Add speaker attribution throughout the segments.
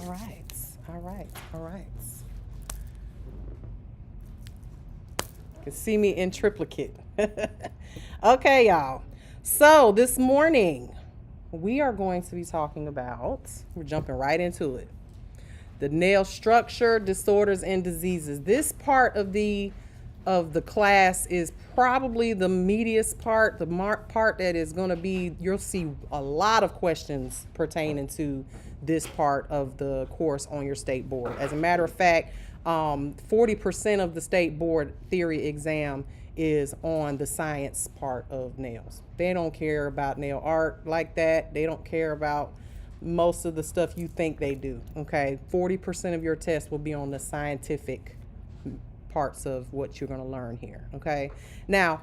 Speaker 1: All right. All right. All right. You can see me in triplicate. Okay, y'all. So this morning, we are going to be talking about, we're jumping right into it, the nail structure, disorders, and diseases. This part of the class is probably the meatiest part, the part that is going to be, you'll see a lot of questions pertaining to this part of the course on your state board. As a matter of fact, 40% of the state board theory exam is on the science part of nails. They don't care about nail art like that. They don't care about most of the stuff you think they do. Okay, 40% of your test will be on the scientific parts of what you're going to learn here. Okay, now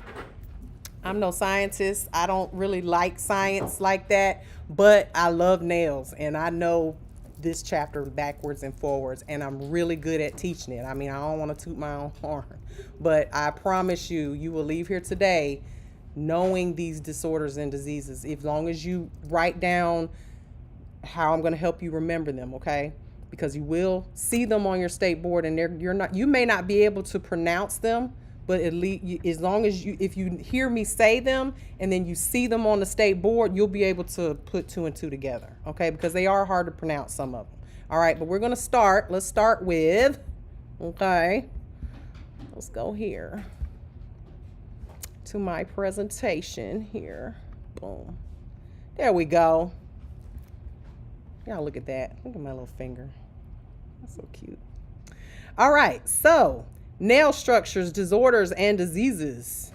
Speaker 1: I'm no scientist. I don't really like science like that, but I love nails and I know this chapter backwards and forwards, and I'm really good at teaching it. I mean, I don't want to toot my own horn, but I promise you, you will leave here today knowing these disorders and diseases, as long as you write down how I'm going to help you remember them, okay? Because you will see them on your state board, and you may not be able to pronounce them, but at least as long as if you hear me say them and then you see them on the state board, you'll be able to put two and two together, okay? Because they are hard to pronounce, some of them. All right, but we're going to start. Let's start with, okay, let's go here to my presentation here. Boom. There we go. Y'all look at that. Look at my little finger. That's so cute. All right, so nail structures, disorders, and diseases.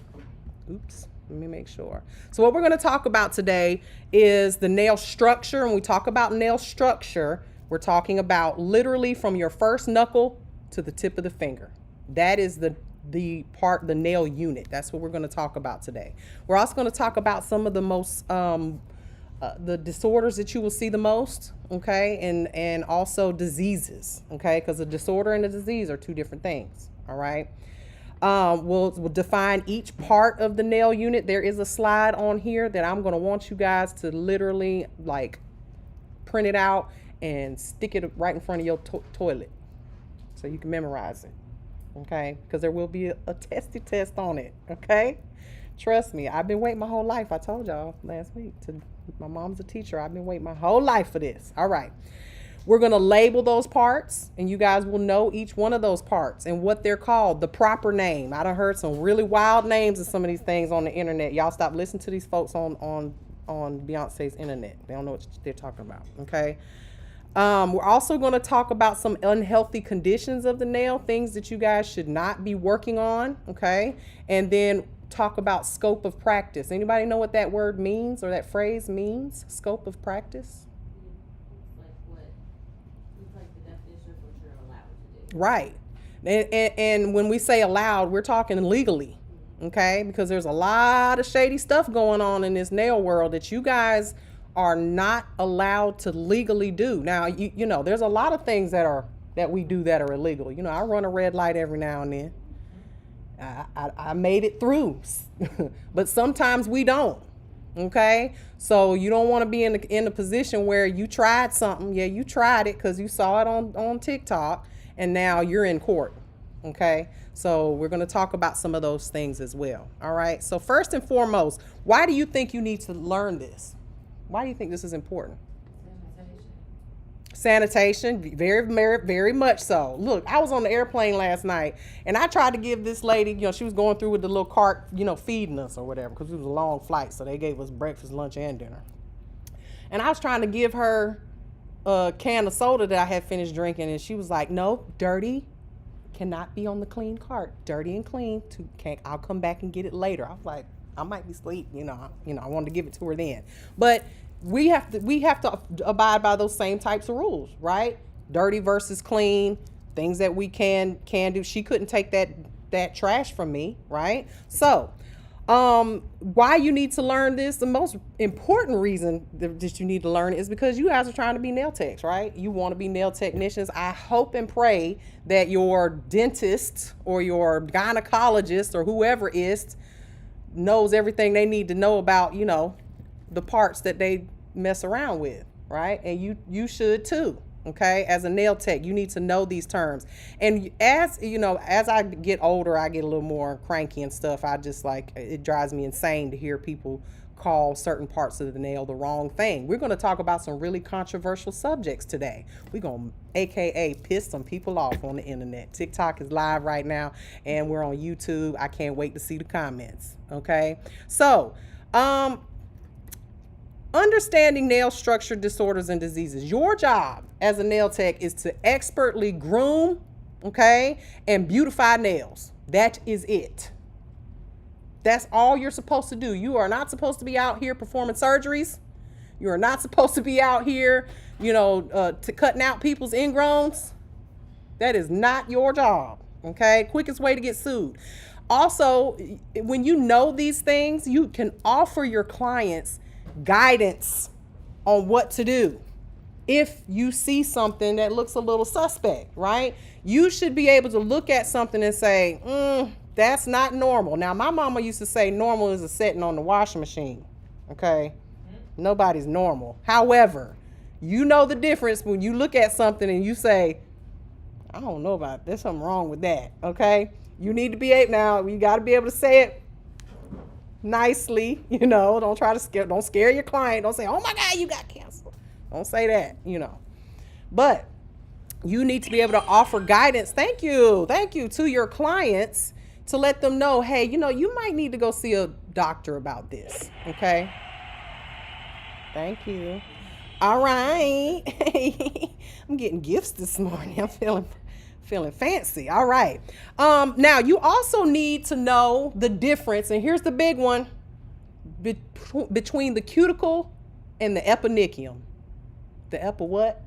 Speaker 1: Oops, let me make sure. So what we're going to talk about today is the nail structure. And we talk about nail structure, we're talking about literally from your first knuckle to the tip of the finger. That is the nail unit. That's what we're going to talk about today. We're also going to talk about some of the most the disorders that you will see the most, okay, and also diseases, okay, because a disorder and a disease are two different things. All right. We'll define each part of the nail unit. There is a slide on here that I'm going to want you guys to literally like print it out and stick it right in front of your toilet so you can memorize it. Okay. Because there will be a testy test on it. Okay. Trust me. I've been waiting my whole life. I told y'all last week. My mom's a teacher. I've been waiting my whole life for this. All right. We're going to label those parts, and you guys will know each one of those parts and what they're called, the proper name. I done heard some really wild names of some of these things on the internet. Y'all stop listening to these folks on Beyonce's internet. They don't know what they're talking about, okay? We're also going to talk about some unhealthy conditions of the nail, things that you guys should not be working on, okay? And then talk about scope of practice. Anybody know what that word means or that phrase means? Scope of practice? Right. And when we say allowed, we're talking legally, okay? Because there's a lot of shady stuff going on in this nail world that you guys are not allowed to legally do. Now, you know, there's a lot of things that we do that are illegal. You know, I run a red light every now and then. I made it through, but sometimes we don't. Okay, so you don't want to be in a position where you tried something. Yeah, you tried it because you saw it on TikTok, and now you're in court. Okay, so we're going to talk about some of those things as well. All right, so first and foremost, why do you think you need to learn this? Why do you think this is important? Sanitation, very, very, very much so. Look, I was on the airplane last night, and I tried to give this lady, you know, she was going through with the little cart, you know, feeding us or whatever, because it was a long flight, so they gave us breakfast, lunch, and dinner. And I was trying to give her a can of soda that I had finished drinking, and she was like, no, dirty cannot be on the clean cart. Dirty and clean, I'll come back and get it later. I was like, I might be asleep, you know, I wanted to give it to her then. But we have to abide by those same types of rules, right? Dirty versus clean, things that we can do. She couldn't take that trash from me, right? So, why you need to learn this? The most important reason that you need to learn is because you guys are trying to be nail techs, right? You want to be nail technicians. I hope and pray that your dentist or your gynecologist or whoever is knows everything they need to know about, the parts that they mess around with, right? And you should too, Okay, as a nail tech, you need to know these terms. And as you know, as I get older, I get a little more cranky and stuff. I just like, it drives me insane to hear people call certain parts of the nail the wrong thing. We're going to talk about some really controversial subjects today. We're going to AKA piss some people off on the internet. TikTok is live right now and we're on YouTube. I can't wait to see the comments. Okay, so understanding nail structure disorders and diseases. Your job as a nail tech is to expertly groom, okay, and beautify nails. That is it. That's all you're supposed to do. You are not supposed to be out here performing surgeries. You are not supposed to be out here, to cutting out people's ingrowns. That is not your job, okay? Quickest way to get sued. Also, when you know these things, you can offer your clients guidance on what to do. If you see something that looks a little suspect, right? You should be able to look at something and say, that's not normal. Now, my mama used to say normal is a setting on the washing machine, okay? Nobody's normal. However, you know the difference when you look at something and you say, I don't know about it. There's something wrong with that, okay? You need to be able, now you got to be able to say it nicely, don't try to don't scare your client. Don't say, oh my God, you got cancer. Don't say that, but you need to be able to offer guidance. Thank you to your clients to let them know, hey, you might need to go see a doctor about this. Okay. Thank you. All right. I'm getting gifts this morning. I'm feeling fancy. All right. Now you also need to know the difference, and here's the big one, between the cuticle and the eponychium. The what?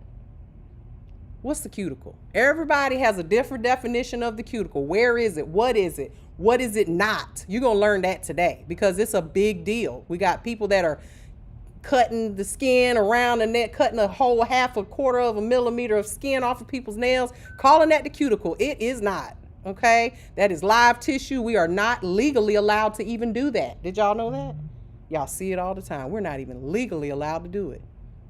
Speaker 1: What's the cuticle? Everybody has a different definition of the cuticle. Where is it? What is it? What is it not? You're going to learn that today because it's a big deal. We got people that are cutting the skin around the neck, cutting a whole half a quarter of a millimeter of skin off of people's nails, calling that the cuticle. It is not, okay? That is live tissue. We are not legally allowed to even do that. Did y'all know that? Y'all see it all the time. We're not even legally allowed to do it,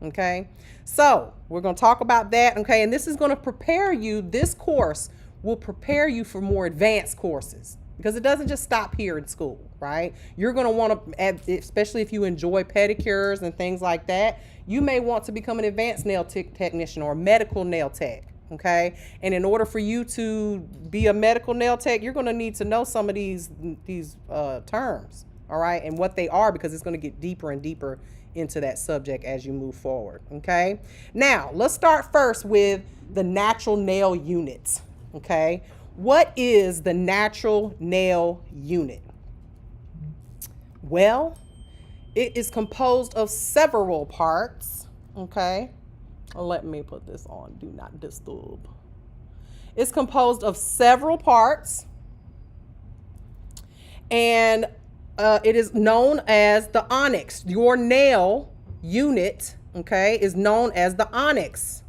Speaker 1: okay? So we're going to talk about that, okay? And this is going to prepare you, this course will prepare you for more advanced courses, because it doesn't just stop here in school, right? You're going to want to, especially if you enjoy pedicures and things like that, you may want to become an advanced nail technician or a medical nail tech, okay? And in order for you to be a medical nail tech, you're going to need to know some of these terms, all right? And what they are, because it's going to get deeper and deeper into that subject as you move forward, okay? Now, let's start first with the natural nail unit, okay? What is the natural nail unit? Well, it is composed of several parts, okay? Let me put this on, do not disturb. It's composed of several parts, and it is known as the onyx. Your nail unit, okay, is known as the onyx.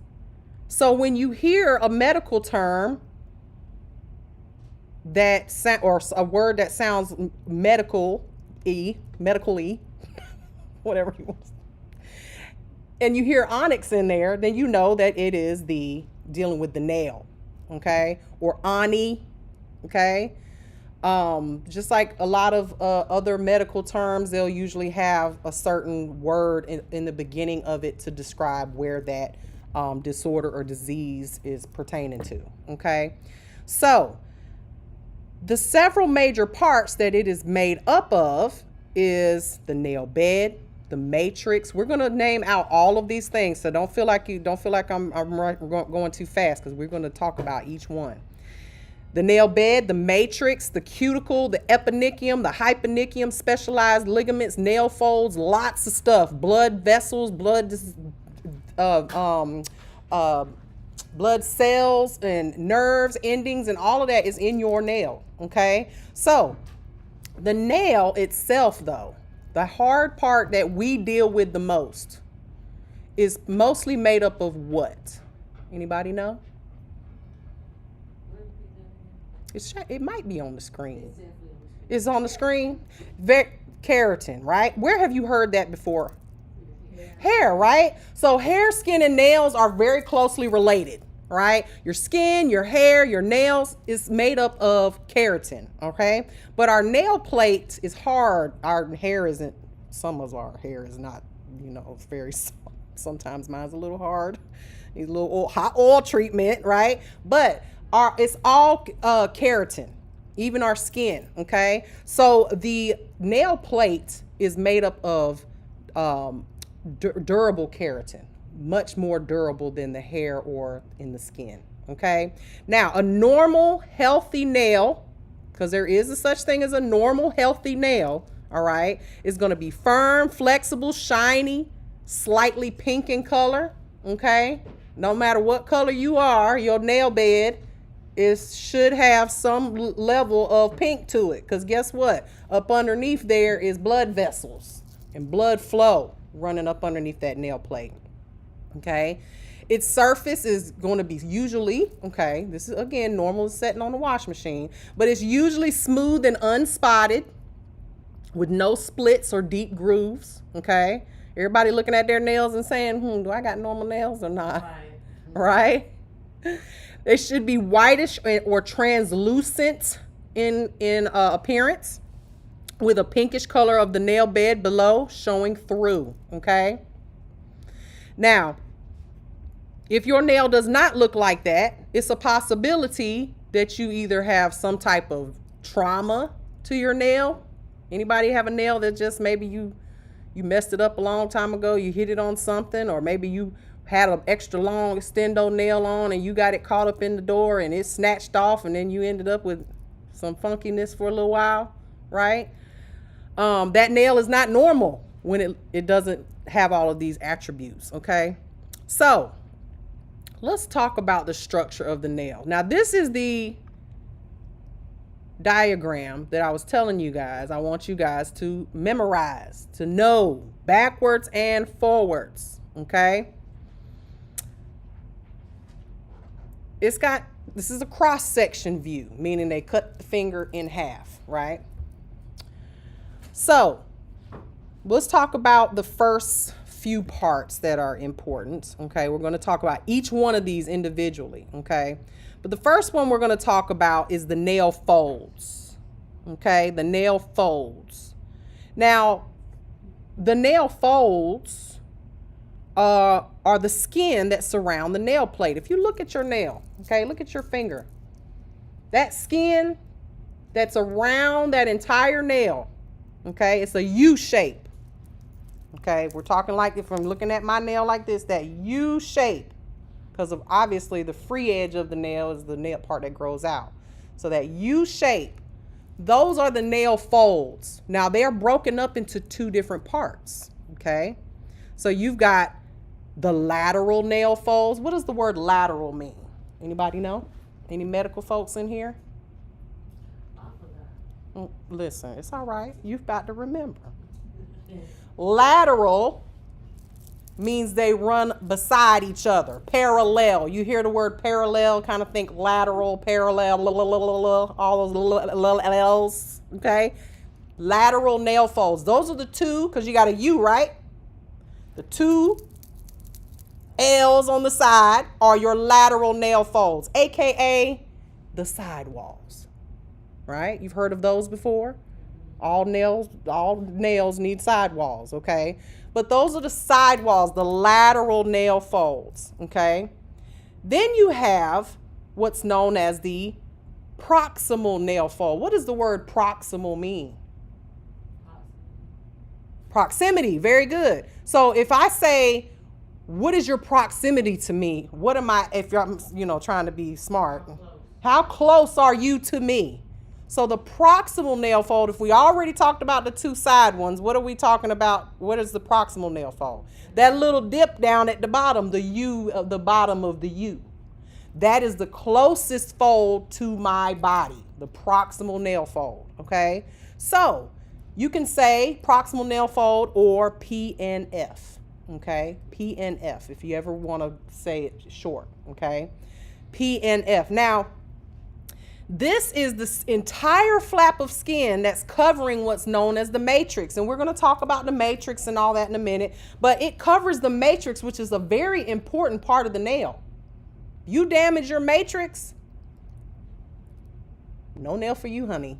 Speaker 1: So when you hear a medical term or a word that sounds medically, whatever you want, and you hear onyx in there, then you know that it is dealing with the nail, okay, or oni, okay. Just like a lot of other medical terms, they'll usually have a certain word in the beginning of it to describe where that disorder or disease is pertaining to, okay? So the several major parts that it is made up of is the nail bed, the matrix. We're going to name out all of these things, so don't feel like I'm going too fast, because we're going to talk about each one. The nail bed, the matrix, the cuticle, the eponychium, the hyponychium, specialized ligaments, nail folds, lots of stuff, blood vessels, blood cells and nerves, endings, and all of that is in your nail, okay? So the nail itself, though, the hard part that we deal with the most is mostly made up of what? Anybody know? It might be on the screen. It's on the screen. Keratin, right? Where have you heard that before? Hair, right? So hair, skin, and nails are very closely related, right? Your skin, your hair, your nails is made up of keratin, okay? But our nail plate is hard. Our hair isn't, some of our hair is not, it's very soft. Sometimes mine's a little hard. Needs a little hot oil treatment, right? But it's all keratin, even our skin, okay? So the nail plate is made up of durable keratin, much more durable than the hair or in the skin, okay? Now, a normal healthy nail, because there is a such thing as a normal healthy nail, all right, is going to be firm, flexible, shiny, slightly pink in color, okay? No matter what color you are, your nail bed should have some level of pink to it, because guess what? Up underneath there is blood vessels and blood flow running up underneath that nail plate, okay? Its surface is going to be usually, okay, this is again normal setting on the wash machine, but it's usually smooth and unspotted with no splits or deep grooves, okay? Everybody looking at their nails and saying, do I got normal nails or not? Right? They should be whitish or translucent in appearance, with a pinkish color of the nail bed below showing through, okay? Now, if your nail does not look like that, it's a possibility that you either have some type of trauma to your nail. Anybody have a nail that just maybe you messed it up a long time ago, you hit it on something, or maybe you had an extra long extendo nail on and you got it caught up in the door and it snatched off, and then you ended up with some funkiness for a little while, right? That nail is not normal when it doesn't have all of these attributes, okay? So let's talk about the structure of the nail. Now, this is the diagram that I was telling you guys. I want you guys to memorize, to know backwards and forwards, okay? This is a cross-section view, meaning they cut the finger in half, right? So let's talk about the first few parts that are important, okay? We're going to talk about each one of these individually, okay? But the first one we're going to talk about is the nail folds, okay? The nail folds. Now, the nail folds are the skin that surround the nail plate. If you look at your nail, okay, look at your finger. That skin that's around that entire nail, okay, it's a U shape. Okay, we're talking like if I'm looking at my nail like this, that U shape, because of obviously the free edge of the nail is the nail part that grows out. So that U shape, those are the nail folds. Now they're broken up into two different parts, okay? So you've got the lateral nail folds. What does the word lateral mean? Anybody know? Any medical folks in here? Listen, it's all right. You've got to remember. Lateral means they run beside each other, parallel. You hear the word parallel, kind of think lateral, parallel, all those L's, okay? Lateral nail folds. Those are the two, because you got a U, right? The two L's on the side are your lateral nail folds, aka the sidewalls, right? You've heard of those before? All nails need sidewalls, okay? But those are the sidewalls, the lateral nail folds, okay? Then you have what's known as the proximal nail fold. What does the word proximal mean? Proximity, very good. So if I say, what is your proximity to me? What am I, if I'm, trying to be smart, how close are you to me? So the proximal nail fold, if we already talked about the two side ones, what are we talking about? What is the proximal nail fold? That little dip down at the bottom, the U of the bottom of the U. That is the closest fold to my body, the proximal nail fold, okay? So you can say proximal nail fold or PNF, okay? PNF, if you ever want to say it short, okay? PNF. Now, This is the entire flap of skin that's covering what's known as the matrix. And we're going to talk about the matrix and all that in a minute. But it covers the matrix, which is a very important part of the nail. You damage your matrix, no nail for you, honey.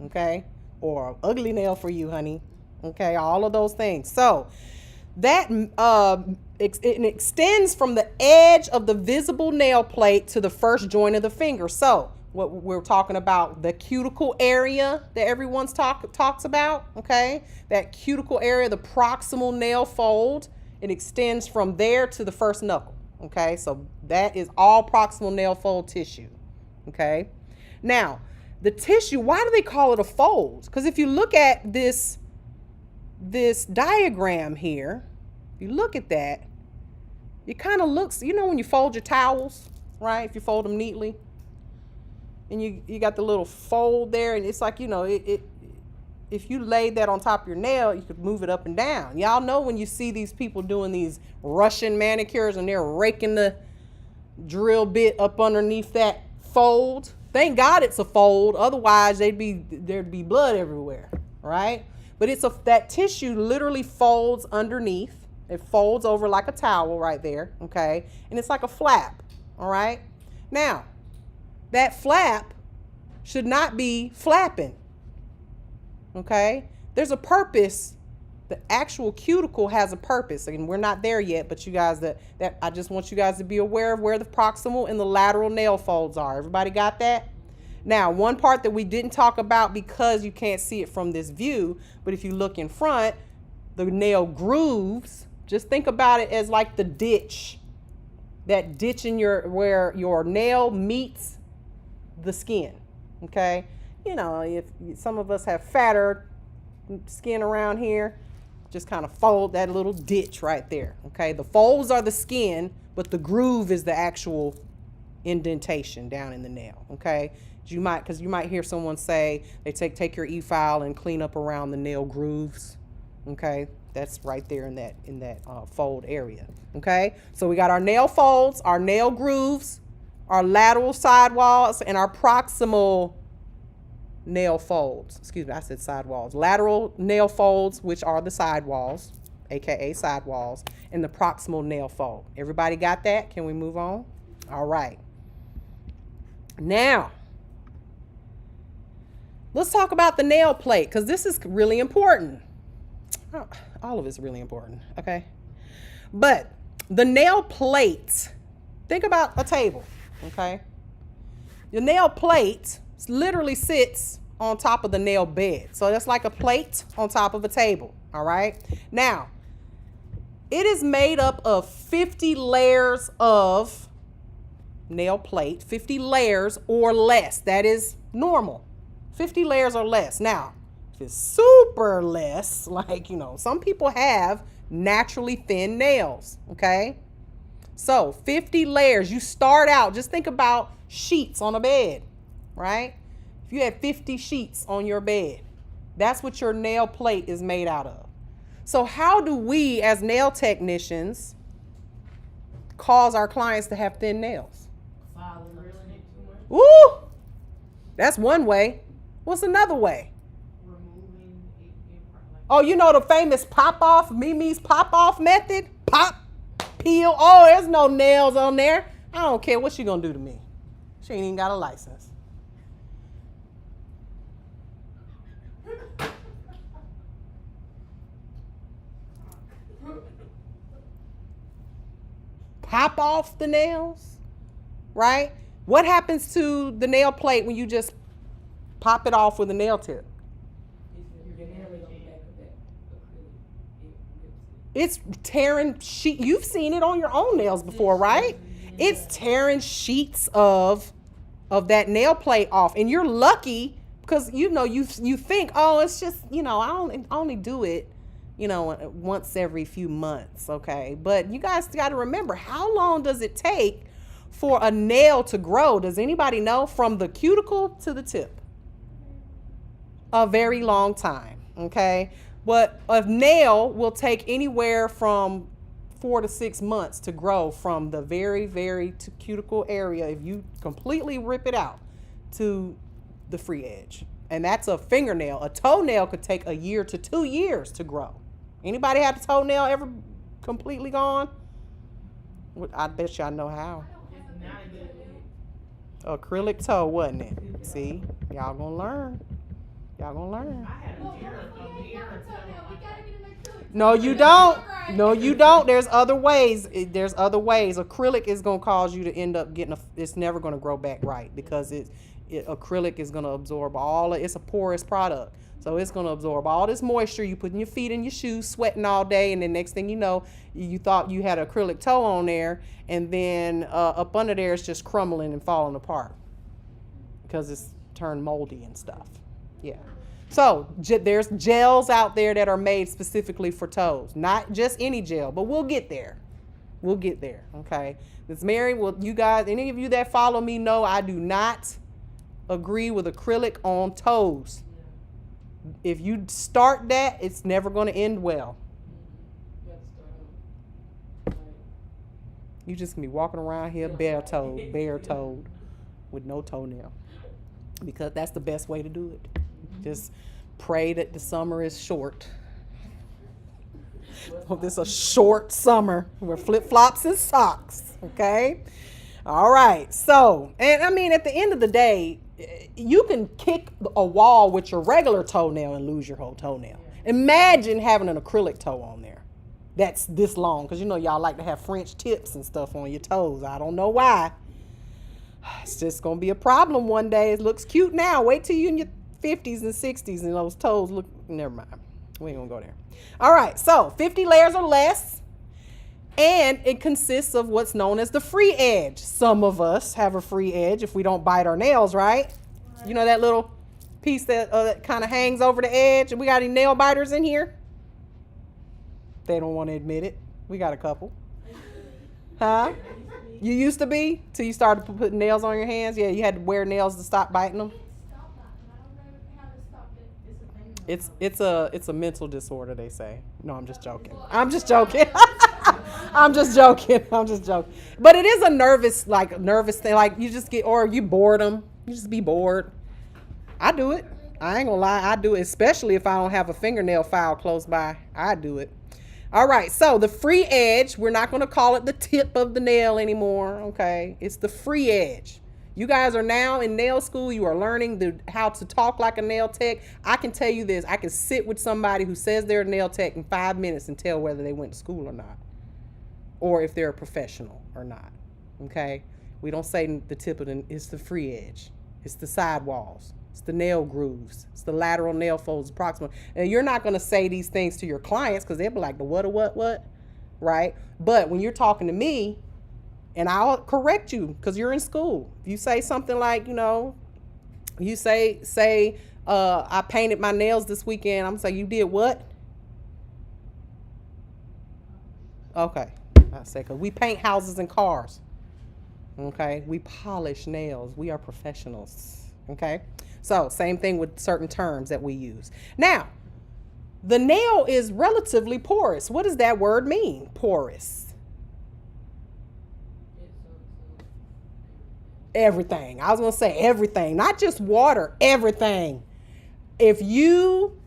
Speaker 1: Okay? Or ugly nail for you, honey. Okay? All of those things. So that it extends from the edge of the visible nail plate to the first joint of the finger. So what we're talking about, the cuticle area that everyone's talks about, okay? That cuticle area, the proximal nail fold, it extends from there to the first knuckle, okay? So that is all proximal nail fold tissue, okay? Now, the tissue, why do they call it a fold? Because if you look at this diagram here, if you look at that, it kind of looks, you know when you fold your towels, right? If you fold them neatly, and you got the little fold there, and it's like, you know, if you laid that on top of your nail, you could move it up and down. Y'all know when you see these people doing these Russian manicures and they're raking the drill bit up underneath that fold. Thank God it's a fold, otherwise there'd be blood everywhere, right? But that tissue literally folds underneath. It folds over like a towel right there, okay? And it's like a flap, all right? Now, that flap should not be flapping, okay? There's a purpose. The actual cuticle has a purpose, and we're not there yet, but you guys, that I just want you guys to be aware of where the proximal and the lateral nail folds are. Everybody got that? Now, one part that we didn't talk about because you can't see it from this view, but if you look in front, the nail grooves, just think about it as like the ditch. That ditch in where your nail meets the skin, okay? You know, if some of us have fatter skin around here, just kind of fold that little ditch right there, okay? The folds are the skin, but the groove is the actual indentation down in the nail, okay? Because you might hear someone say they take your e-file and clean up around the nail grooves, okay? That's right there in that fold area, okay? So we got our nail folds, our nail grooves, our lateral sidewalls, and our proximal nail folds. Excuse me, I said sidewalls. Lateral nail folds, which are the sidewalls, aka sidewalls, and the proximal nail fold. Everybody got that? Can we move on? All right. Now, let's talk about the nail plate, because this is really important. Oh, all of it's really important, okay? But the nail plate, think about a table, okay? Your nail plate literally sits on top of the nail bed. So that's like a plate on top of a table, all right? Now, it is made up of 50 layers of nail plate, 50 layers or less. That is normal. 50 layers or less. Now, if it's super less, like, you know, some people have naturally thin nails, okay? So 50 layers, you start out, just think about sheets on a bed, right? If you had 50 sheets on your bed, that's what your nail plate is made out of. So how do we as nail technicians cause our clients to have thin nails? Woo! That's one way. What's another way? Oh, you know the famous pop-off, Mimi's pop-off method? Pop, peel. Oh, there's no nails on there. I don't care what she gonna do to me. She ain't even got a license. Pop off the nails, right? What happens to the nail plate when you just pop it off with a nail tip? It's tearing sheet. You've seen it on your own nails before, right? It's tearing sheets of that nail plate off, and you're lucky because you know you think, oh, it's just, you know, I only do it, you know, once every few months, okay? But you guys got to remember, how long does it take for a nail to grow? Does anybody know? From the cuticle to the tip? A very long time, okay? But a nail will take anywhere from 4 to 6 months to grow from the very, very cuticle area. If you completely rip it out, to the free edge. And that's a fingernail. A toenail could take 1 year to 2 years to grow. Anybody had a toenail ever completely gone? I bet y'all know how. Acrylic toe, wasn't it? See, y'all gonna learn. Y'all gonna learn. No, you don't. No, you don't. There's other ways. There's other ways. Acrylic is gonna cause you to end up getting it's never gonna grow back right because acrylic is gonna absorb it's a porous product. So it's gonna absorb all this moisture. You putting your feet in your shoes, sweating all day, and then next thing you know, you thought you had an acrylic toe on there, and then up under there it's just crumbling and falling apart because it's turned moldy and stuff. Yeah. So there's gels out there that are made specifically for toes. Not just any gel, but we'll get there. We'll get there, okay? Ms. Mary, well, you guys, any of you that follow me know I do not agree with acrylic on toes. If you start that, it's never going to end well. You just gonna be walking around here bare-toed with no toenail. Because that's the best way to do it. Just pray that the summer is short. Hope this is a short summer. Wear flip-flops and socks, okay? All right, so, and I mean, at the end of the day, you can kick a wall with your regular toenail and lose your whole toenail. Imagine having an acrylic toe on there that's this long, because you know y'all like to have French tips and stuff on your toes. I don't know why. It's just going to be a problem one day. It looks cute now. Wait till you in your 50s and 60s and those toes look, never mind. We ain't going to go there. All right, so 50 layers or less. And it consists of what's known as the free edge. Some of us have a free edge if we don't bite our nails, right? You know that little piece that kind of hangs over the edge? We got any nail biters in here? They don't want to admit it. We got a couple. Huh? You used to be? Till you started putting nails on your hands? Yeah, you had to wear nails to stop biting them? It's a mental disorder, they say. No, I'm just joking. I'm just joking. I'm just joking. But it is a nervous thing. Like you just get, or you boredom. You just be bored. I do it. I ain't gonna lie. I do it, especially if I don't have a fingernail file close by. I do it. All right. So the free edge, we're not gonna call it the tip of the nail anymore. Okay. It's the free edge. You guys are now in nail school. You are learning how to talk like a nail tech. I can tell you this. I can sit with somebody who says they're a nail tech in 5 minutes and tell whether they went to school or not, or if they're a professional or not. Okay? We don't say the tip of it's the free edge. It's the sidewalls. It's the nail grooves. It's the lateral nail folds, proximal. And you're not going to say these things to your clients because they'll be like, the what? Right? But when you're talking to me, and I'll correct you because you're in school. If you say something like, you say, I painted my nails this weekend. I'm going to say, you did what? Okay. I say, because we paint houses and cars. Okay. We polish nails. We are professionals. Okay. So same thing with certain terms that we use. Now, the nail is relatively porous. What does that word mean? Porous. Everything. I was going to say everything, not just water, everything. If you,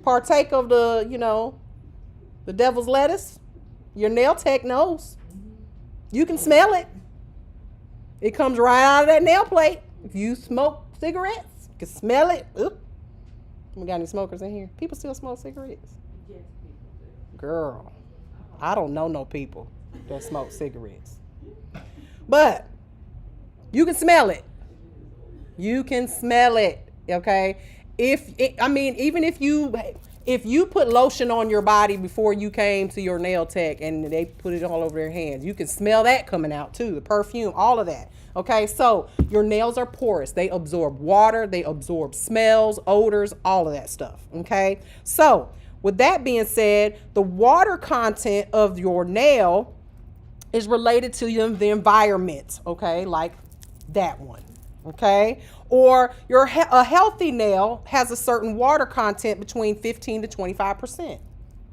Speaker 1: partake of the devil's lettuce, your nail tech knows. You can smell it. It comes right out of that nail plate. If you smoke cigarettes, you can smell it. Oop. We got any smokers in here? People still smoke cigarettes? Girl, I don't know no people that smoke cigarettes. But you can smell it. You can smell it, okay? Even if you put lotion on your body before you came to your nail tech and they put it all over their hands, you can smell that coming out too, the perfume, all of that. Okay, so your nails are porous. They absorb water, they absorb smells, odors, all of that stuff. Okay, so with that being said, the water content of your nail is related to the environment, okay, like that one, okay? Or a healthy nail has a certain water content between 15 to 25%,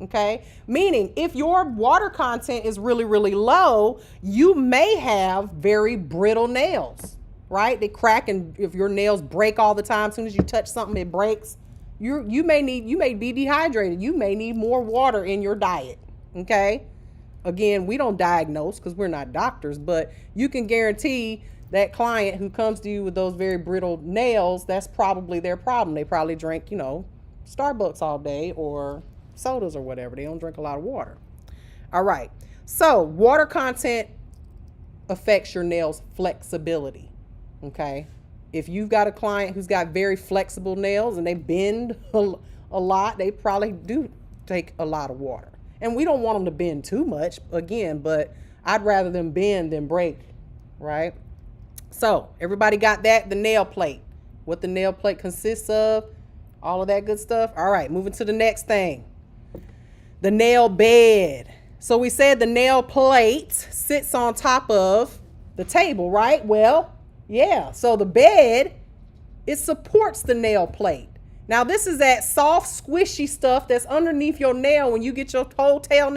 Speaker 1: Okay, meaning if your water content is really, really low, you may have very brittle nails, right? They crack, and if your nails break all the time, as soon as you touch something, it breaks. You may be dehydrated. You may need more water in your diet. Okay, again, we don't diagnose because we're not doctors, but you can guarantee that client who comes to you with those very brittle nails, that's probably their problem. They probably drink, Starbucks all day or sodas or whatever. They don't drink a lot of water. All right. So water content affects your nails' flexibility. Okay. If you've got a client who's got very flexible nails and they bend a lot, they probably do take a lot of water. And we don't want them to bend too much, again, but I'd rather them bend than break, right? So everybody got that? The nail plate. What the nail plate consists of, all of that good stuff. All right, moving to the next thing. The nail bed. So we said the nail plate sits on top of the table, right? Well, yeah. So the bed, it supports the nail plate. Now this is that soft, squishy stuff that's underneath your nail when you get your toenail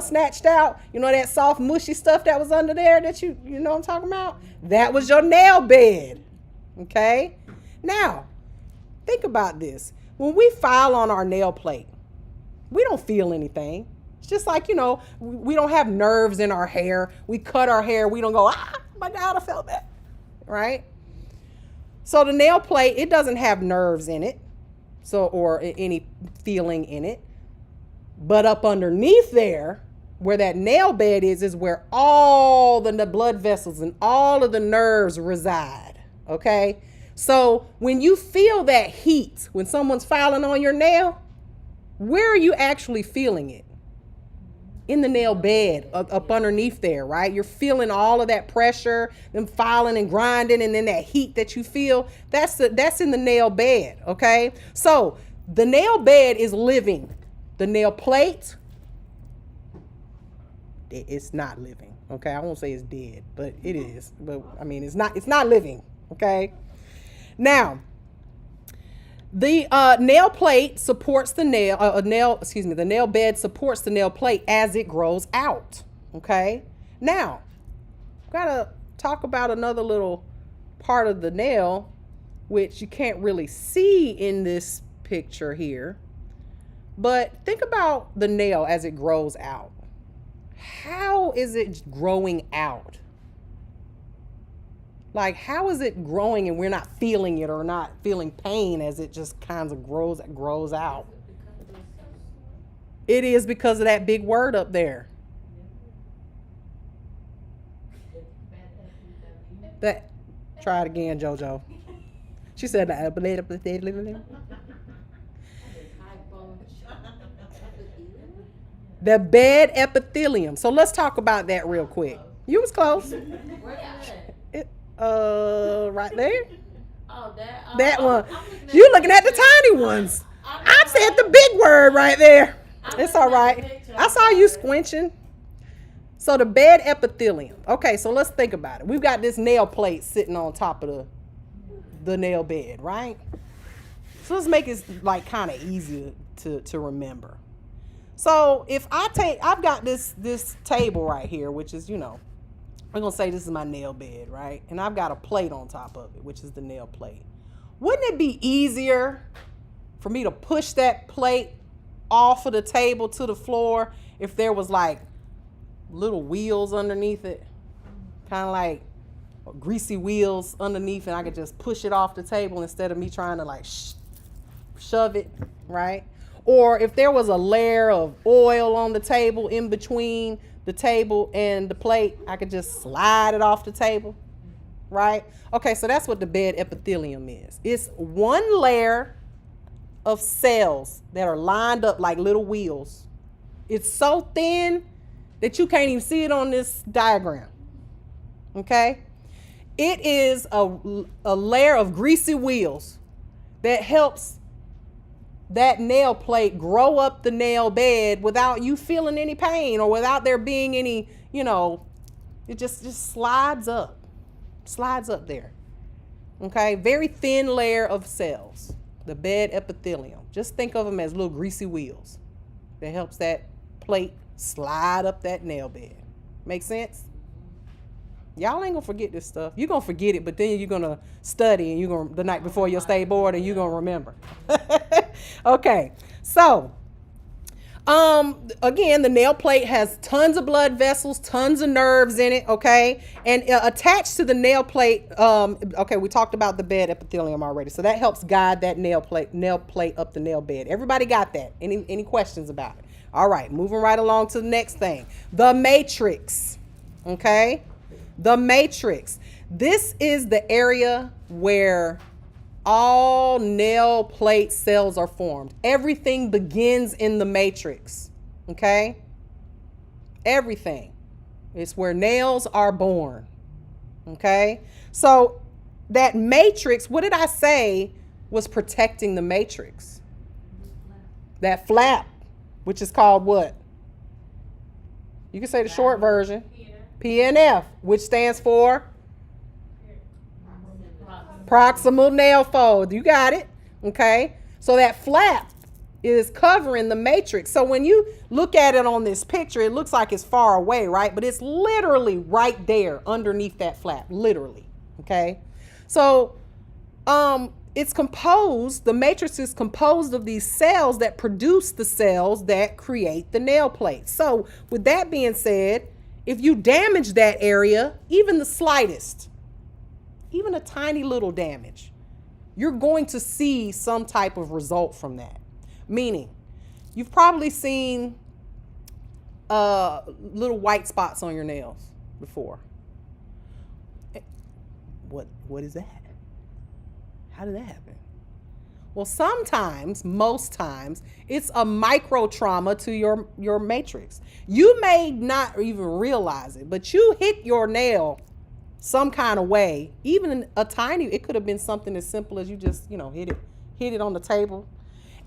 Speaker 1: snatched out. You know that soft, mushy stuff that was under there that you know what I'm talking about? That was your nail bed. Okay? Now, think about this. When we file on our nail plate, we don't feel anything. It's just like, we don't have nerves in our hair. We cut our hair. We don't go, my God, I felt that. Right? So the nail plate, it doesn't have nerves in it, or any feeling in it. But up underneath there, where that nail bed is where all the blood vessels and all of the nerves reside. Okay? So when you feel that heat, when someone's filing on your nail, where are you actually feeling it? In the nail bed, up underneath there, right? You're feeling all of that pressure, them filing and grinding, and then that heat that you feel, that's in the nail bed, okay? So the nail bed is living. The nail plate, it's not living, okay? I won't say it's dead, but it is. But I mean, it's not living, okay? Now, the nail plate supports the the nail bed supports the nail plate as it grows out. Okay. Now, gotta talk about another little part of the nail, which you can't really see in this picture here. But think about the nail as it grows out. How is it growing out? Like, how is it growing and we're not feeling it or not feeling pain as it just kind of grows out? It is because of that big word up there. Try it again, JoJo. She said the bed epithelium. So let's talk about that real quick. You was close. Right there. That one. You looking at the tiny ones. I said the big word right there. It's all right. I saw you squinching. So the bed epithelium. Okay, so let's think about it. We've got this nail plate sitting on top of the nail bed, right? So let's make it like kind of easier to remember. So if I've got this table right here, which is, I'm going to say this is my nail bed, right? And I've got a plate on top of it, which is the nail plate. Wouldn't it be easier for me to push that plate off of the table to the floor if there was like little wheels underneath it? Kind of like greasy wheels underneath, and I could just push it off the table instead of me trying to like shove it, right? Or if there was a layer of oil on the table in between the table and the plate, I could just slide it off the table, right? Okay, so that's what the bed epithelium is. It's one layer of cells that are lined up like little wheels. It's so thin that you can't even see it on this diagram, okay? It is a layer of greasy wheels that helps that nail plate grow up the nail bed without you feeling any pain or without there being any, it just slides up there. Okay, very thin layer of cells. The bed epithelium. Just think of them as little greasy wheels that helps that plate slide up that nail bed. Make sense? Y'all ain't gonna forget this stuff. You're gonna forget it, but then you're gonna study and you're gonna the night before you'll stay bored and you're gonna remember. Okay, so again, the nail plate has tons of blood vessels, tons of nerves in it, okay? And attached to the nail plate, okay, we talked about the bed epithelium already. So that helps guide that nail plate up the nail bed. Everybody got that? Any questions about it? All right, moving right along to the next thing. The matrix, okay? The matrix. This is the area where all nail plate cells are formed. Everything begins in the matrix, okay? Everything. It's where nails are born, okay? So that matrix, what did I say was protecting the matrix? That flap, which is called what? You can say the short version. PNF, which stands for? Proximal nail fold. You got it. Okay. So that flap is covering the matrix. So when you look at it on this picture, it looks like it's far away, right? But it's literally right there underneath that flap. Literally. Okay. So it's composed, the matrix is composed of these cells that produce the cells that create the nail plate. So with that being said, if you damage that area, even the slightest, even a tiny little damage, you're going to see some type of result from that. Meaning, you've probably seen little white spots on your nails before. What is that? How did that happen? Well, sometimes, most times, it's a micro trauma to your matrix. You may not even realize it, but you hit your nail some kind of way, even a tiny, it could have been something as simple as you just, hit it on the table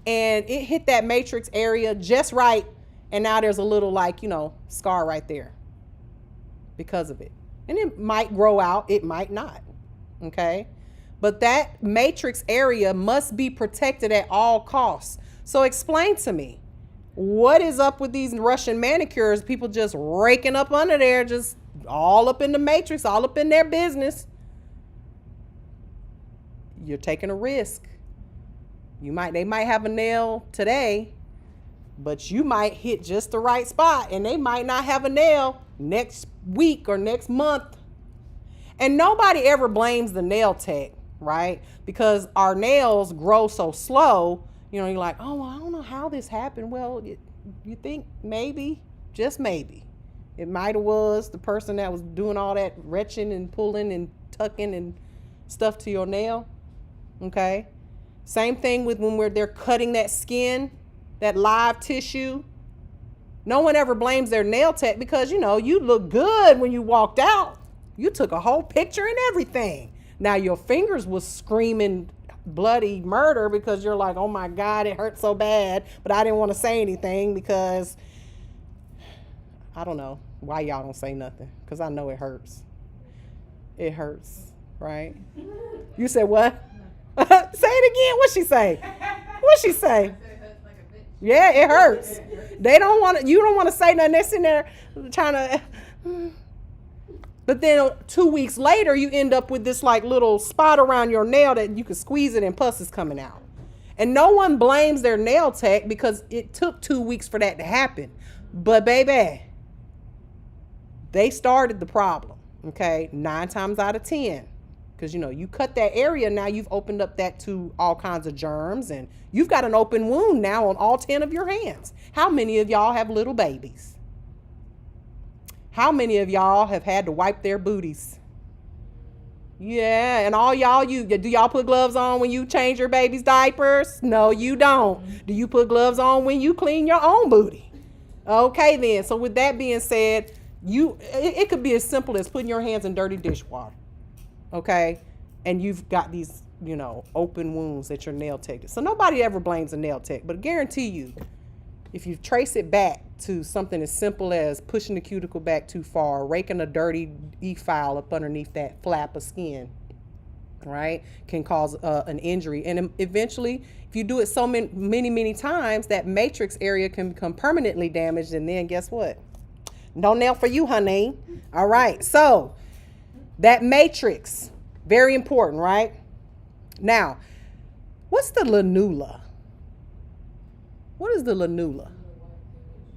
Speaker 1: and it hit that matrix area just right. And now there's a little scar right there because of it. And it might grow out, it might not. Okay. But that matrix area must be protected at all costs. So explain to me, what is up with these Russian manicures? People just raking up under there, just all up in the matrix, all up in their business. You're taking a risk. They might have a nail today, but you might hit just the right spot and they might not have a nail next week or next month. And nobody ever blames the nail tech, right? Because our nails grow so slow, you're like, oh, well, I don't know how this happened. Well, you think maybe, just maybe, it might have was the person that was doing all that retching and pulling and tucking and stuff to your nail. Okay. Same thing with when they're cutting that skin, that live tissue. No one ever blames their nail tech because, you look good when you walked out. You took a whole picture and everything. Now your fingers was screaming bloody murder because you're like, oh my God, it hurt so bad. But I didn't want to say anything because I don't know why y'all don't say nothing, because I know it hurts. It hurts, right? You said what? Say it again. What'd she say? What'd she say? Yeah, it hurts. You don't want to say nothing. They're sitting there trying to. But then 2 weeks later, you end up with this little spot around your nail that you can squeeze it and pus is coming out. And no one blames their nail tech because it took 2 weeks for that to happen. But baby, they started the problem, okay? 9 times out of 10. Because, you cut that area, now you've opened up that to all kinds of germs, and you've got an open wound now on all 10 of your hands. How many of y'all have little babies? How many of y'all have had to wipe their booties? Yeah, and all y'all, do y'all put gloves on when you change your baby's diapers? No, you don't. Do you put gloves on when you clean your own booty? Okay, then. So with that being said, it could be as simple as putting your hands in dirty dishwater. Okay, and you've got these, open wounds that your nail tech did. So nobody ever blames a nail tech, but I guarantee you, if you trace it back to something as simple as pushing the cuticle back too far, raking a dirty e-file up underneath that flap of skin, right, can cause an injury. And eventually, if you do it so many times, that matrix area can become permanently damaged. And then guess what? No nail for you, honey. All right. So that matrix, very important, right? Now, what's the lunula? What is the lunula?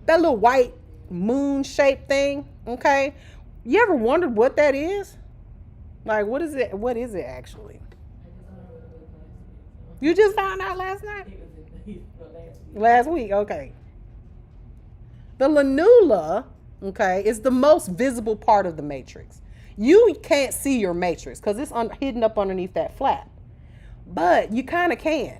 Speaker 1: That little white moon-shaped thing, okay? You ever wondered what that is? Like, what is it? What is it actually? You just found out last night? Last week, okay. The lunula, okay, is the most visible part of the matrix. You can't see your matrix because it's hidden up underneath that flap. But you kind of can.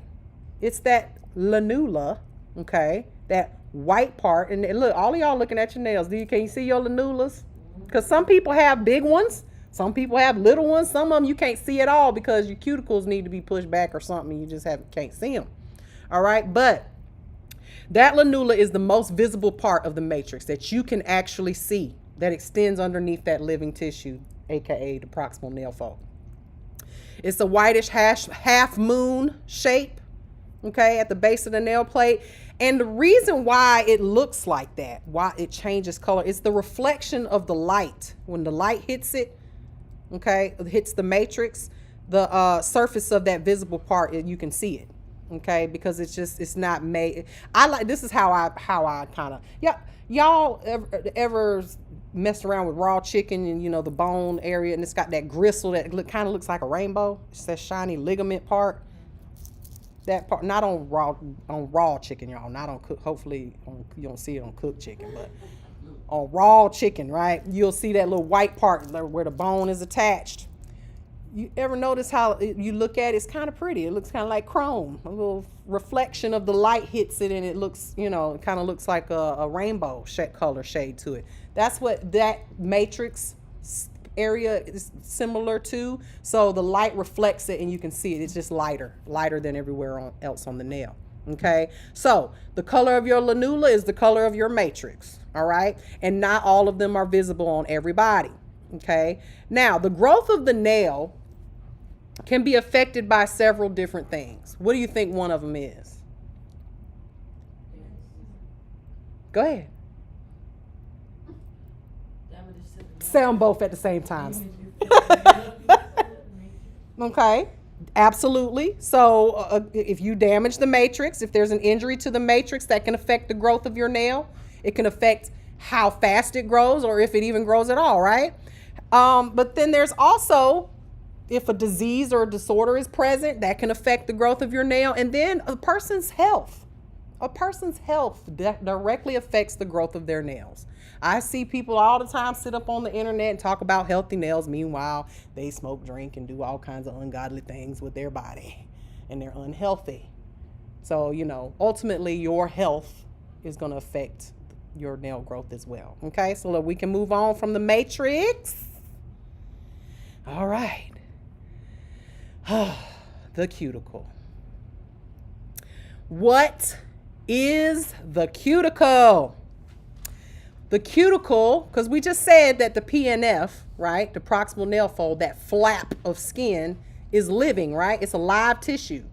Speaker 1: It's that lunula, okay, that white part. And look, all of y'all looking at your nails. Can you see your lunulas? Because some people have big ones. Some people have little ones. Some of them you can't see at all because your cuticles need to be pushed back or something. You just can't see them. All right. But that lunula is the most visible part of the matrix that you can actually see, that extends underneath that living tissue, aka the proximal nail fold. It's a whitish half moon shape, okay, at the base of the nail plate. And the reason why it looks like that, why it changes color, is the reflection of the light. When the light hits it, okay, it hits the matrix, the surface of that visible part, you can see it, okay, because it's not made. This is how I kind of, yeah, y'all ever messed around with raw chicken and, you know, the bone area, and it's got that gristle that kind of looks like a rainbow. It's that shiny ligament part. That part, not on raw chicken, y'all. Not on cook. Hopefully, you don't see it on cooked chicken, but on raw chicken, right? You'll see that little white part where the bone is attached. You ever notice how you look at it? It's kind of pretty. It looks kind of like chrome. A little reflection of the light hits it, and it looks, you know, it kind of looks like a rainbow color shade to it. That's what that matrix area is similar to. So the light reflects it, and you can see it. It's just lighter than everywhere else on the nail. Okay, so the color of your lunula is the color of your matrix. All right, and not all of them are visible on everybody. Okay, now the growth of the nail can be affected by several different things. What do you think one of them is? Go ahead. Say them both at the same time. Okay, absolutely. So if you damage the matrix, if there's an injury to the matrix, that can affect the growth of your nail. It can affect how fast it grows, or if it even grows at all, right? But then there's also, if a disease or a disorder is present, that can affect the growth of your nail. And then a person's health. A person's health directly affects the growth of their nails. I see people all the time sit up on the internet and talk about healthy nails. Meanwhile, they smoke, drink, and do all kinds of ungodly things with their body, and they're unhealthy. So, you know, ultimately your health is going to affect your nail growth as well. Okay, so look, we can move on from the matrix. All right. The cuticle. What is the cuticle? The cuticle, because we just said that the PNF, right, the proximal nail fold, that flap of skin is living, right? It's a live tissue.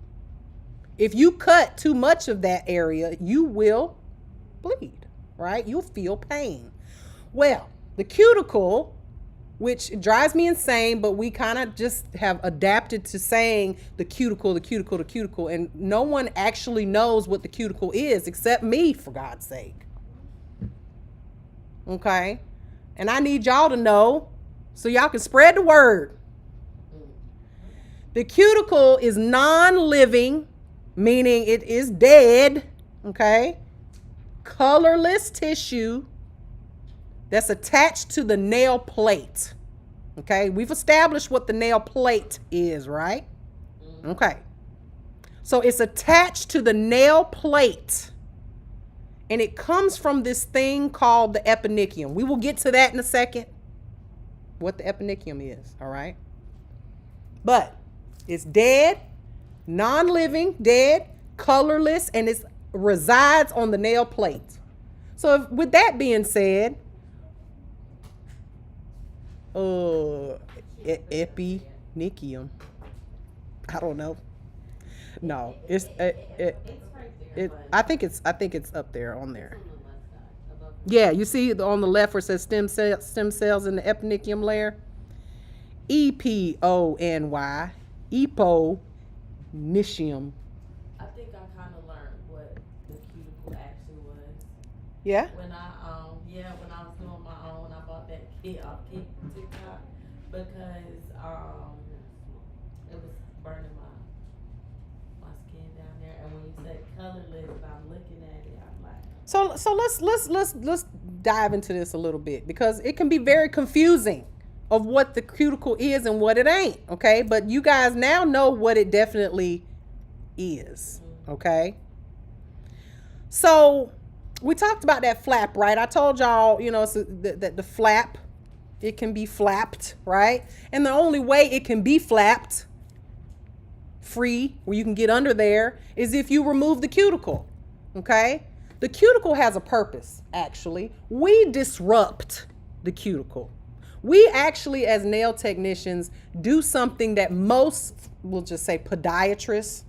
Speaker 1: If you cut too much of that area, you will bleed, right? You'll feel pain. Well, the cuticle, which drives me insane, but we kind of just have adapted to saying the cuticle, the cuticle, the cuticle, and no one actually knows what the cuticle is except me, for God's sake. Okay? And I need y'all to know so y'all can spread the word. The cuticle is non-living, meaning it is dead, okay? Colorless tissue that's attached to the nail plate. Okay, we've established what the nail plate is, right? Okay, so it's attached to the nail plate, and it comes from this thing called the eponychium. We will get to that in a second, what the eponychium is, all right? But it's dead, non-living, dead, colorless, and it resides on the nail plate. So with that being said, eponychium. I don't know. No, it's I think it's up there on there. Yeah, you see on the left where it says stem cells in the eponychium layer. Epony, eponychium.
Speaker 2: I think I kind of learned what the cuticle actually was.
Speaker 1: Yeah.
Speaker 2: When I was doing my own, I bought that kit off TikTok because it was burning my skin down there. And when you said colorless, I'm looking at it, I'm like.
Speaker 1: So let's dive into this a little bit because it can be very confusing of what the cuticle is and what it ain't. Okay, but you guys now know what it definitely is. Okay. So we talked about that flap, right? I told y'all, it's that the flap, it can be flapped, right? And the only way it can be flapped free, where you can get under there, is if you remove the cuticle. Okay. The cuticle has a purpose, actually. We disrupt the cuticle. We actually, as nail technicians, do something that most, we'll just say podiatrists,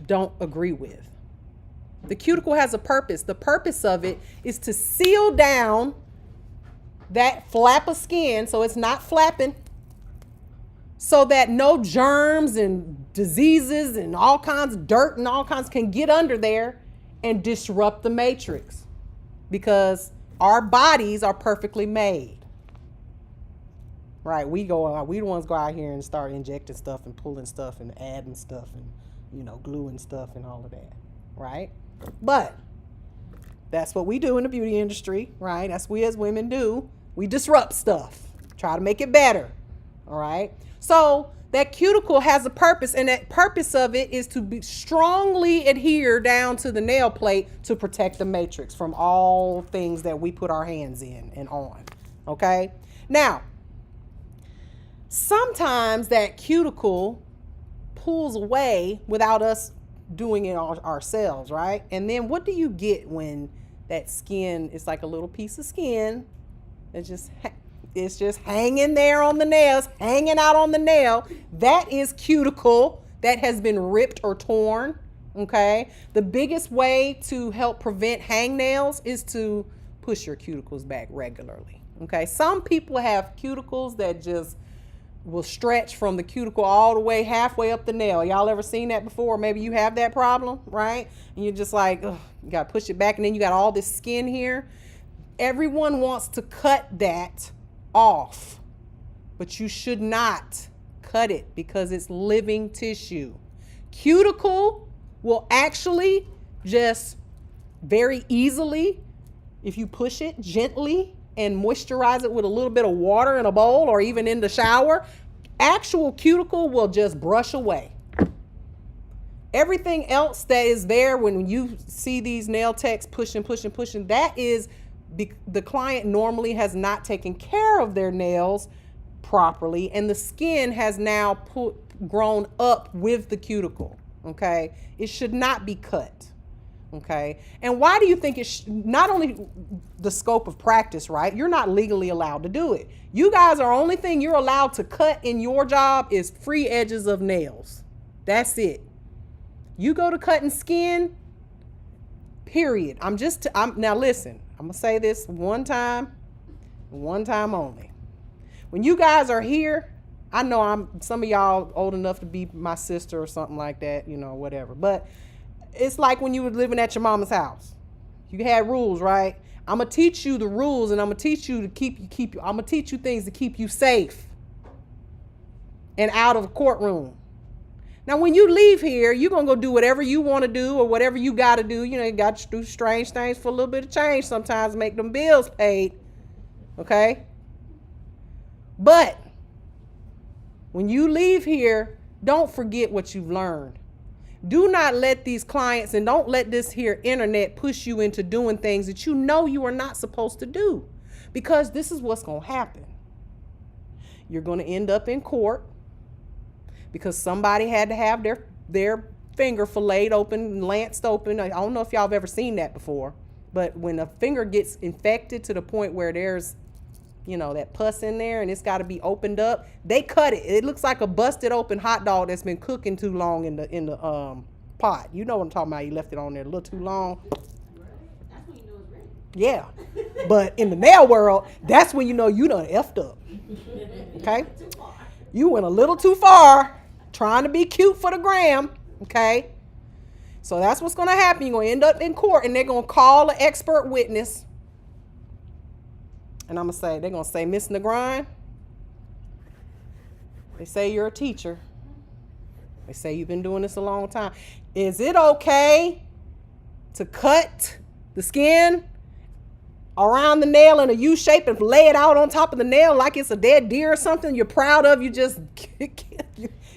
Speaker 1: don't agree with. The cuticle has a purpose. The purpose of it is to seal down that flap of skin so it's not flapping, so that no germs and diseases and all kinds of dirt and all kinds can get under there and disrupt the matrix, because our bodies are perfectly made. Right, we the ones go out here and start injecting stuff and pulling stuff and adding stuff and gluing stuff and all of that, right? But that's what we do in the beauty industry, right? That's what we as women do. We disrupt stuff, try to make it better, all right? So that cuticle has a purpose, and that purpose of it is to be strongly adhere down to the nail plate to protect the matrix from all things that we put our hands in and on, okay? Now, sometimes that cuticle pulls away without us doing it ourselves, right? And then what do you get when that skin is like a little piece of skin that it's just hanging there on the nails, hanging out on the nail? That is cuticle that has been ripped or torn, okay? The biggest way to help prevent hangnails is to push your cuticles back regularly, okay? Some people have cuticles that just will stretch from the cuticle all the way halfway up the nail. Y'all ever seen that before? Maybe you have that problem, right? And you're just like, ugh, you got to push it back, and then you got all this skin here. Everyone wants to cut that off, but you should not cut it because it's living tissue. Cuticle will actually just very easily, if you push it gently and moisturize it with a little bit of water in a bowl or even in the shower, actual cuticle will just brush away. Everything else that is there when you see these nail techs pushing, that is the client normally has not taken care of their nails properly, and the skin has now grown up with the cuticle, okay? It should not be cut. Okay. And why do you think it's not only the scope of practice, right? You're not legally allowed to do it. You guys are only thing you're allowed to cut in your job is free edges of nails. That's it. You go to cutting skin, period. Now listen, I'm going to say this one time only. When you guys are here, I know some of y'all old enough to be my sister or something like that, whatever. But it's like when you were living at your mama's house. You had rules, right? I'm going to teach you the rules, and I'm going to teach you to I'm going to teach you things to keep you safe and out of the courtroom. Now, when you leave here, you're going to go do whatever you want to do or whatever you got to do. You got to do strange things for a little bit of change sometimes, make them bills paid. Okay? But when you leave here, don't forget what you've learned. Do not let these clients and don't let this here internet push you into doing things that you know you are not supposed to do, because this is what's going to happen. You're going to end up in court because somebody had to have their finger filleted open, lanced open. I don't know if y'all have ever seen that before, but when a finger gets infected to the point where there's that pus in there, and it's got to be opened up. They cut it. It looks like a busted open hot dog that's been cooking too long in the pot. You know what I'm talking about. You left it on there a little too long.
Speaker 2: That's when you know it's ready.
Speaker 1: Yeah. But in the nail world, that's when you know you done effed up. Okay? You went a little too far trying to be cute for the gram. Okay? So that's what's going to happen. You're going to end up in court, and they're going to call an expert witness. And they're going to say, Miss Negron, they say you're a teacher. They say you've been doing this a long time. Is it okay to cut the skin around the nail in a U shape and lay it out on top of the nail like it's a dead deer or something you're proud of? You just,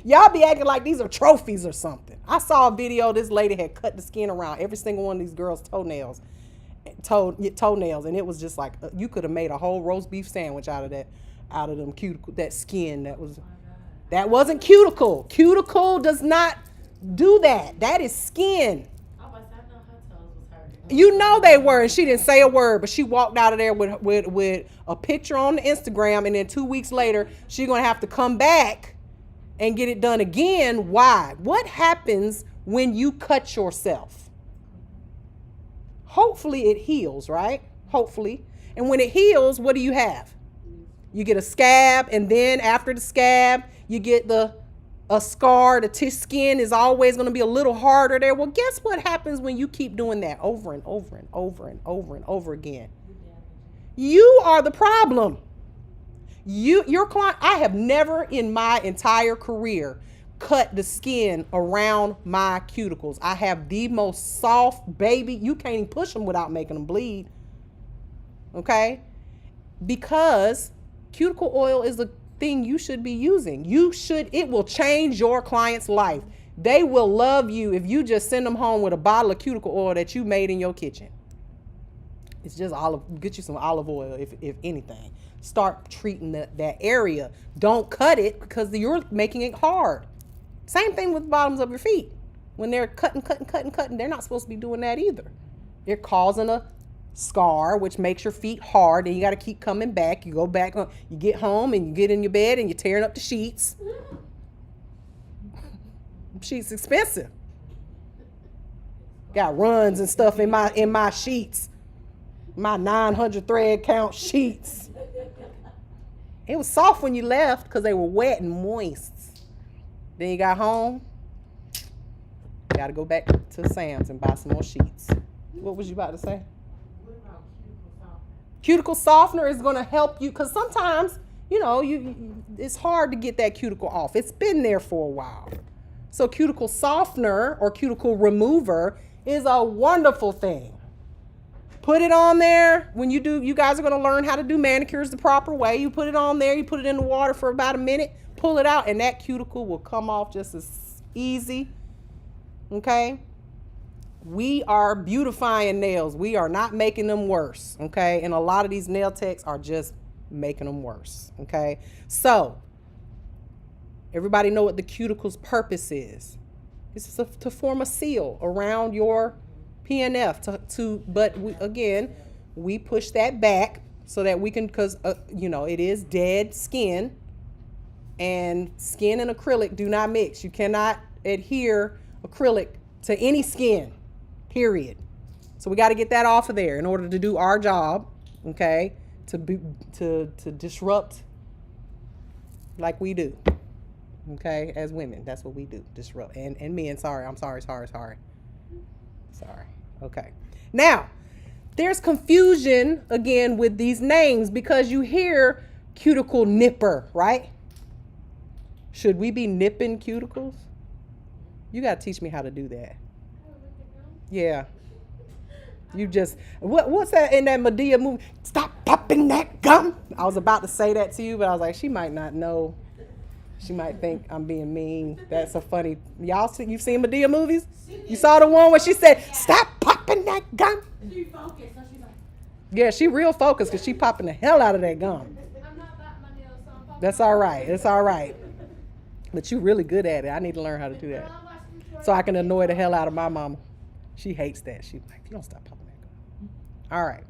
Speaker 1: y'all be acting like these are trophies or something. I saw a video, this lady had cut the skin around every single one of these girls' toenails, and it was just like, you could have made a whole roast beef sandwich out of them cuticle, that skin that wasn't cuticle. Cuticle does not do that. That is skin. You know they were, and she didn't say a word, but she walked out of there with a picture on the Instagram, and then 2 weeks later, she's going to have to come back and get it done again. Why? What happens when you cut yourself? Hopefully it heals, right? Hopefully. And when it heals, what do you have? You get a scab, and then after the scab, you get a scar. The skin is always going to be a little harder there. Well, guess what happens when you keep doing that over and over and over and over and over again? You are the problem. Your client, I have never in my entire career cut the skin around my cuticles. I have the most soft baby. You can't even push them without making them bleed. Okay? Because cuticle oil is a thing you should be using. It will change your client's life. They will love you if you just send them home with a bottle of cuticle oil that you made in your kitchen. It's just get you some olive oil, if anything. Start treating that area. Don't cut it because you're making it hard. Same thing with the bottoms of your feet. When they're cutting, they're not supposed to be doing that either. They're causing a scar, which makes your feet hard, and you got to keep coming back. You go back, you get home, and you get in your bed, and you're tearing up the sheets. Sheets expensive. Got runs and stuff in my sheets. My 900 thread count sheets. It was soft when you left because they were wet and moist. Then you got home. You got to go back to Sam's and buy some more sheets. What was you about to say?
Speaker 2: What about cuticle softener?
Speaker 1: Cuticle softener is going to help you because sometimes, it's hard to get that cuticle off. It's been there for a while. So cuticle softener or cuticle remover is a wonderful thing. Put it on there. When you guys are going to learn how to do manicures the proper way. You put it on there, you put it in the water for about a minute, pull it out, and that cuticle will come off just as easy. Okay? We are beautifying nails. We are not making them worse. Okay? And a lot of these nail techs are just making them worse. Okay? So, everybody know what the cuticle's purpose is. It's to form a seal around your PNF but we push that back so that we can, because it is dead skin, and skin and acrylic do not mix. You cannot adhere acrylic to any skin, period. So we got to get that off of there in order to do our job, okay, to disrupt like we do, okay, as women. That's what we do, disrupt. And men, sorry. Okay. Now, there's confusion again with these names because you hear cuticle nipper, right? Should we be nipping cuticles? You got to teach me how to do that. Yeah. You just, what's that in that Medea movie? Stop popping that gum. I was about to say that to you, but I was like, she might not know. She might think I'm being mean. That's a funny. You've seen Medea movies? You saw the one where she said, "Stop popping that gum."
Speaker 2: She focused, so she's like.
Speaker 1: Yeah, she real focused because she popping the hell out of that gum.
Speaker 2: I'm not about my nails, so I'm popping.
Speaker 1: That's all right. It's all right. But you really good at it. I need to learn how to do that so I can annoy the hell out of my mama. She hates that. She's like, "You don't stop popping that gum." All right.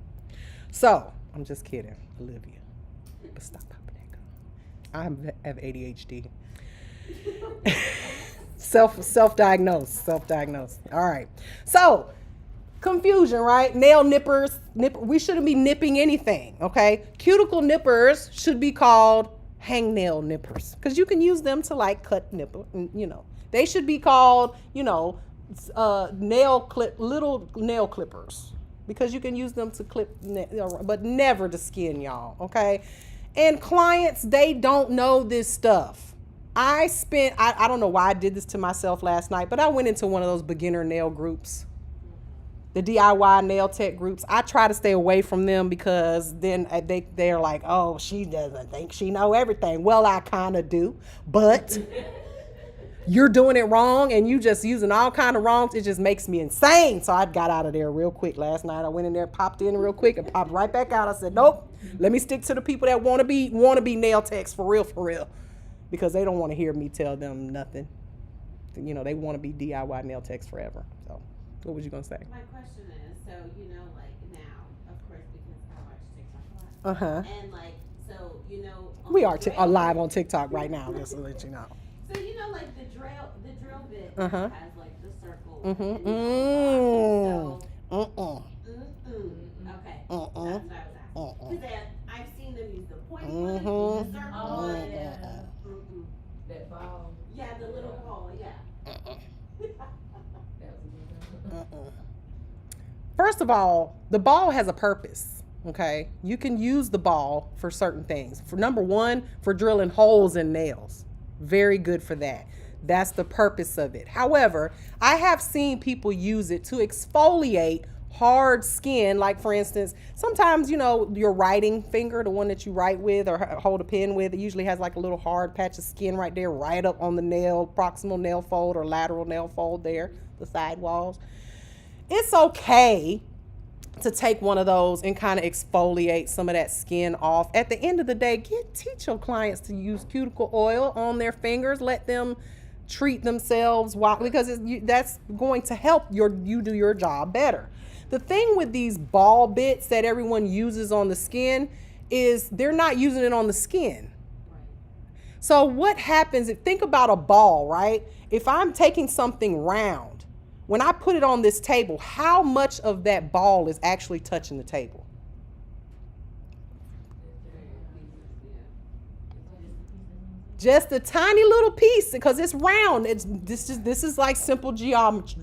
Speaker 1: So I'm just kidding, Olivia. But stop popping that gum. I have ADHD. Self-diagnosed. All right. So, confusion, right? Nail nippers. We shouldn't be nipping anything, okay? Cuticle nippers should be called hangnail nippers because you can use them to like cut nipple, They should be called, little nail clippers because you can use them to clip, but never the skin, y'all, okay? And clients, they don't know this stuff. I don't know why I did this to myself last night, but I went into one of those beginner nail groups, the DIY nail tech groups. I try to stay away from them because then they're like, oh, she doesn't think she know everything. Well, I kind of do, but you're doing it wrong and you just using all kind of wrongs. It just makes me insane. So I got out of there real quick last night. I went in there, popped in real quick and popped right back out. I said, nope, let me stick to the people that want to be nail techs for real. Because they don't want to hear me tell them nothing. They want to be DIY nail techs forever. So what was you going to say?
Speaker 3: My question is, so, like now, of course, because I watch TikTok a lot. And, like, so,
Speaker 1: we are live on TikTok right now, just to let you know.
Speaker 3: So, like the drill bit has, like, the circle.
Speaker 1: Mm-hmm.
Speaker 3: Okay. That's what I was asking. Because I've seen them use the point one, the circle.
Speaker 2: Oh, yeah. That ball.
Speaker 3: Yeah, the little ball, yeah.
Speaker 1: First of all, the ball has a purpose, okay? You can use the ball for certain things. For number one, for drilling holes in nails. Very good for that. That's the purpose of it. However, I have seen people use it to exfoliate hard skin. Like, for instance, sometimes, your writing finger, the one that you write with or hold a pen with, it usually has like a little hard patch of skin right there, right up on the nail, proximal nail fold or lateral nail fold there, the side walls. It's okay to take one of those and kind of exfoliate some of that skin off. At the end of the day, teach your clients to use cuticle oil on their fingers. Let them treat themselves because that's going to help you do your job better. The thing with these ball bits that everyone uses on the skin is they're not using it on the skin. So what happens, think about a ball, right? If I'm taking something round, when I put it on this table, how much of that ball is actually touching the table? Just a tiny little piece because it's round. This is like simple geometry.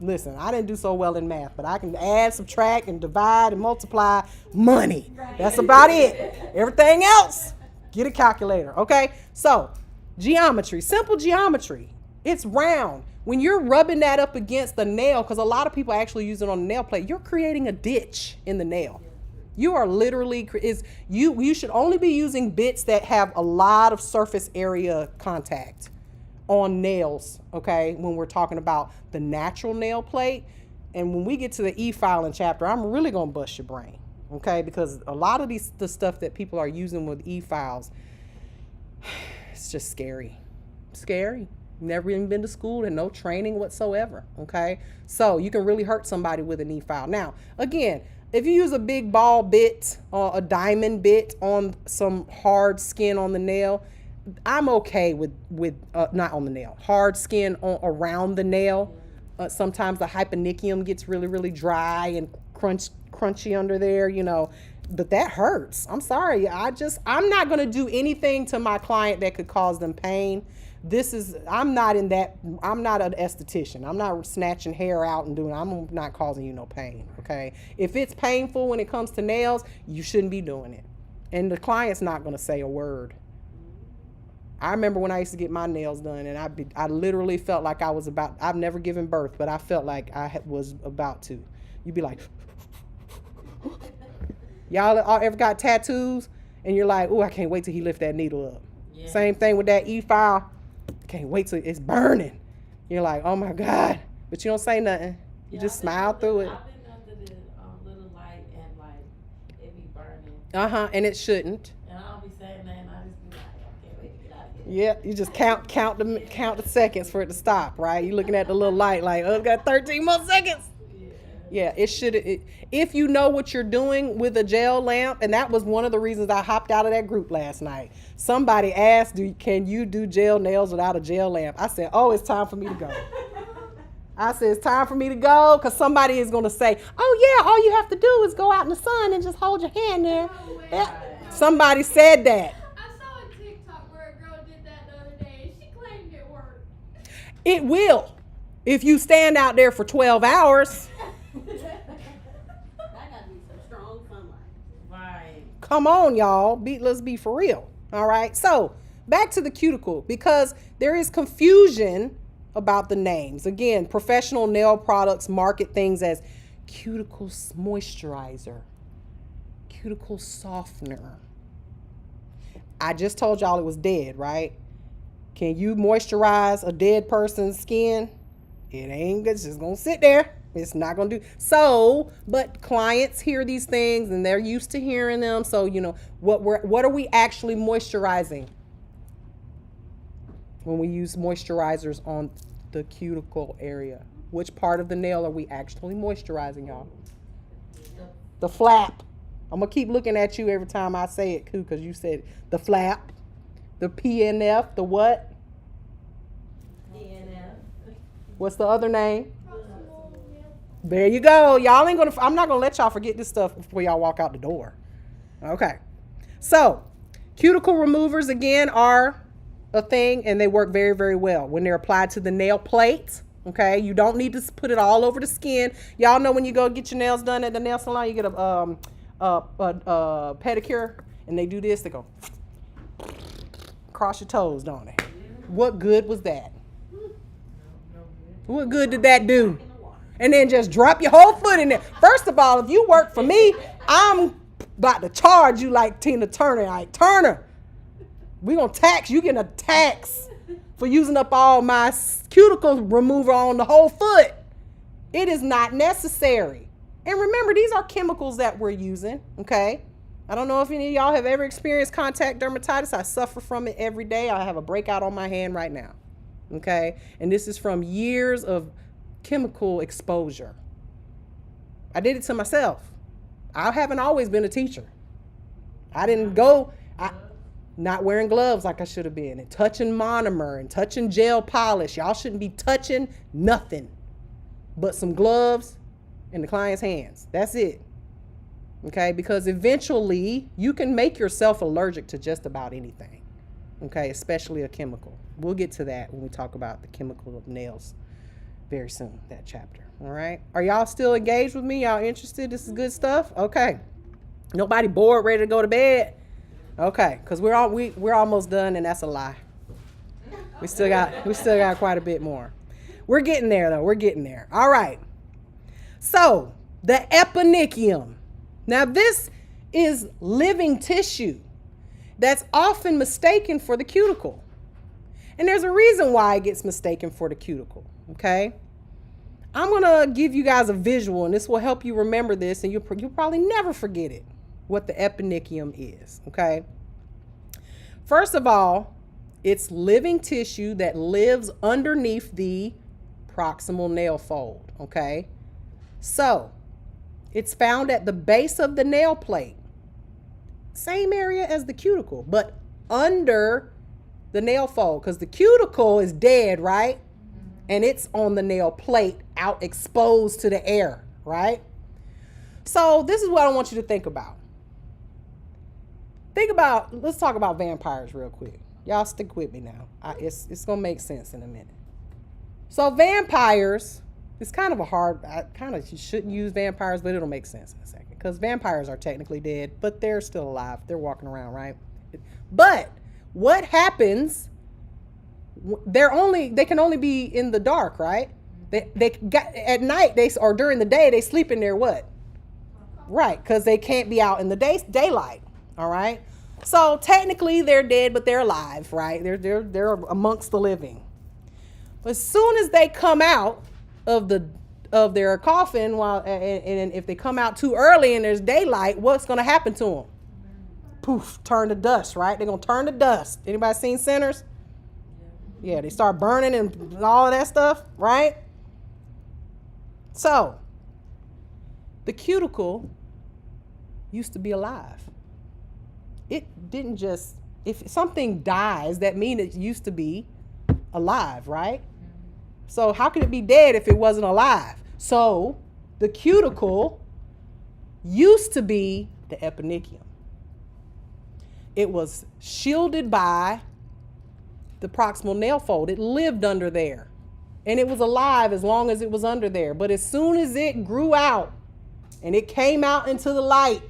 Speaker 1: Listen, I didn't do so well in math, but I can add, subtract, and divide and multiply money. That's about it. Everything else, get a calculator, okay? So, simple geometry. It's round. When you're rubbing that up against the nail, because a lot of people actually use it on the nail plate, you're creating a ditch in the nail. You are literally, you should only be using bits that have a lot of surface area contact on nails, okay, when we're talking about the natural nail plate. And when we get to the e-filing chapter, I'm really going to bust your brain, okay, because a lot of the stuff that people are using with e-files, it's just scary. Never even been to school and no training whatsoever, okay? So you can really hurt somebody with an e-file. Now, again, if you use a big ball bit or a diamond bit on some hard skin on the nail, I'm okay with not on the nail, hard skin around the nail. Sometimes the hyponychium gets really, really dry and crunchy under there, but that hurts. I'm sorry. I'm not going to do anything to my client that could cause them pain. I'm not an esthetician. I'm not snatching hair out and I'm not causing you no pain, okay? If it's painful when it comes to nails, you shouldn't be doing it. And the client's not going to say a word. I remember when I used to get my nails done and I literally felt like I've never given birth, but I felt like I was about to. You'd be like, y'all ever got tattoos and you're like, oh, I can't wait till he lift that needle up. Yeah. Same thing with that e-file. Can't wait till it's burning. You're like, oh my God. But you don't say nothing. You just smile through it.
Speaker 2: I've been under the little light and like it be burning.
Speaker 1: And it shouldn't.
Speaker 2: And I'll be saying that and I just be like, I can't wait to get out of here.
Speaker 1: Yeah, you just count the seconds for it to stop, right? You're looking at the little light like, oh, it's got 13 more seconds. Yeah. Yeah, it should. If you know what you're doing with a gel lamp, and that was one of the reasons I hopped out of that group last night. Somebody asked, can you do gel nails without a gel lamp? I said, oh, it's time for me to go. I said, it's time for me to go, because somebody is going to say, oh, yeah, all you have to do is go out in the sun and just hold your hand there. Somebody said that.
Speaker 4: I saw a TikTok where a girl did that the other day, and she claimed it worked.
Speaker 1: It will. If you stand out there for 12 hours.
Speaker 3: That gotta be some strong sunlight.
Speaker 2: Right.
Speaker 1: Come on, y'all. Let's be for real. All right. So back to the cuticle, because there is confusion about the names. Again, professional nail products market things as cuticle moisturizer, cuticle softener. I just told y'all it was dead, right? Can you moisturize a dead person's skin? It ain't, it's just gonna sit there. It's not gonna do so. But clients hear these things and they're used to hearing them. So you know what are we actually moisturizing when we use moisturizers on the cuticle area? Which part of the nail are we actually moisturizing, y'all? The flap. I'm gonna keep looking at you every time I say it, because you said it. The flap, the PNF, the what?
Speaker 2: DNF.
Speaker 1: What's the other name? There you go. Y'all ain't gonna. I'm not gonna let y'all forget this stuff before y'all walk out the door. Okay. So, cuticle removers again are a thing, and they work very, very well when they're applied to the nail plate. Okay. You don't need to put it all over the skin. Y'all know when you go get your nails done at the nail salon, you get a pedicure, and they do this. They go cross your toes, don't they? What good was that? What good did that do? And then just drop your whole foot in there. First of all, if you work for me, I'm about to charge you like Tina Turner. Like, Turner, we're going to tax. You getting a tax for using up all my cuticle remover on the whole foot. It is not necessary. And remember, these are chemicals that we're using, okay? I don't know if any of y'all have ever experienced contact dermatitis. I suffer from it every day. I have a breakout on my hand right now, okay? And this is from years of chemical exposure. I did it to myself. I haven't always been a teacher. I didn't go not wearing gloves like I should have been, and touching monomer and touching gel polish. Y'all shouldn't be touching nothing but some gloves in the client's hands. That's it. Okay, because eventually you can make yourself allergic to just about anything. Okay, especially a chemical. We'll get to that when we talk about the chemical of nails very soon, that chapter. All right. Are y'all still engaged with me? Y'all interested? This is good stuff? Okay. Nobody bored, ready to go to bed? Okay, because we're almost done, and that's a lie. We still got quite a bit more. We're getting there though. We're getting there. All right. So the eponychium. Now this is living tissue that's often mistaken for the cuticle. And there's a reason why it gets mistaken for the cuticle. Okay. I'm going to give you guys a visual, and this will help you remember this, and you'll probably never forget it, what the eponychium is, okay? First of all, it's living tissue that lives underneath the proximal nail fold, okay? So, it's found at the base of the nail plate, same area as the cuticle, but under the nail fold, because the cuticle is dead, right? And it's on the nail plate, out exposed to the air, right? So this is what I want you to think about. Let's talk about vampires real quick. Y'all stick with me now. It's going to make sense in a minute. So vampires, it's kind of you shouldn't use vampires, but it'll make sense in a second. Because vampires are technically dead, but they're still alive. They're walking around, right? But what happens... they can only be in the dark, right? They got at night, or during the day, they sleep in their what? Right, because they can't be out in the daylight. All right. So technically they're dead, but they're alive, right? They're amongst the living. But as soon as they come out of their coffin, and if they come out too early and there's daylight, what's going to happen to them? Poof, turn to dust, right? They're going to turn to dust. Anybody seen Sinners? Yeah, they start burning and all of that stuff, right? So, The cuticle used to be alive. It didn't just, if something dies, that means it used to be alive, right? So how could it be dead if it wasn't alive? So the cuticle used to be the eponychium. It was shielded by the proximal nail fold. It lived under there. And it was alive as long as it was under there. But as soon as it grew out and it came out into the light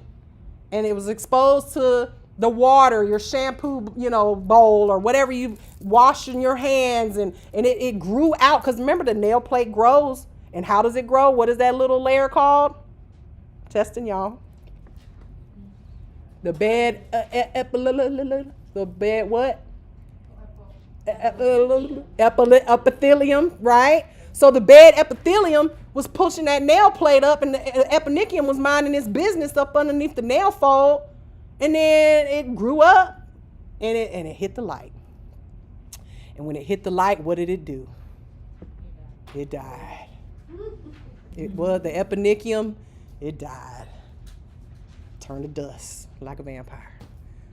Speaker 1: and it was exposed to the water, your shampoo, bowl or whatever you washing your hands, and it grew out. Because remember, the nail plate grows. And how does it grow? What is that little layer called? Testing y'all. The bed, the bed what? Epithelium, right? So the bed epithelium was pushing that nail plate up, and the eponychium was minding its business up underneath the nail fold, and then it grew up, and it hit the light. And when it hit the light, what did it do? It died. It was the eponychium. It died. Turned to dust like a vampire.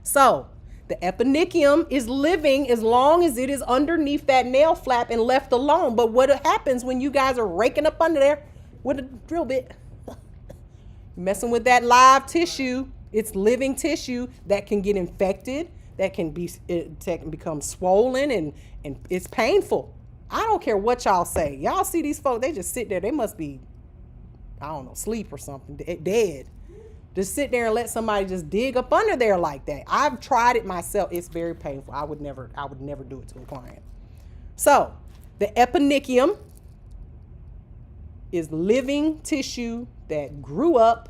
Speaker 1: So the eponychium is living as long as it is underneath that nail flap and left alone. But what happens when you guys are raking up under there with a drill bit? Messing with that live tissue, it's living tissue that can get infected, that can become swollen, and it's painful. I don't care what y'all say. Y'all see these folks, they just sit there. They must be, I don't know, sleep or something, dead. Just sit there and let somebody just dig up under there like that. I've tried it myself. It's very painful. I would never do it to a client. So the eponychium is living tissue that grew up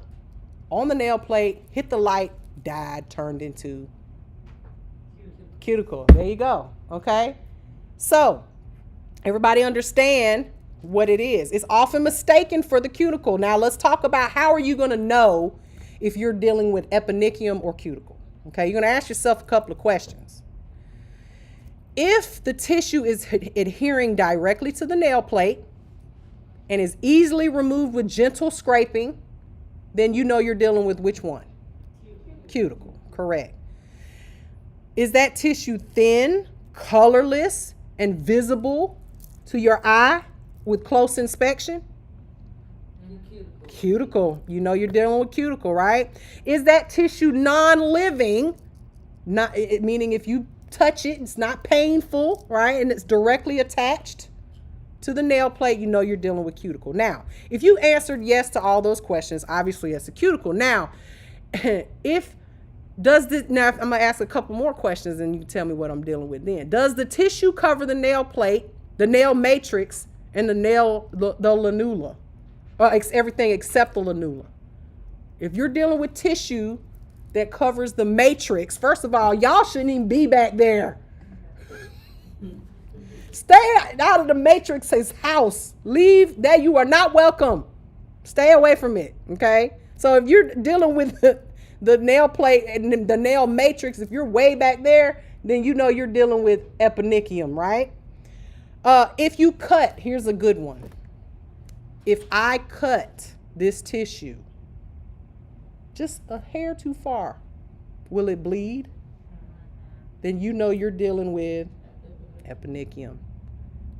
Speaker 1: on the nail plate, hit the light, died, turned into cuticle. There you go. Okay. So everybody understand what it is. It's often mistaken for the cuticle. Now let's talk about how are you going to know if you're dealing with eponychium or cuticle. Okay, you're going to ask yourself a couple of questions. If the tissue is adhering directly to the nail plate and is easily removed with gentle scraping, then you know you're dealing with which one? Cuticle, correct. Is that tissue thin, colorless, and visible to your eye with close inspection? Cuticle. You know you're dealing with cuticle, right? Is that tissue non-living? Meaning if you touch it, it's not painful, right? And it's directly attached to the nail plate, you know you're dealing with cuticle. Now, if you answered yes to all those questions, obviously it's a cuticle. Now, now I'm gonna ask a couple more questions and you can tell me what I'm dealing with then. Does the tissue cover the nail plate, the nail matrix, and the lunula? Everything except the lunula. If you're dealing with tissue that covers the matrix, first of all, y'all shouldn't even be back there. Stay out of the matrix's house. Leave there. You are not welcome. Stay away from it. Okay. So if you're dealing with the nail plate and the nail matrix, if you're way back there, then you know you're dealing with eponychium, right? If you cut, here's a good one. If I cut this tissue just a hair too far, will it bleed? Then you know you're dealing with eponychium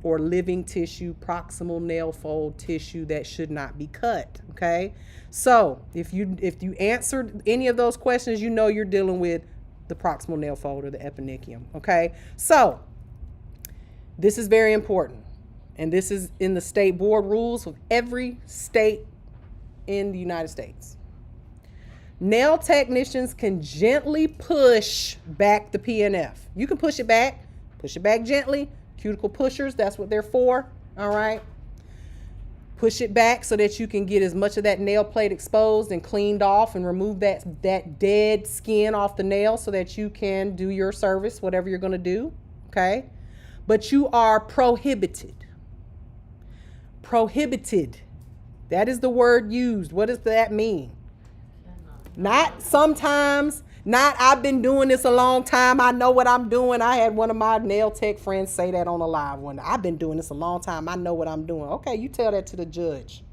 Speaker 1: or living tissue, proximal nail fold tissue that should not be cut, okay? So if you answered any of those questions, you know you're dealing with the proximal nail fold or the eponychium, okay? So this is very important. And this is in the state board rules of every state in the United States. Nail technicians can gently push back the PNF. You can push it back gently. Cuticle pushers, that's what they're for, all right? Push it back so that you can get as much of that nail plate exposed and cleaned off and remove that dead skin off the nail so that you can do your service, whatever you're gonna do, okay? But you are prohibited. Prohibited. That is the word used. What does that mean? Not sometimes, not I've been doing this a long time. I know what I'm doing. I had one of my nail tech friends say that on a live one. I've been doing this a long time. I know what I'm doing. Okay, you tell that to the judge.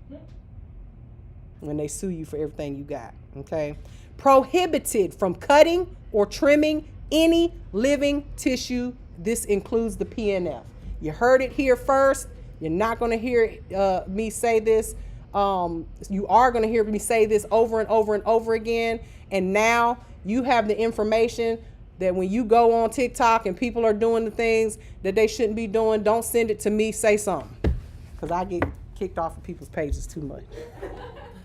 Speaker 1: when they sue you for everything you got, okay? Prohibited from cutting or trimming any living tissue. This includes the PNF. You heard it here first. You're not going to hear me say this. You are going to hear me say this over and over and over again. And now you have the information that when you go on TikTok and people are doing the things that they shouldn't be doing, don't send it to me, say something. Because I get kicked off of people's pages too much.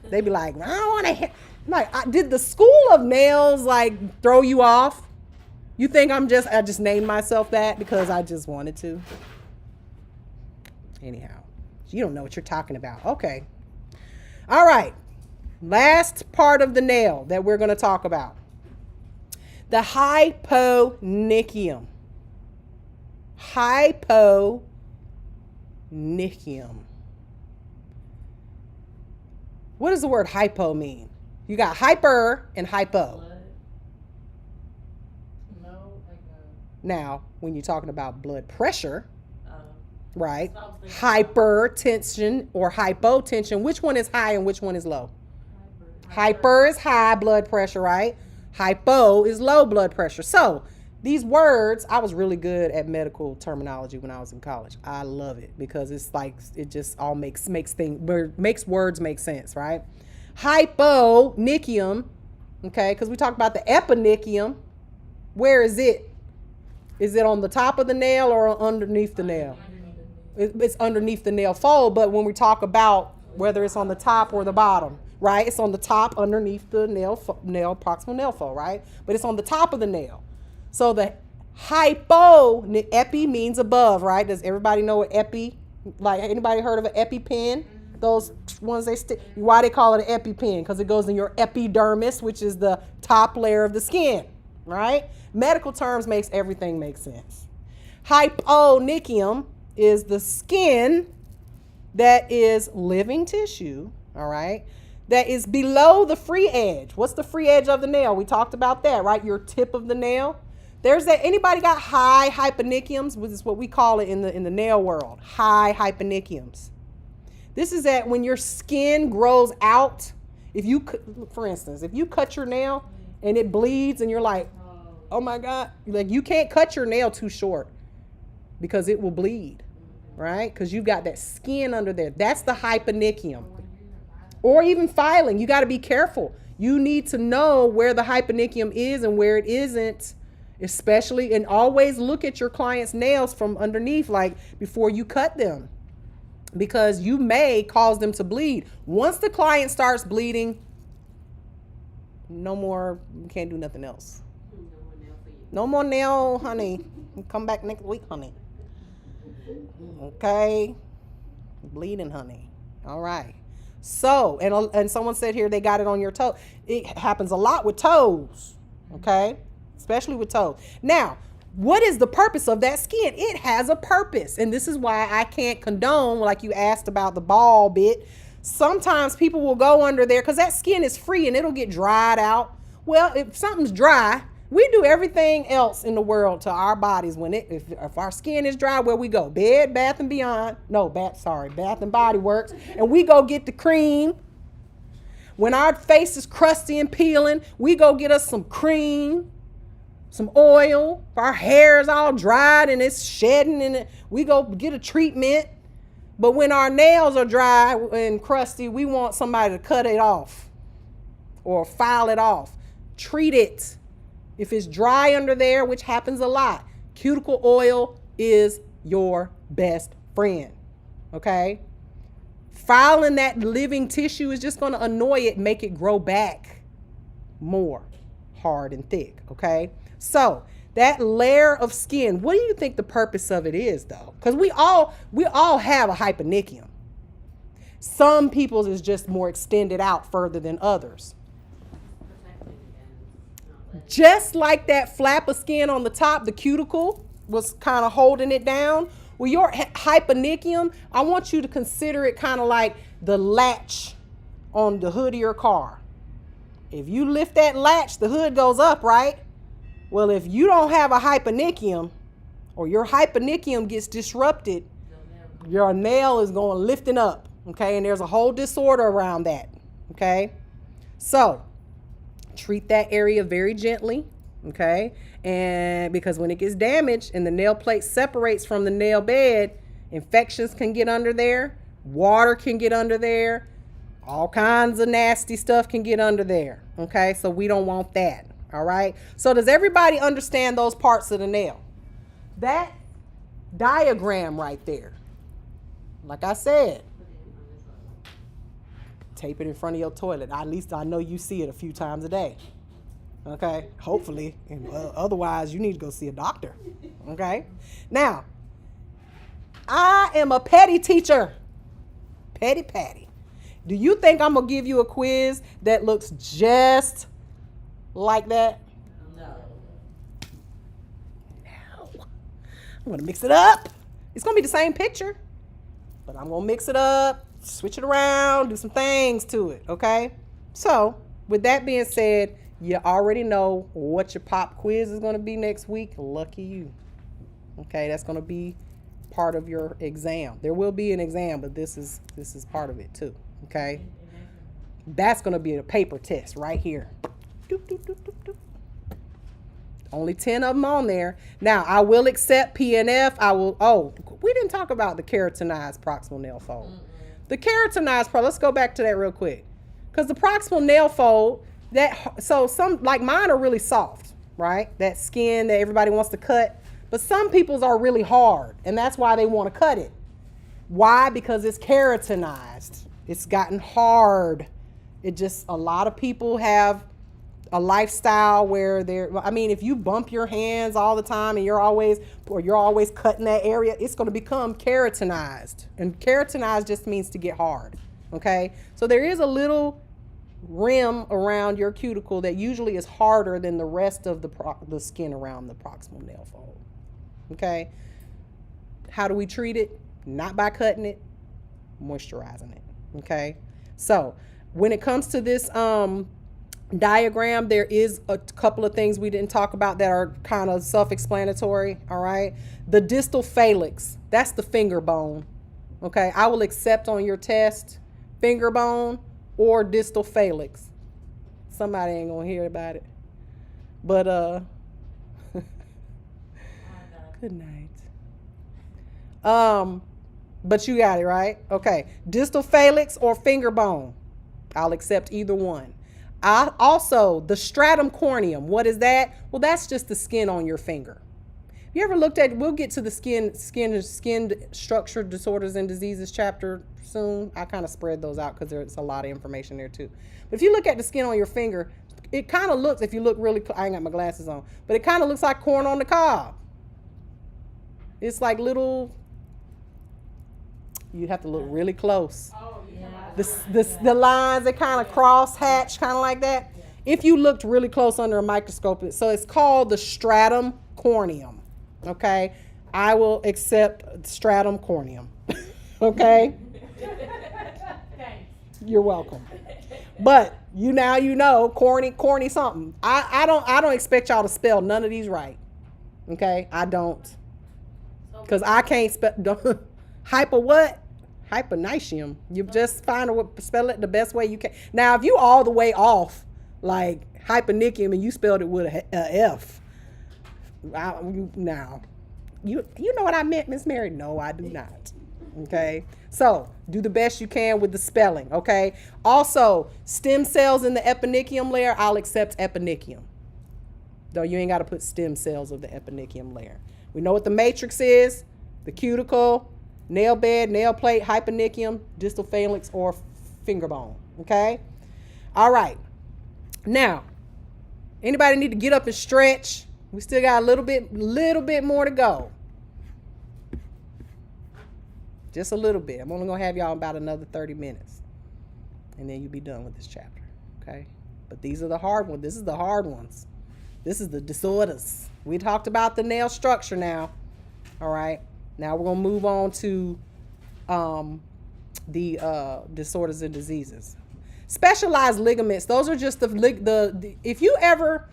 Speaker 1: They be like, I don't want to hear. Like, did the school of nails like throw you off? You think I just named myself that because I just wanted to? Anyhow, you don't know what you're talking about. Okay. All right. Last part of the nail that we're going to talk about. The hyponychium. Hyponychium. What does the word hypo mean? You got hyper and hypo.
Speaker 2: Blood. No, like
Speaker 1: Now, when you're talking about blood pressure,
Speaker 2: a
Speaker 1: right?
Speaker 2: something.
Speaker 1: Hypertension or hypotension. Which one is high and which one is low?
Speaker 2: Hyper.
Speaker 1: Hyper is high blood pressure, right? Hypo is low blood pressure. So these words, I was really good at medical terminology when I was in college. I love it because it's like it just all makes words make sense, right? Hyponychium, okay? Because we talked about the eponychium. Where is it? Is it on the top of the nail or underneath the nail? It's underneath the nail fold, but when we talk about whether it's on the top or the bottom, right? It's on the top underneath the proximal nail fold, right? But it's on the top of the nail. So the epi means above, right? Does everybody know what epi, like anybody heard of an EpiPen? Those ones they stick, why they call it an EpiPen? Because it goes in your epidermis, which is the top layer of the skin, right? Medical terms makes everything make sense. Hyponychium is the skin that is living tissue, all right, that is below the free edge. What's the free edge of the nail? We talked about that, right? Your tip of the nail. There's that. Anybody got high hyponychiums? Which is what we call it in the nail world. High hyponychiums. This is that when your skin grows out. If you, for instance, if you cut your nail and it bleeds and you're like, oh my God, like you can't cut your nail too short because it will bleed, right? Because you've got that skin under there. That's the hyponychium. Or even filing. You got to be careful. You need to know where the hyponychium is and where it isn't, especially, and always look at your client's nails from underneath, like before you cut them, because you may cause them to bleed. Once the client starts bleeding, no more, you can't do nothing else. No more nail, honey. Come back next week, honey. Okay? Bleeding, honey. All right. So, and someone said here they got it on your toe. It happens a lot with toes, okay? Especially with toes. Now, what is the purpose of that skin? It has a purpose. And this is why I can't condone, like you asked about the ball bit. Sometimes people will go under there because that skin is free and it'll get dried out. Well, if something's dry, we do everything else in the world to our bodies when if our skin is dry, where we go? Bed, Bath and Beyond. No, Bath and Body Works. And we go get the cream. When our face is crusty and peeling, we go get us some cream, some oil. If our hair is all dried and it's shedding, and we go get a treatment. But when our nails are dry and crusty, we want somebody to cut it off or file it off. Treat it. If it's dry under there, which happens a lot, cuticle oil is your best friend, okay? Filing that living tissue is just going to annoy it, make it grow back more hard and thick, okay? So that layer of skin, what do you think the purpose of it is, though? Because we all have a hyponychium. Some people's is just more extended out further than others. Just like that flap of skin on the top, the cuticle was kind of holding it down. Well, your hyponychium, I want you to consider it kind of like the latch on the hood of your car. If you lift that latch, the hood goes up, right? Well, if you don't have a hyponychium or your hyponychium gets disrupted, your nail is going lifting up, okay? And there's a whole disorder around that, Okay? So, treat that area very gently. Okay? And because when it gets damaged and the nail plate separates from the nail bed, infections can get under there, water can get under there, all kinds of nasty stuff can get under there. Okay? So we don't want that. All right? So does everybody understand those parts of the nail? That diagram right there, like I said, tape it in front of your toilet. At least I know you see it a few times a day. Okay? Hopefully. And otherwise, you need to go see a doctor. Okay? Now, I am a petty teacher. Petty Patty. Do you think I'm going to give you a quiz that looks just like that?
Speaker 2: No.
Speaker 1: No. I'm going to mix it up. It's going to be the same picture, but I'm going to mix it up, switch it around, do some things to it, okay? So, with that being said, you already know what your pop quiz is going to be next week. Lucky you. Okay, that's going to be part of your exam. There will be an exam, but this is part of it too, okay? That's going to be a paper test right here. Doop, doop, doop, doop, doop. Only 10 of them on there. Now, I will accept PNF. We didn't talk about the keratinized proximal nail fold. The keratinized let's go back to that real quick. Because the proximal nail fold, some, like mine are really soft, right? That skin that everybody wants to cut. But some people's are really hard, and that's why they want to cut it. Why? Because it's keratinized. It's gotten hard. A lot of people have a lifestyle where if you bump your hands all the time and you're always cutting that area, it's going to become keratinized. And keratinized just means to get hard. Okay? So there is a little rim around your cuticle that usually is harder than the rest of the skin around the proximal nail fold. Okay? How do we treat it? Not by cutting it, moisturizing it. Okay? So, when it comes to this diagram, there is a couple of things we didn't talk about that are kind of self-explanatory. All right. The distal phalanx, that's the finger bone. Okay. I will accept on your test finger bone or distal phalanx. Somebody ain't gonna hear about it. But good night. But you got it right. Okay. Distal phalanx or finger bone. I'll accept either one. Also, the stratum corneum, what is that? Well, that's just the skin on your finger. You ever looked at, we'll get to the skin structure disorders and diseases chapter soon. I kind of spread those out because there's a lot of information there too. But if you look at the skin on your finger, it kind of looks, if you look really, I ain't got my glasses on, but it kind of looks like corn on the cob. It's like little, you have to look really close.
Speaker 3: Oh, yeah.
Speaker 1: The lines, they kind of cross hatch, kind of like that. If you looked really close under a microscope, so it's called the stratum corneum. Okay, I will accept stratum corneum. Okay, you're welcome. But you know, corny something. I don't expect y'all to spell none of these right. Okay, I don't, because I can't spell hyponychium. You just find a spell it the best way you can. Now, if you all the way off, like hyponychium, and you spelled it with a F, now, you know what I meant, Miss Mary? No, I do not. Okay, so do the best you can with the spelling. Okay. Also, stem cells in the eponychium layer, I'll accept eponychium. Though you ain't got to put stem cells of the eponychium layer. We know what the matrix is: the cuticle, nail bed, nail plate, hyponychium, distal phalanx, or finger bone. Okay? All right. Now, anybody need to get up and stretch? We still got a little bit more to go. Just a little bit. I'm only going to have y'all about another 30 minutes. And then you'll be done with this chapter. Okay? But these are the hard ones. This is the hard ones. This is the disorders. We talked about the nail structure now. All right? Now we're going to move on to the disorders and diseases. Specialized ligaments, those are just the if you ever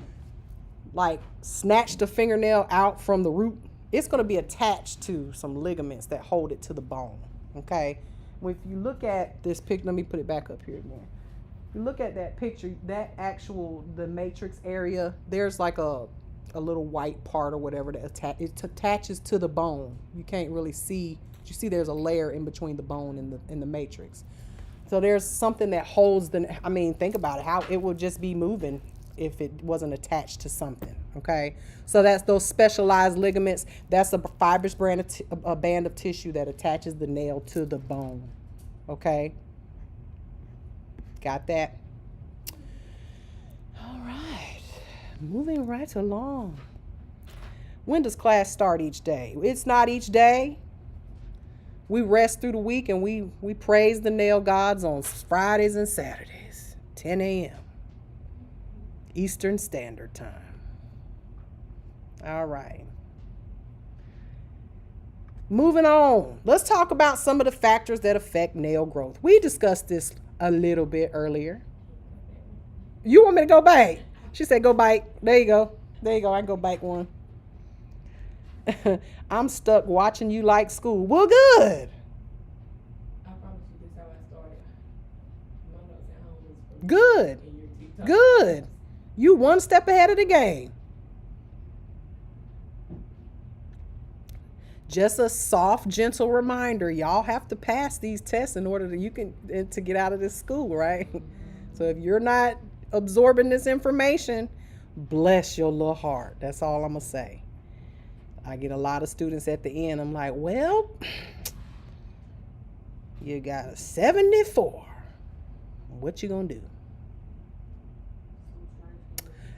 Speaker 1: like snatched a fingernail out from the root, it's going to be attached to some ligaments that hold it to the bone. Okay? Well, if you look at this picture, let me put it back up here again. You look at that picture, the matrix area, there's like a little white part or whatever that it attaches to the bone. You can't really see. You see there's a layer in between the bone and the matrix. So there's something that holds think about it, how it would just be moving if it wasn't attached to something, okay? So that's those specialized ligaments. That's a fibrous band of tissue that attaches the nail to the bone, okay? Got that? All right, moving right along. When does class start each day? It's not each day. We rest through the week and we praise the nail gods on Fridays and Saturdays, 10 a.m. Eastern Standard Time. All right. Moving on. Let's talk about some of the factors that affect nail growth. We discussed this a little bit earlier. You want me to go bite? She said go bite. There you go. There you go. I can go bite one. I'm stuck watching you like school. Well, good.
Speaker 2: I promise you this is how I started. My notes at home was from
Speaker 1: Good.
Speaker 2: in your TikTok.
Speaker 1: Good. You one step ahead of the game. Just a soft, gentle reminder. Y'all have to pass these tests in order to get out of this school, right? So if you're not absorbing this information, bless your little heart. That's all I'm gonna say. I get a lot of students at the end. I'm like, well, you got a 74. What you gonna do?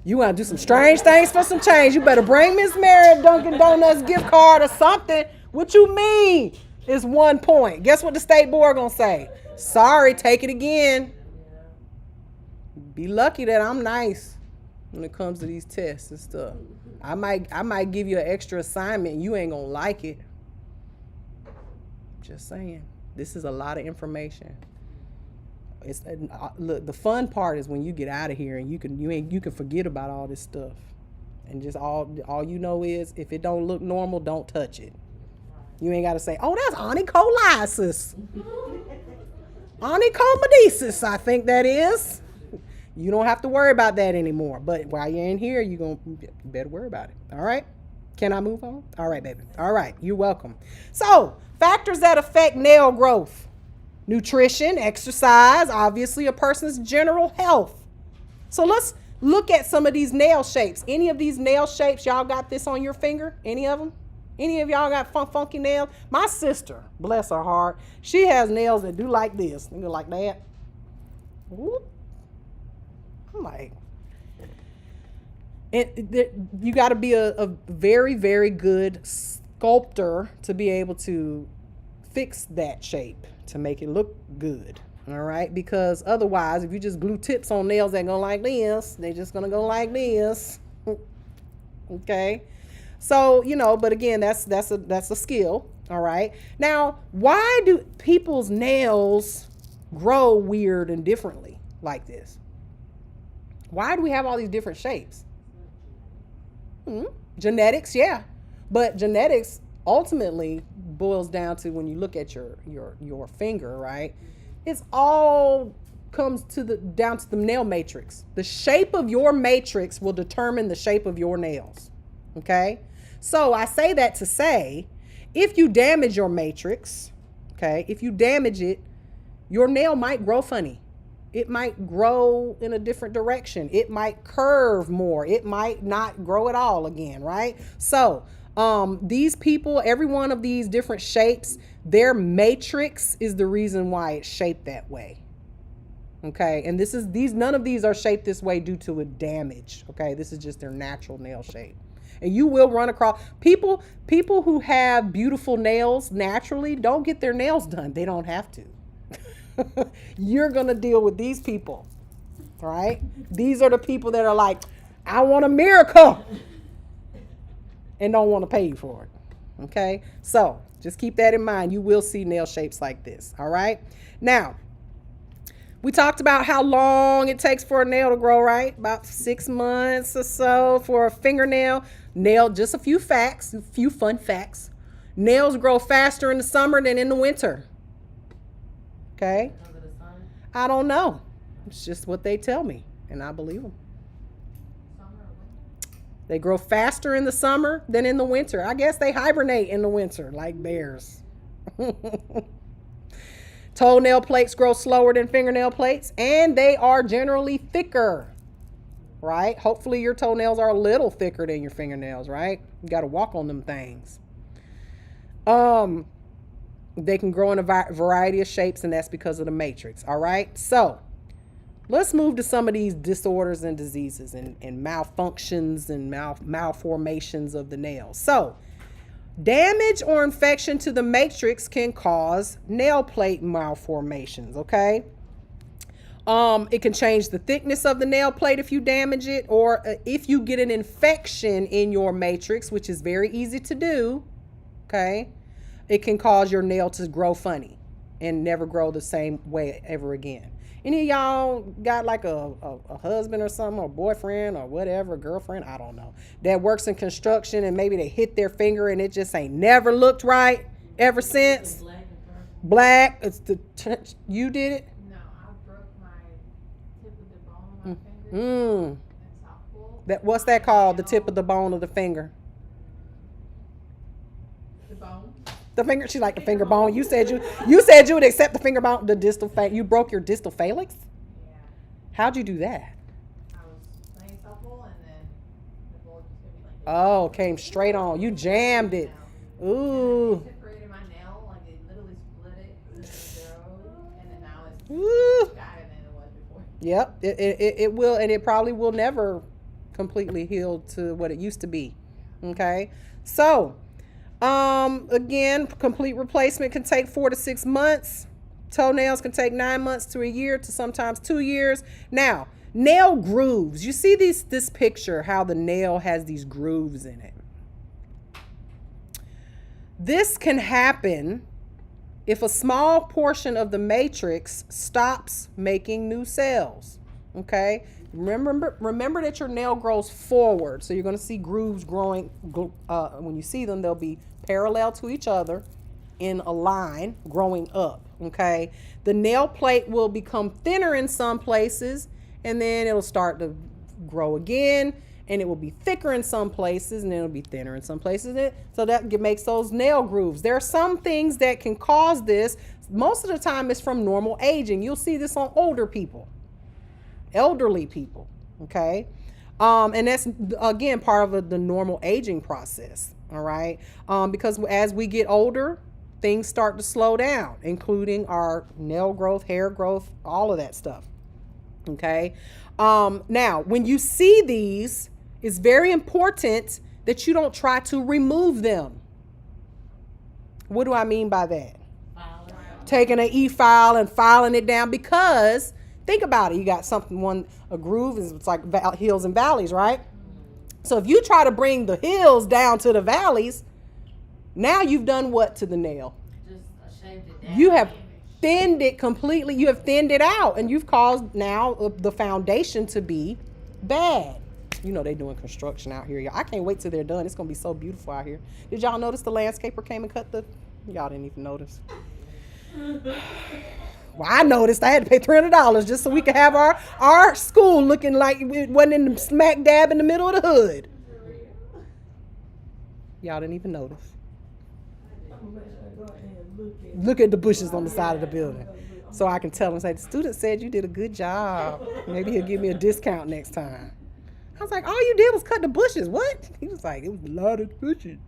Speaker 1: You want to do some strange things for some change. You better bring Miss Mary a Dunkin' Donuts gift card or something. What you mean? It's 1 point. Guess what the state board gonna say? Sorry, take it again. Be lucky that I'm nice when it comes to these tests and stuff. I might give you an extra assignment and you ain't gonna like it. Just saying. This is a lot of information. Look, the fun part is when you get out of here and you can forget about all this stuff, and just all you know is if it don't look normal, don't touch it. You ain't got to say, oh, that's onycholiasis, onychomediasis, I think that is. You don't have to worry about that anymore. But while you're in here, you better worry about it. All right? Can I move on? All right, baby. All right, you're welcome. So factors that affect nail growth. Nutrition, exercise, obviously a person's general health. So let's look at some of these nail shapes. Any of these nail shapes, y'all got this on your finger? Any of them? Any of y'all got funky nails? My sister, bless her heart, she has nails that do like this. They go like that. Whoop. I'm like, you got to be a very, very good sculptor to be able to fix that shape, to make it look good, all right? Because otherwise, if you just glue tips on nails that go like this, they're just gonna go like this, okay? So, but again, that's a skill, all right? Now, why do people's nails grow weird and differently like this? Why do we have all these different shapes? Genetics, yeah, but genetics ultimately boils down to when you look at your finger, right? It's all comes down to the nail matrix. The shape of your matrix will determine the shape of your nails. Okay? So I say that to say, if you damage your matrix, okay, if you damage it, your nail might grow funny. It might grow in a different direction. It might curve more. It might not grow at all again, right? So these people, every one of these different shapes, their matrix is the reason why it's shaped that way. Okay, and none of these are shaped this way due to a damage. Okay, this is just their natural nail shape. And you will run across people who have beautiful nails naturally don't get their nails done. They don't have to. You're gonna deal with these people, right? These are the people that are like, I want a miracle, and don't want to pay you for it. Okay, so just keep that in mind. You will see nail shapes like this. All right. Now, we talked about how long it takes for a nail to grow, right? About 6 months or so for a fingernail. Just a few facts, a few fun facts. Nails grow faster in the summer than in the winter. Okay.
Speaker 2: Because of the sun?
Speaker 1: I don't know. It's just what they tell me, and I believe them.
Speaker 4: Summer or winter?
Speaker 1: They grow faster in the summer than in the winter. I guess they hibernate in the winter like bears. Toenail plates grow slower than fingernail plates, and they are generally thicker, right? Hopefully your toenails are a little thicker than your fingernails, right? You got to walk on them things. They can grow in a variety of shapes, and that's because of the matrix, all right? So let's move to some of these disorders and diseases and malfunctions and malformations of the nails. So damage or infection to the matrix can cause nail plate malformations, okay? It can change the thickness of the nail plate if you damage it, or if you get an infection in your matrix, which is very easy to do, okay? It can cause your nail to grow funny and never grow the same way ever again. Any of y'all got like a husband or something, or boyfriend or whatever, girlfriend, I don't know, that works in construction, and maybe they hit their finger and it just ain't never looked right ever since? Black. It's you did it?
Speaker 4: No, I broke my tip of the bone of my finger.
Speaker 1: What's that called? The tip of the bone of the finger.
Speaker 4: The bone.
Speaker 1: The finger. She like the finger bone. You said you would accept the finger bone, the distal. You broke your distal phalanx.
Speaker 4: Yeah.
Speaker 1: How'd you do that?
Speaker 4: I was playing softball and then the ball just hit me like this.
Speaker 1: Oh, came straight on. You jammed it. Ooh.
Speaker 4: It separated my nail, like it literally split it to zero, and then now it's
Speaker 1: Ooh.
Speaker 4: fatter than it was before.
Speaker 1: Yep. It will, and it probably will never completely heal to what it used to be. Okay. So. Again, complete replacement can take 4 to 6 months. Toenails can take 9 months to a year to sometimes 2 years. Now, nail grooves. You see this picture, how the nail has these grooves in it. This can happen if a small portion of the matrix stops making new cells. Okay? Remember that your nail grows forward, so you're going to see grooves growing. When you see them, they'll be parallel to each other in a line growing up. Okay, the nail plate will become thinner in some places, and then it'll start to grow again, and it will be thicker in some places, and then it'll be thinner in some places. So that makes those nail grooves. There are some things that can cause this. Most of the time, it's from normal aging. You'll see this on older people. Elderly people, okay? And that's, again, part of the normal aging process, all right? Because as we get older, things start to slow down, including our nail growth, hair growth, all of that stuff, okay? Now, when you see these, it's very important that you don't try to remove them. What do I mean by that? Taking an e-file and filing it down, because think about it. You got a groove is it's like hills and valleys, right? So if you try to bring the hills down to the valleys, now you've done what to the nail?
Speaker 2: Just shaved it down.
Speaker 1: You have thinned it completely. You have thinned it out, and you've caused now the foundation to be bad. You know they're doing construction out here, y'all. I can't wait till they're done. It's gonna be so beautiful out here. Did y'all notice the landscaper came and cut y'all didn't even notice. Well, I noticed I had to pay $300 just so we could have our school looking like it wasn't in the smack dab in the middle of the hood. Y'all didn't even notice. Look at the bushes on the side of the building. So I can tell him, say, the student said you did a good job. Maybe he'll give me a discount next time. I was like, all you did was cut the bushes. What? He was like, it was a lot of bushes.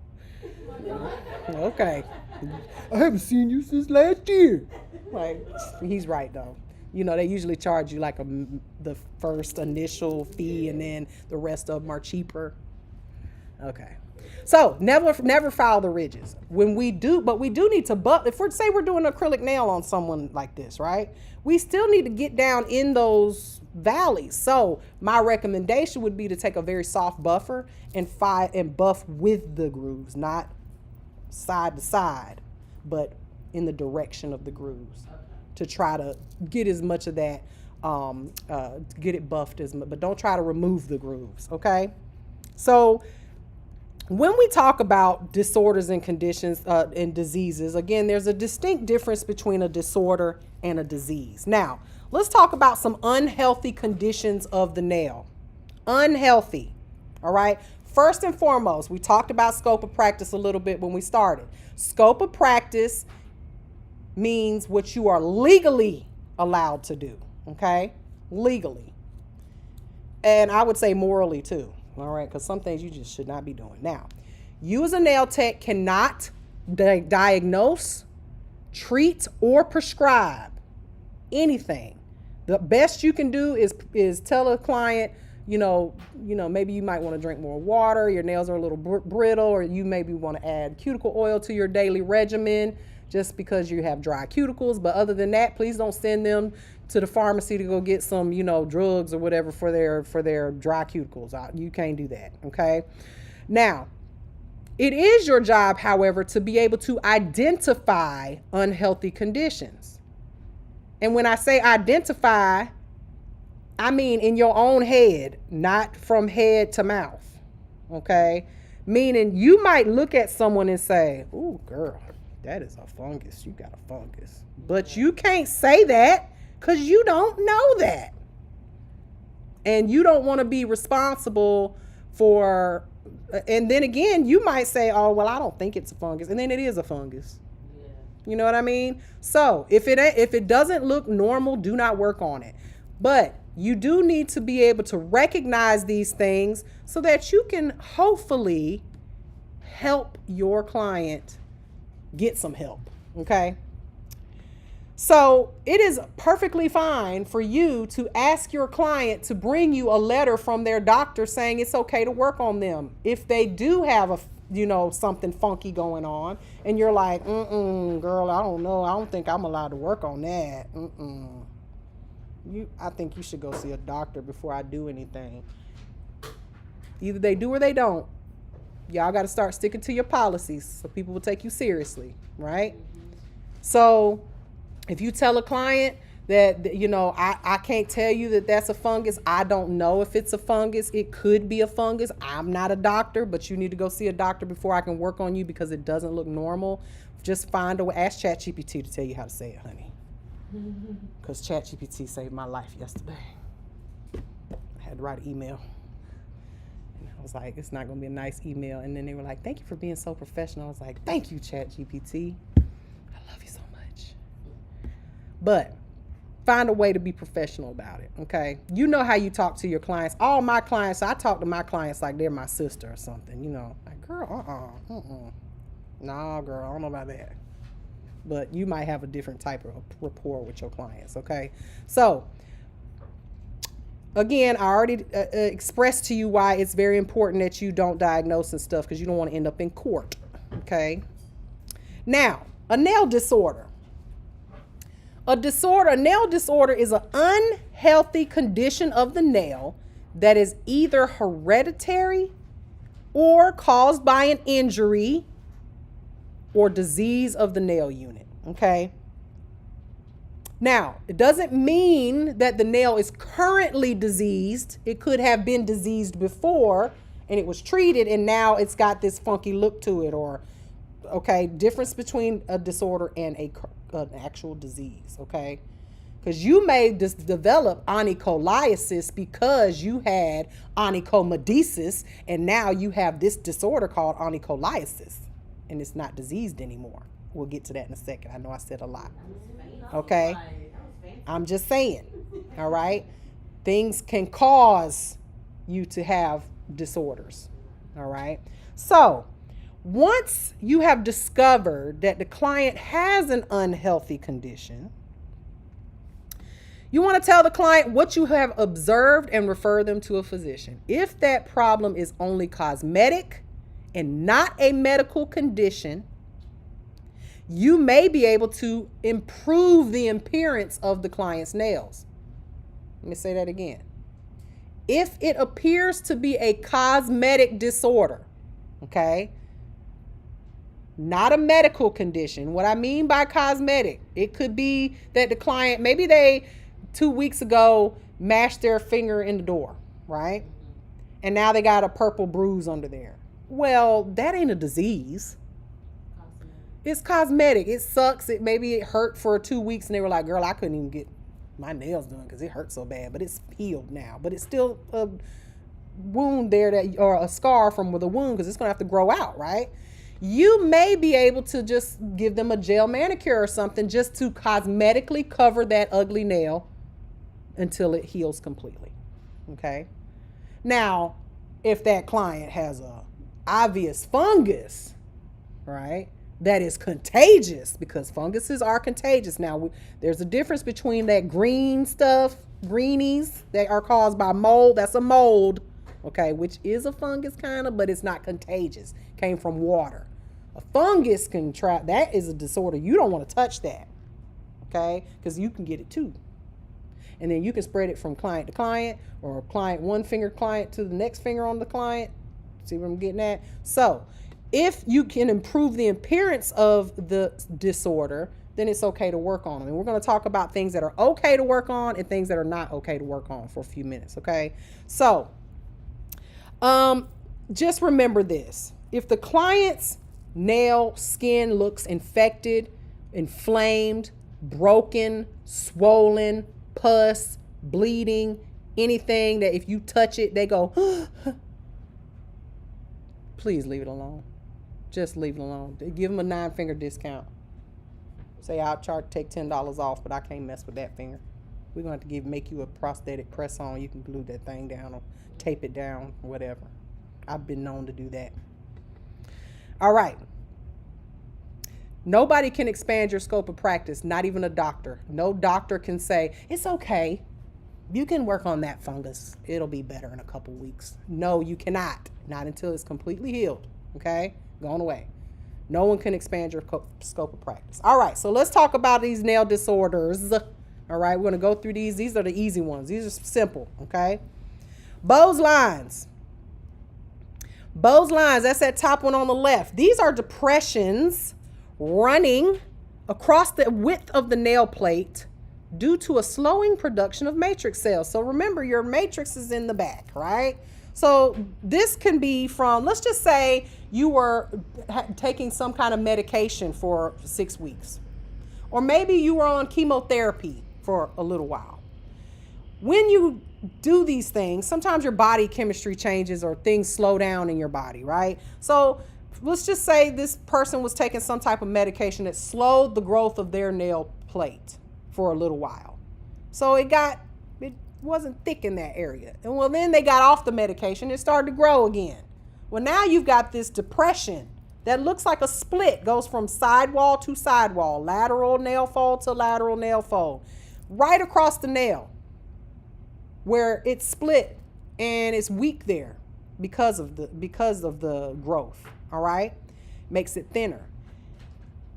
Speaker 1: Okay. I haven't seen you since last year. Like, he's right though. You know, they usually charge you like the first initial fee, and then the rest of them are cheaper. Okay. So never file the ridges. When we do, but we do need to if we're doing an acrylic nail on someone like this, right? We still need to get down in those valleys. So my recommendation would be to take a very soft buffer and buff with the grooves, not side to side, but in the direction of the grooves, to try to get as much of that, get it buffed as much, but don't try to remove the grooves, okay? So when we talk about disorders and conditions and diseases, again, there's a distinct difference between a disorder and a disease. Now, Let's talk about some unhealthy conditions of the nail. Unhealthy. All right. First and foremost, we talked about scope of practice a little bit when we started. Scope of practice means what you are legally allowed to do. Okay. Legally. And I would say morally too. All right. Because some things you just should not be doing. Now, you as a nail tech cannot diagnose, treat, or prescribe anything. The best you can do is tell a client, maybe you might want to drink more water, your nails are a little brittle, or you maybe want to add cuticle oil to your daily regimen just because you have dry cuticles. But other than that, please don't send them to the pharmacy to go get some, drugs or whatever for their dry cuticles. You can't do that, okay? Now, it is your job, however, to be able to identify unhealthy conditions. And when I say identify, I mean in your own head, not from head to mouth, okay? Meaning you might look at someone and say, "Ooh, girl, that is a fungus. You got a fungus." But you can't say that because you don't know that. And you don't want to be responsible for... And then again, you might say, "Oh, well, I don't think it's a fungus," and then it is a fungus. Yeah. You know what I mean? So if it doesn't look normal, do not work on it. But you do need to be able to recognize these things so that you can hopefully help your client get some help. Okay? So it is perfectly fine for you to ask your client to bring you a letter from their doctor saying it's okay to work on them. If they do have something funky going on and you're like, girl, I don't know. I don't think I'm allowed to work on that. I think you should go see a doctor before I do anything. Either they do or they don't. Y'all got to start sticking to your policies so people will take you seriously, right? So if you tell a client that, I can't tell you that that's a fungus. I don't know if it's a fungus. It could be a fungus. I'm not a doctor, but you need to go see a doctor before I can work on you because it doesn't look normal. Just find a way. Ask ChatGPT to tell you how to say it, honey. Because ChatGPT saved my life yesterday. I had to write an email. And I was like, it's not going to be a nice email. And then they were like, "Thank you for being so professional." I was like, "Thank you, ChatGPT. I love you so much." But find a way to be professional about it, okay? You know how you talk to your clients. All my clients, I talk to my clients like they're my sister or something, Like, girl, Nah, girl, I don't know about that. But you might have a different type of rapport with your clients, okay? So, again, I already expressed to you why it's very important that you don't diagnose and stuff because you don't want to end up in court, okay? Now, a nail disorder. A nail disorder is an unhealthy condition of the nail that is either hereditary or caused by an injury or disease of the nail unit, okay? Now, it doesn't mean that the nail is currently diseased. It could have been diseased before and it was treated and now it's got this funky look to it difference between a disorder and an actual disease, okay? Because you may develop onycholiasis because you had onychomatosis and now you have this disorder called onycholiasis and it's not diseased anymore. We'll get to that in a second. I know I said a lot. Okay? I'm just saying. All right? Things can cause you to have disorders. All right? So, once you have discovered that the client has an unhealthy condition, you want to tell the client what you have observed and refer them to a physician. If that problem is only cosmetic and not a medical condition, you may be able to improve the appearance of the client's nails. Let me say that again. If it appears to be a cosmetic disorder, okay, not a medical condition. What I mean by cosmetic, it could be that the client, maybe they 2 weeks ago mashed their finger in the door, right? And now they got a purple bruise under there. Well, that ain't a disease. It's cosmetic. It sucks. Maybe it hurt for 2 weeks and they were like, "Girl, I couldn't even get my nail's done because it hurts so bad, but it's healed now. But it's still a wound there, that or a scar from the wound, because it's going to have to grow out, right? You may be able to just give them a gel manicure or something just to cosmetically cover that ugly nail until it heals completely. Okay? Now, if that client has a obvious fungus, right, that is contagious, because funguses are contagious. Now, there's a difference between that green stuff, greenies that are caused by mold. That's a mold, okay, which is a fungus kind of, but it's not contagious. Came from water. A fungus can that is a disorder. You don't want to touch that, okay, because you can get it too. And then you can spread it from client to client, or client, one finger client to the next finger on the client. See what I'm getting at? So if you can improve the appearance of the disorder, then it's okay to work on them. And we're going to talk about things that are okay to work on and things that are not okay to work on for a few minutes, okay? So just remember this. If the client's nail skin looks infected, inflamed, broken, swollen, pus, bleeding, anything that if you touch it, they go, please leave it alone. Just leave it alone. Give them a 9-finger discount. Say, I'll take $10 off, but I can't mess with that finger. We're going to have to make you a prosthetic press-on. You can glue that thing down or tape it down, whatever. I've been known to do that. All right. Nobody can expand your scope of practice, not even a doctor. No doctor can say, it's okay. You can work on that fungus. It'll be better in a couple weeks. No, you cannot. Not until it's completely healed. Okay? Gone away. No one can expand your scope of practice. All right, so let's talk about these nail disorders. All right, we're going to go through these. These are the easy ones. These are simple, okay? Bowes lines. Bowes lines, that's that top one on the left. These are depressions running across the width of the nail plate due to a slowing production of matrix cells. So remember, your matrix is in the back, right? So this can be from, let's just say you were taking some kind of medication for 6 weeks. Or maybe you were on chemotherapy for a little while. When you do these things, sometimes your body chemistry changes or things slow down in your body, right? So let's just say this person was taking some type of medication that slowed the growth of their nail plate for a little while. So it wasn't thick in that area. And well, then they got off the medication. It started to grow again. Well, now you've got this depression that looks like a split, goes from sidewall to sidewall, lateral nail fold to lateral nail fold, right across the nail where it's split and it's weak there because of the growth. All right, makes it thinner.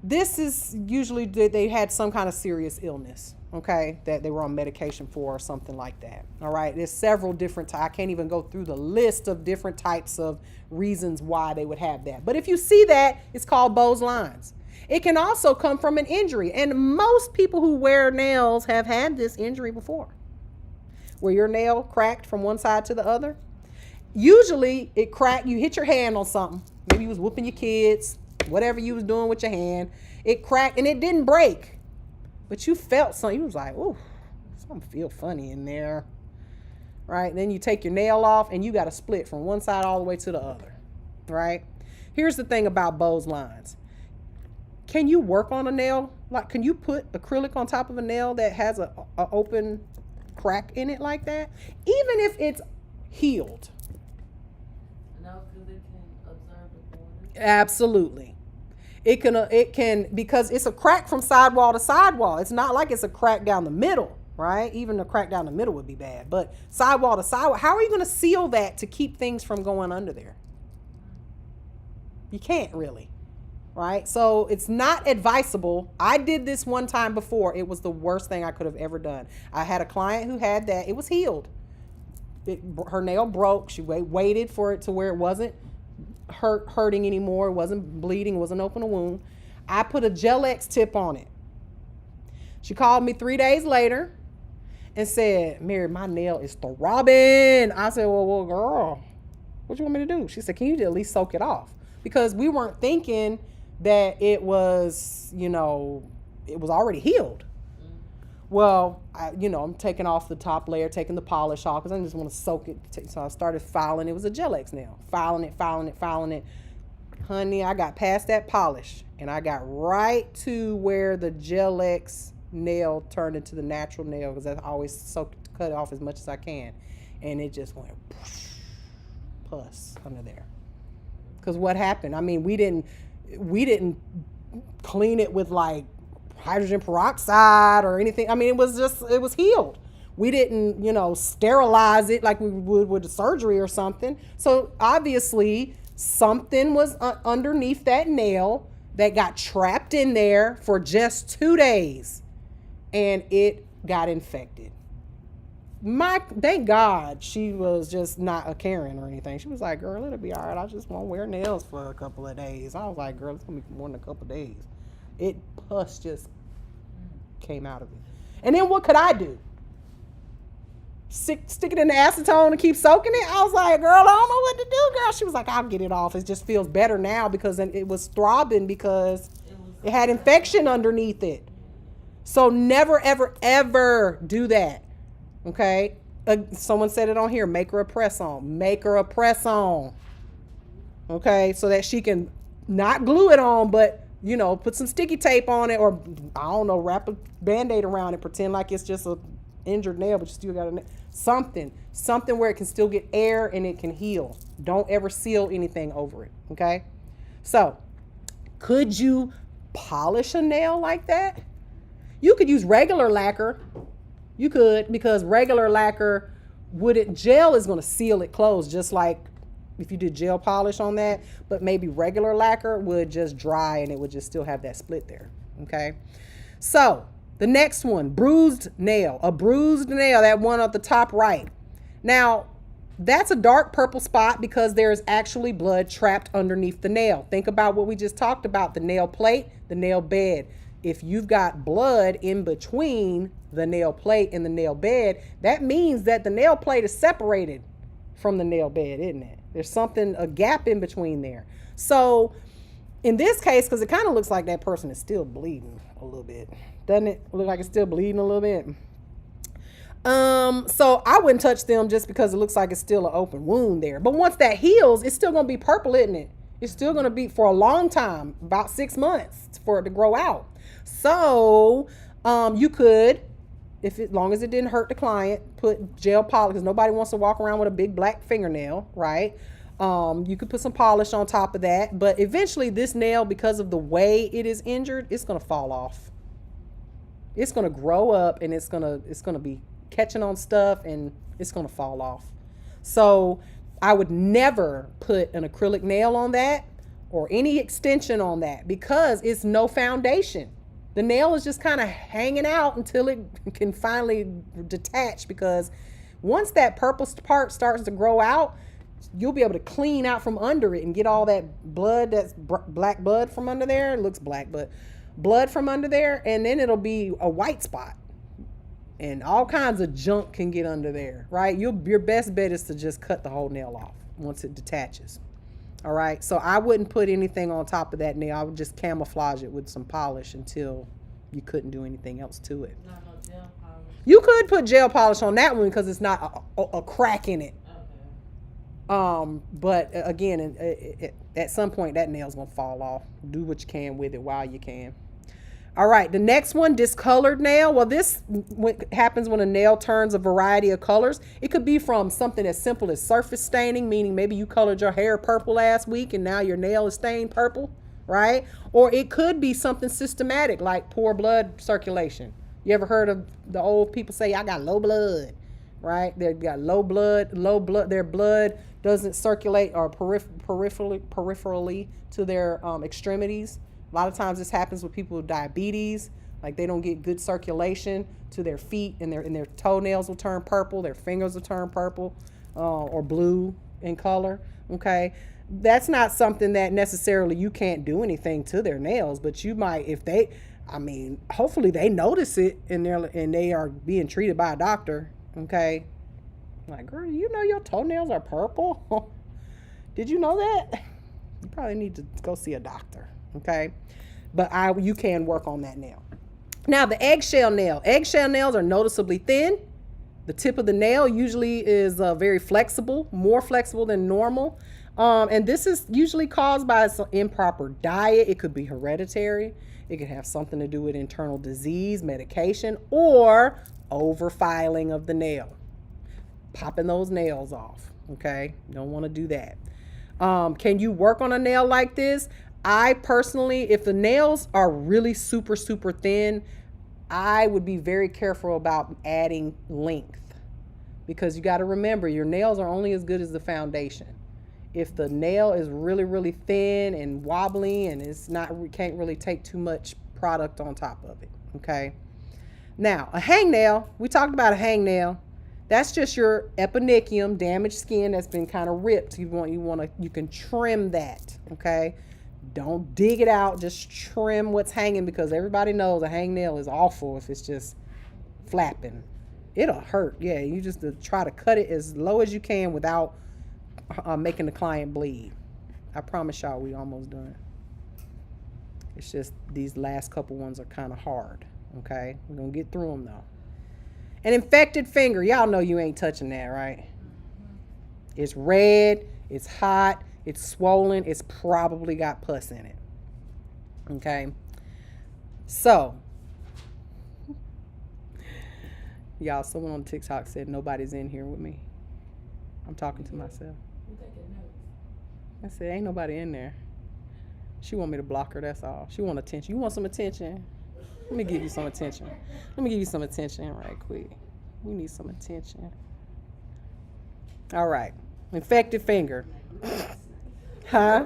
Speaker 1: This is usually they had some kind of serious illness, okay, that they were on medication for or something like that. All right, there's several different I can't even go through the list of different types of reasons why they would have that. But if you see that, it's called Bowes lines. It can also come from an injury, and most people who wear nails have had this injury before, where your nail cracked from one side to the other. Usually it cracked, you hit your hand on something. Maybe you was whooping your kids, whatever you was doing with your hand. It cracked and it didn't break, but you felt something. You was like, ooh, something feel funny in there, right? Then you take your nail off and you got a split from one side all the way to the other, right? Here's the thing about Bowes lines. Can you work on a nail? Like, can you put acrylic on top of a nail that has a open crack in it like that? Even if it's healed.
Speaker 2: No, because it can observe the border.
Speaker 1: Absolutely. It can, because it's a crack from sidewall to sidewall. It's not like it's a crack down the middle, right? Even a crack down the middle would be bad. But sidewall to sidewall, how are you going to seal that to keep things from going under there? You can't really, right? So it's not advisable. I did this one time before. It was the worst thing I could have ever done. I had a client who had that. It was healed. Her nail broke. She waited for it to where it wasn't hurting anymore. It wasn't bleeding. It wasn't open a wound. I put a Gel-X tip on it. She called me 3 days later and said, Mary, my nail is throbbing. I said, well, girl, what you want me to do? She said, can you at least soak it off? Because we weren't thinking that it was, it was already healed. Well, I'm taking off the top layer, taking the polish off because I just want to soak it. So I started filing. It was a gel X nail. Filing it. Honey, I got past that polish and I got right to where the gel X nail turned into the natural nail because I always cut it off as much as I can. And it just went pus under there. Because what happened? I mean, we didn't clean it with like hydrogen peroxide or anything. I mean, it was healed. We didn't, sterilize it like we would with a surgery or something. So obviously something was underneath that nail that got trapped in there for just 2 days and it got infected. Thank God she was just not a Karen or anything. She was like, girl, it'll be all right. I just won't wear nails for a couple of days. I was like, girl, it's going to be more than a couple of days. Pus just came out of it. And then what could I do? Stick it in the acetone and keep soaking it? I was like, girl, I don't know what to do, girl. She was like, I'll get it off. It just feels better now because it was throbbing because it had infection underneath it. So never, ever, ever do that. Okay? Someone said it on here. Make her a press on. Make her a press on. Okay? So that she can not glue it on, but put some sticky tape on it, or I don't know, wrap a Band-Aid around it, pretend like it's just a injured nail, but you still got something where it can still get air and it can heal. Don't ever seal anything over it. Okay. So could you polish a nail like that? You could use regular lacquer. You could, because regular lacquer gel is going to seal it closed, just like if you did gel polish on that, but maybe regular lacquer would just dry and it would just still have that split there. Okay. So the next one, bruised nail, that one at the top right. Now that's a dark purple spot because there's actually blood trapped underneath the nail. Think about what we just talked about, the nail plate, the nail bed. If you've got blood in between the nail plate and the nail bed, that means that the nail plate is separated from the nail bed, isn't it? There's a gap in between there. So in this case, because it kind of looks like that person is still bleeding a little bit. Doesn't it look like it's still bleeding a little bit? So I wouldn't touch them just because it looks like it's still an open wound there. But once that heals, it's still going to be purple, isn't it? It's still going to be for a long time, about 6 months for it to grow out. So you could, as long as it didn't hurt the client, put gel polish, because nobody wants to walk around with a big black fingernail, right? You could put some polish on top of that, but eventually this nail, because of the way it is injured, it's going to fall off. It's going to grow up and it's going to be catching on stuff and it's going to fall off. So I would never put an acrylic nail on that or any extension on that because it's no foundation. The nail is just kind of hanging out until it can finally detach, because once that purple part starts to grow out, you'll be able to clean out from under it and get all that blood, that's black blood from under there. It looks black, but blood from under there, and then it'll be a white spot. And all kinds of junk can get under there, right? Your best bet is to just cut the whole nail off once it detaches. All right, so I wouldn't put anything on top of that nail. I would just camouflage it with some polish until you couldn't do anything else to it.
Speaker 2: Not no gel polish.
Speaker 1: You could put gel polish on that one because it's not a crack in it.
Speaker 2: Okay.
Speaker 1: But again, at some point that nail's gonna fall off. Do what you can with it while you can. All right, the next one, discolored nail. Well, this happens when a nail turns a variety of colors. It could be from something as simple as surface staining, meaning maybe you colored your hair purple last week and now your nail is stained purple, right? Or it could be something systematic like poor blood circulation. You ever heard of the old people say, I got low blood, right? They've got low blood, their blood doesn't circulate or peripherally to their extremities. A lot of times this happens with people with diabetes, like they don't get good circulation to their feet, and their toenails will turn purple, their fingers will turn purple or blue in color. Okay, that's not something that necessarily you can't do anything to their nails, but you might, hopefully they notice it and they are being treated by a doctor. Okay, like, girl, you know your toenails are purple? Did you know that? You probably need to go see a doctor. Okay, but you can work on that nail. Now, the eggshell nail. Eggshell nails are noticeably thin. The tip of the nail usually is very flexible, more flexible than normal. And this is usually caused by some improper diet. It could be hereditary. It could have something to do with internal disease, medication, or overfiling of the nail. Popping those nails off, okay? Don't want to do that. Can you work on a nail like this? I personally, if the nails are really super, super thin, I would be very careful about adding length, because you got to remember your nails are only as good as the foundation. If the nail is really, really thin and wobbly and it's not, can't really take too much product on top of it, okay? Now, a hangnail, we talked about a hangnail. That's just your eponychium, damaged skin that's been kind of ripped. You can trim that, okay? Don't dig it out, just trim what's hanging, because everybody knows a hangnail is awful if it's just flapping. It'll hurt, yeah. You just try to cut it as low as you can without making the client bleed. I promise y'all we almost done. It's just these last couple ones are kind of hard, okay? We're gonna get through them though. An infected finger, y'all know you ain't touching that, right? It's red, it's hot, it's swollen, it's probably got pus in it, okay? So, y'all, someone on TikTok said nobody's in here with me. I'm talking to myself. I said, ain't nobody in there. She want me to block her, that's all. She want attention. You want some attention? Let me give you some attention. Let me give you some attention right quick. We need some attention. All right. Infected finger. Huh?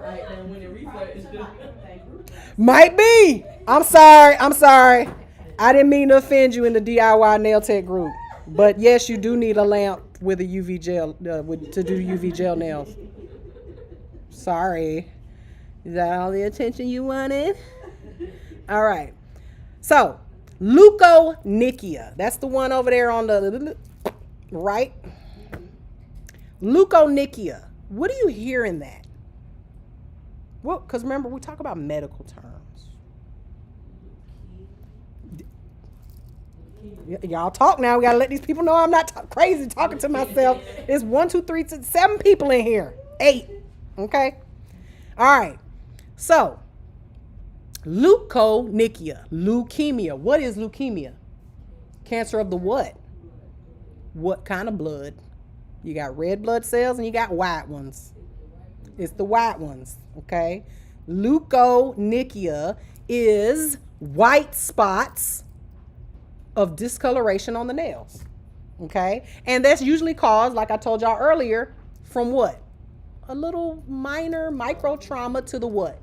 Speaker 1: Might be. I'm sorry. I didn't mean to offend you in the DIY nail tech group. But yes, you do need a lamp with a UV gel to do UV gel nails. Sorry. Is that all the attention you wanted? All right. So, leukonychia. That's the one over there on the right. Leukonychia. What do you hear in that? Well, because remember, we talk about medical terms. Y'all talk now. We got to let these people know I'm not crazy talking to myself. It's 1, 2, 3, 7 people in here. 8. Okay? All right. So, leukonychia, leukemia. What is leukemia? Cancer of the what? What kind of blood? You got red blood cells and you got white ones. It's the white ones, okay? Leukonychia is white spots of discoloration on the nails, okay? And that's usually caused, like I told y'all earlier, from what? A little minor micro trauma to the what?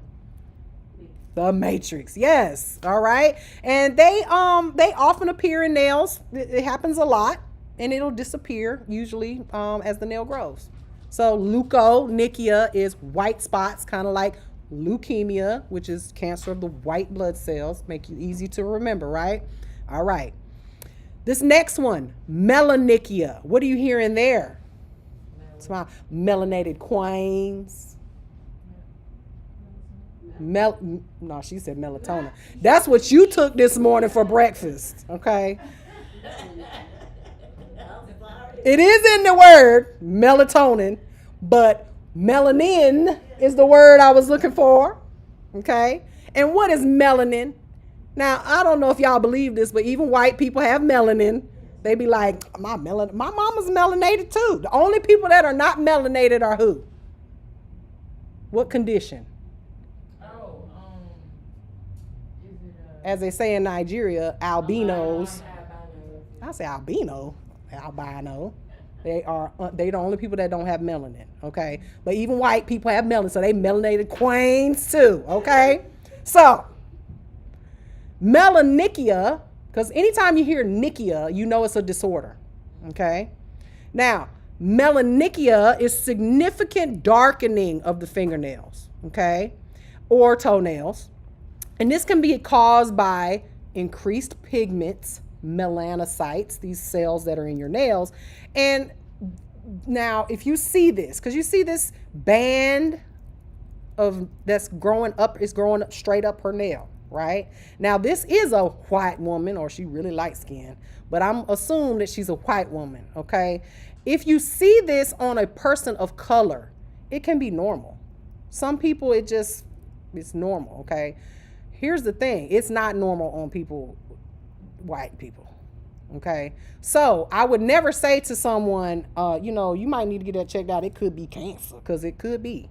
Speaker 1: The matrix, yes, all right? And they often appear in nails. It happens a lot, and it'll disappear usually as the nail grows. So leukonychia is white spots, kind of like leukemia, which is cancer of the white blood cells. Make it easy to remember, right? All right. This next one, melanychia. What are you hearing there? Smile. Melanated queens. No, she said melatonin. That's what you took this morning for breakfast, okay? It is in the word melatonin, but melanin is the word I was looking for, okay? And what is melanin? Now, I don't know if y'all believe this, but even white people have melanin. They be like, my mama's melanated too. The only people that are not melanated are who? What condition? As they say in Nigeria, albinos. I say albino. They are the only people that don't have melanin, okay? But even white people have melanin, so they melanated queens too, okay? So, melanychia, because anytime you hear nichia, you know it's a disorder, okay? Now, melanychia is significant darkening of the fingernails, okay? Or toenails. And this can be caused by increased pigments, melanocytes, these cells that are in your nails. And now if you see this, because you see this band that's growing up, is growing up straight up her nail, right? Now, this is a white woman, or she really light skinned, but I'm assuming that she's a white woman, okay? If you see this on a person of color, it can be normal. Some people, it's normal, okay? Here's the thing. It's not normal on white people, okay? So I would never say to someone, you might need to get that checked out. It could be cancer, because it could be,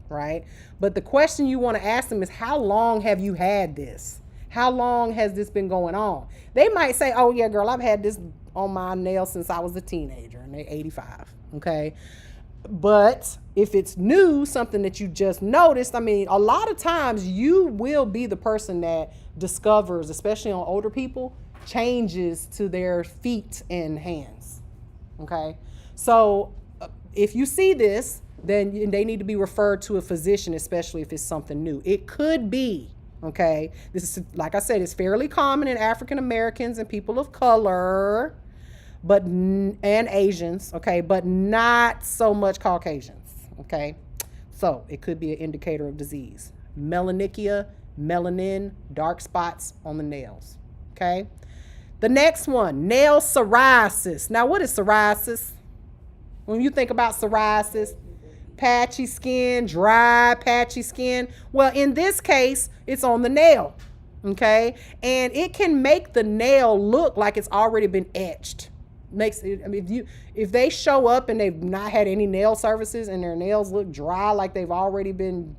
Speaker 1: right? But the question you want to ask them is, how long have you had this? How long has this been going on? They might say, oh yeah, girl, I've had this on my nail since I was a teenager, and they're 85, okay? But if it's new, something that you just noticed, I mean, a lot of times you will be the person that discovers, especially on older people, changes to their feet and hands, okay? So if you see this, then they need to be referred to a physician, especially if it's something new. It could be, okay? This is, like I said, it's fairly common in African Americans and people of color, and Asians, okay, but not so much Caucasians, okay? So it could be an indicator of disease. Melanechia, melanin, dark spots on the nails, okay? The next one, nail psoriasis. Now, what is psoriasis? When you think about psoriasis, patchy skin, dry, patchy skin. Well, in this case, it's on the nail, okay? And it can make the nail look like it's already been etched. Makes it, I mean, if they show up and they've not had any nail services and their nails look dry, like they've already been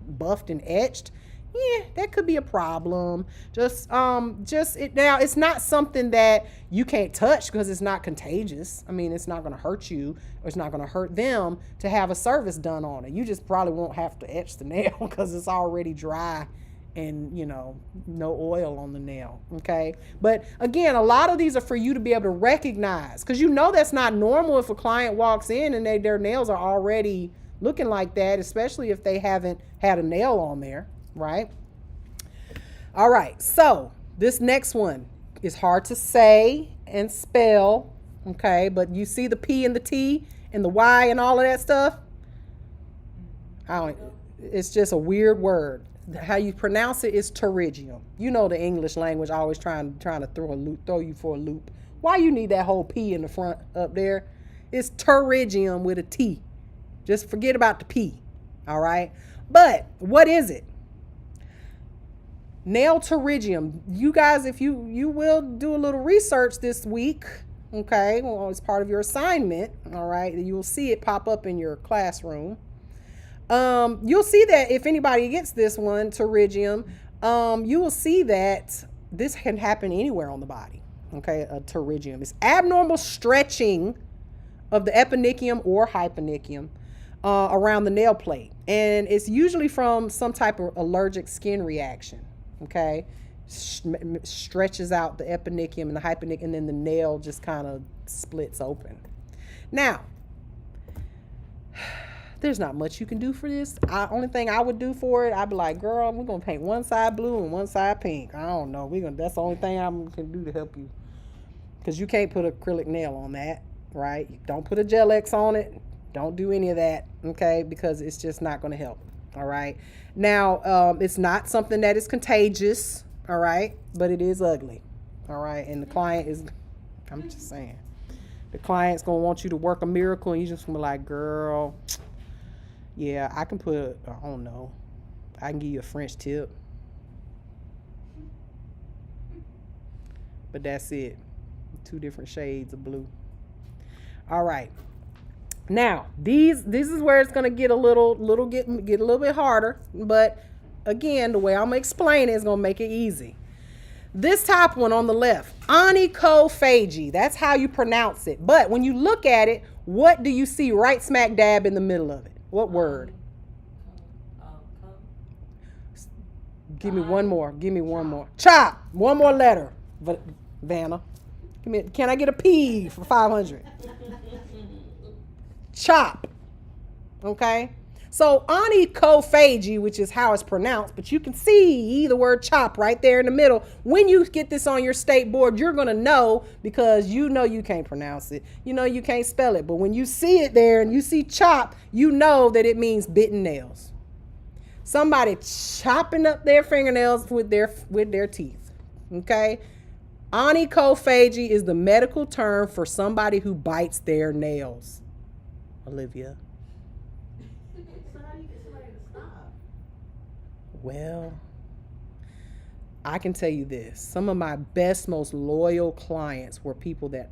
Speaker 1: buffed and etched, yeah, that could be a problem. Now it's not something that you can't touch because it's not contagious. I mean, it's not going to hurt you, or it's not going to hurt them to have a service done on it. You just probably won't have to etch the nail because it's already dry and, no oil on the nail, okay? But again, a lot of these are for you to be able to recognize, because that's not normal if a client walks in and their nails are already looking like that, especially if they haven't had a nail on there, right? All right, so this next one is hard to say and spell, okay? But you see the P and the T and the Y and all of that stuff? It's just a weird word. How you pronounce it is pterygium. You know the English language always trying to throw you for a loop. Why you need that whole P in the front up there? It's pterygium with a T. Just forget about the P, all right? But what is it? Nail pterygium. You guys, if you will do a little research this week, okay? Well, it's part of your assignment, all right? You will see it pop up in your classroom. You'll see that if anybody gets this one, pterygium, you will see that this can happen anywhere on the body, okay? A pterygium. It's abnormal stretching of the eponychium or hyponychium around the nail plate. And it's usually from some type of allergic skin reaction, okay? Stretches out the eponychium and the hyponychium, and then the nail just kind of splits open. Now, there's not much you can do for this. Only thing I would do for it, I'd be like, girl, we're going to paint one side blue and one side pink. I don't know. That's the only thing I can do to help you. Because you can't put acrylic nail on that, right? Don't put a Gel X on it. Don't do any of that, okay? Because it's just not going to help, all right? Now, it's not something that is contagious, all right? But it is ugly, all right? And the client is, I'm just saying, the client's going to want you to work a miracle, and you just going to be like, girl, yeah, I can put, I don't know, I can give you a French tip. But that's it. 2 different shades of blue. All right. Now, this is where it's going to get a little bit harder. But again, the way I'm going to explain it is going to make it easy. This top one on the left, onychophagy. That's how you pronounce it. But when you look at it, what do you see right smack dab in the middle of it? What word? Give me one more. Chop. One more letter. Vanna. Can I get a P for 500? Chop. Okay? So onychophagy, which is how it's pronounced, but you can see the word chop right there in the middle. When you get this on your state board, you're going to know, because you know you can't pronounce it. You know you can't spell it. But when you see it there and you see chop, you know that it means bitten nails. somebody chopping up their fingernails with their teeth. Okay? Onychophagy is the medical term for somebody who bites their nails. Olivia.
Speaker 3: So how do you get somebody to stop?
Speaker 1: Well, I can tell you this. Some of my best, most loyal clients were people that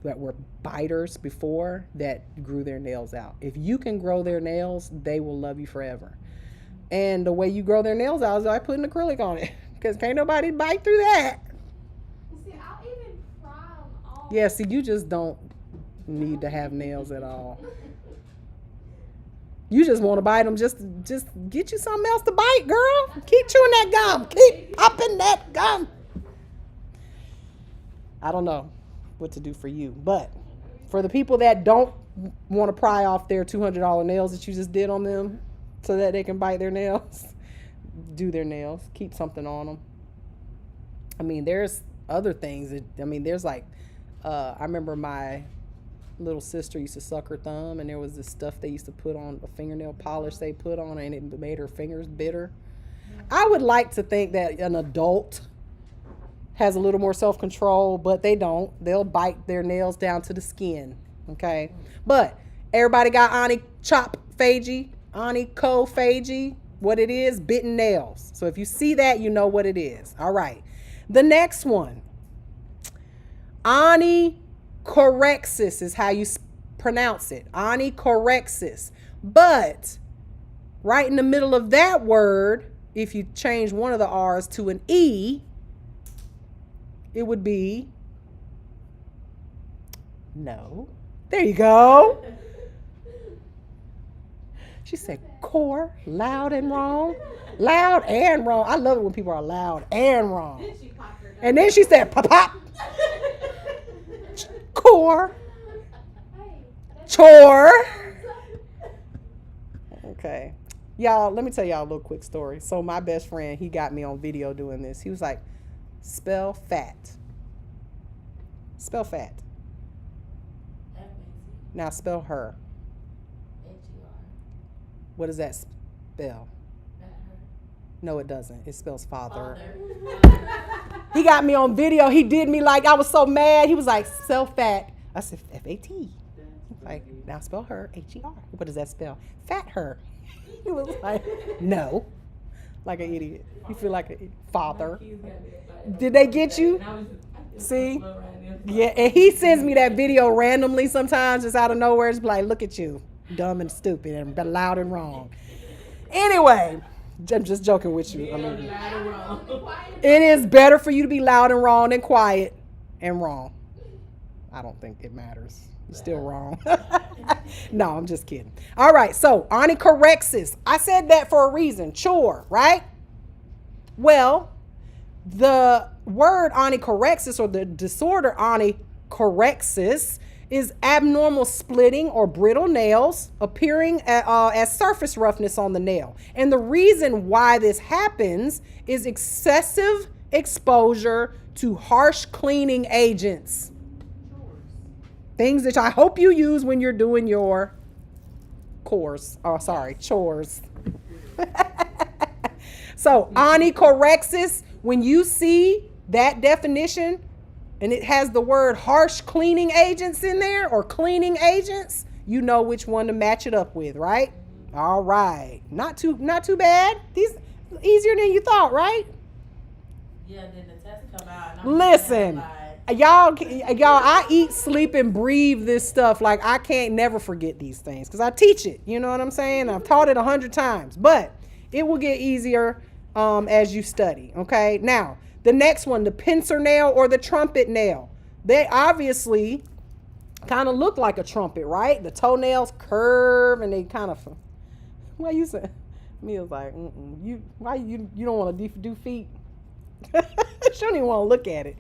Speaker 1: were biters before that grew their nails out. If you can grow their nails, they will love you forever. And the way you grow their nails out is by putting acrylic on it. Because can't nobody bite through that.
Speaker 4: See, I'll even pry them all.
Speaker 1: Yeah, see, you just don't need to have nails at all. You just want to bite them. Just get you something else to bite, girl. Keep chewing that gum. Keep popping that gum. I don't know what to do for you, but for the people that don't want to pry off their $200 nails that you just did on them so that they can bite their nails, do their nails. Keep something on them. I mean, there's other things. There's like, I remember my little sister used to suck her thumb, and there was this stuff they used to put on, a fingernail polish they put on, and it made her fingers bitter. I would like to think that an adult has a little more self-control, but they don't. They'll bite their nails down to the skin, okay? But everybody got onychophagy, what it is, bitten nails. So if you see that, you know what it is. All right. The next one, onychorexis is how you pronounce it, onychorexis. But right in the middle of that word, if you change one of the R's to an E, it would be, no. There you go. She said core, loud and wrong. Loud and wrong. I love it when people are loud and wrong.
Speaker 3: Then she popped her
Speaker 1: And then she said pop pop. Core. Chore. Okay. Y'all, let me tell y'all a little quick story. So my best friend, he got me on video doing this. He was like, spell fat. Spell fat. Now spell her. What does that spell? No, it doesn't. It spells father. He got me on video. He did me like I was so mad. He was like, spell fat. I said, F-A-T. Like, now spell her, H-E-R. What does that spell? Fat her. He was like, no. Like an idiot. You feel like a father. Did they get you? See? Yeah, and he sends me that video randomly sometimes, just out of nowhere. It's like, look at you, dumb and stupid and loud and wrong. Anyway, I'm just joking with you. I mean, it is better for you to be loud and wrong than quiet and wrong. I don't think it matters. You're still wrong. No, I'm just kidding. All right, so onychorexis. I said that for a reason. Chore, right? Well, the word onychorexis, or the disorder onychorexis, is abnormal splitting or brittle nails appearing as surface roughness on the nail. And the reason why this happens is excessive exposure to harsh cleaning agents. Things that I hope you use when you're doing your chores. So onychorexis, when you see that definition and it has the word harsh cleaning agents in there, or cleaning agents, you know which one to match it up with, right? All right. Not too bad. These easier than you thought, right?
Speaker 2: Yeah, then the test come out. And I'm
Speaker 1: Listen.
Speaker 2: like,
Speaker 1: Y'all, I eat, sleep, and breathe this stuff. Like, I can't never forget these things because I teach it. You know what I'm saying? I've taught it 100 times, but it will get easier as you study. Okay. Now, the next one, the pincer nail or the trumpet nail. They obviously kind of look like a trumpet, right? The toenails curve and they kind of. Well, you said, me was like, you don't want to do feet? She don't even want to look at it.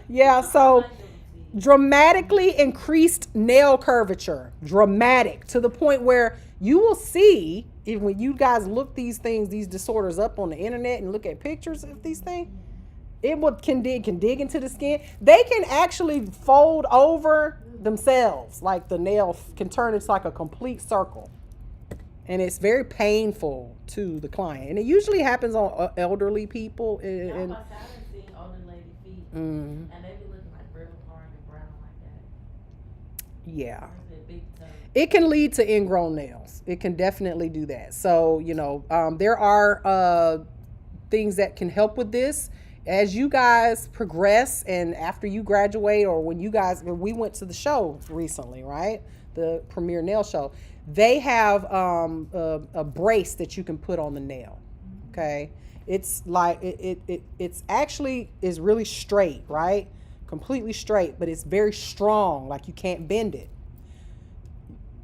Speaker 1: Yeah, so dramatically increased nail curvature, dramatic, to the point where you will see, when you guys look these disorders up on the internet and look at pictures of these things, can dig into the skin. They can actually fold over themselves, like the nail can turn into like a complete circle. And it's very painful to the client. And it usually happens on elderly people.
Speaker 2: Yeah, I
Speaker 1: And,
Speaker 2: was about to say, I done seen older lady feet,
Speaker 1: mm,
Speaker 2: and they be looking like real hard and brown like that.
Speaker 1: yeah.
Speaker 2: There's a big toe.
Speaker 1: It can lead to ingrown nails. It can definitely do that. So, there are things that can help with this. As you guys progress and after you graduate, or when we went to the show recently, right? The Premier Nail Show. They have a brace that you can put on the nail. Okay. It's like, it's actually is really straight, right? Completely straight, but it's very strong. Like you can't bend it.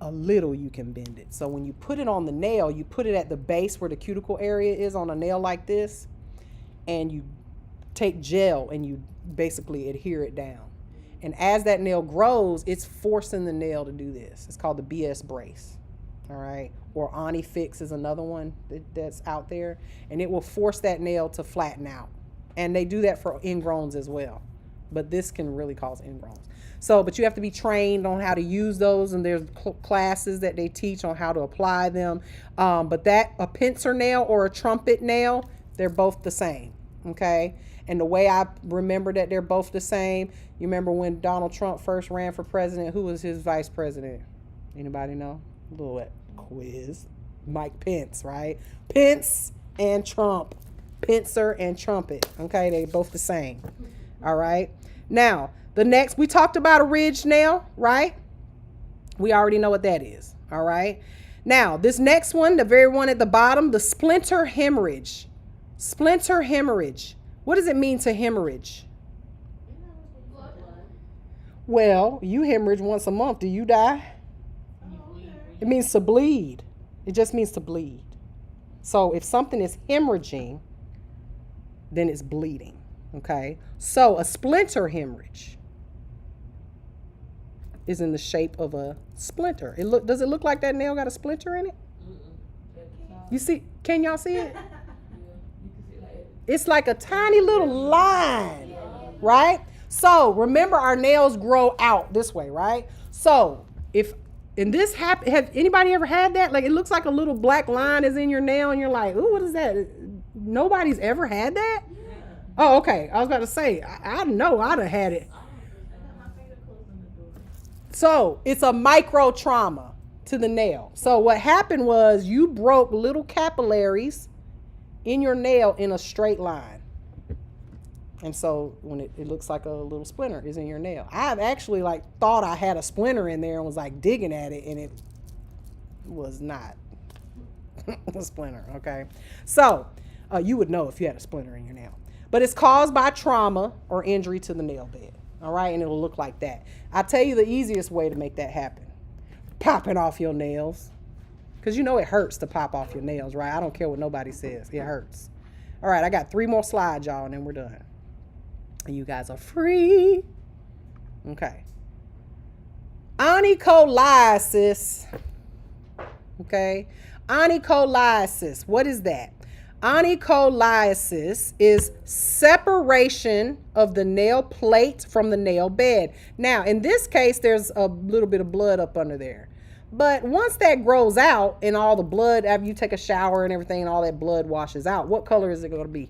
Speaker 1: A little you can bend it. So when you put it on the nail, you put it at the base where the cuticle area is on a nail like this, and you take gel and you basically adhere it down. And as that nail grows, it's forcing the nail to do this. It's called the BS brace. All right. Or Onyfix is another one that's out there, and it will force that nail to flatten out. And they do that for ingrowns as well. But this can really cause ingrowns. So, but you have to be trained on how to use those, and there's classes that they teach on how to apply them. But a pincer nail or a trumpet nail, they're both the same. Okay. And the way I remember that they're both the same, you remember when Donald Trump first ran for president, who was his vice president? Anybody know? A little quiz. Mike Pence, right? Pence and Trump. Pincer and trumpet. Okay, they both the same. All right. Now, the next, we talked about a ridge nail, right? We already know what that is. All right. Now, this next one, the very one at the bottom, the splinter hemorrhage. Splinter hemorrhage. What does it mean to hemorrhage? Well, you hemorrhage once a month. Do you die? It means to bleed. It just means to bleed. So if something is hemorrhaging, then it's bleeding. Okay. So a splinter hemorrhage is in the shape of a splinter. Does it look like that nail got a splinter in it? You see? Can y'all see it? It's like a tiny little line, right? So remember, our nails grow out this way, right? So and this happen, have anybody ever had that? Like it looks like a little black line is in your nail, and you're like, ooh, what is that? Nobody's ever had that? Yeah. Oh, okay. I was about to say, I know I'd have had it. So it's a micro trauma to the nail. So what happened was you broke little capillaries in your nail in a straight line. And so when it looks like a little splinter is in your nail. I've actually thought I had a splinter in there and was digging at it, and it was not a splinter. Okay. So you would know if you had a splinter in your nail, but it's caused by trauma or injury to the nail bed. All right. And it'll look like that. I'll tell you the easiest way to make that happen. Popping off your nails. Because it hurts to pop off your nails, right? I don't care what nobody says. It hurts. All right, I got 3 more slides, y'all, and then we're done. And you guys are free. Okay. Onycholiasis. Okay. Onycholiasis. What is that? Onycholiasis is separation of the nail plate from the nail bed. Now, in this case, there's a little bit of blood up under there. But once that grows out and all the blood, after you take a shower and everything, and all that blood washes out, what color is it going to be?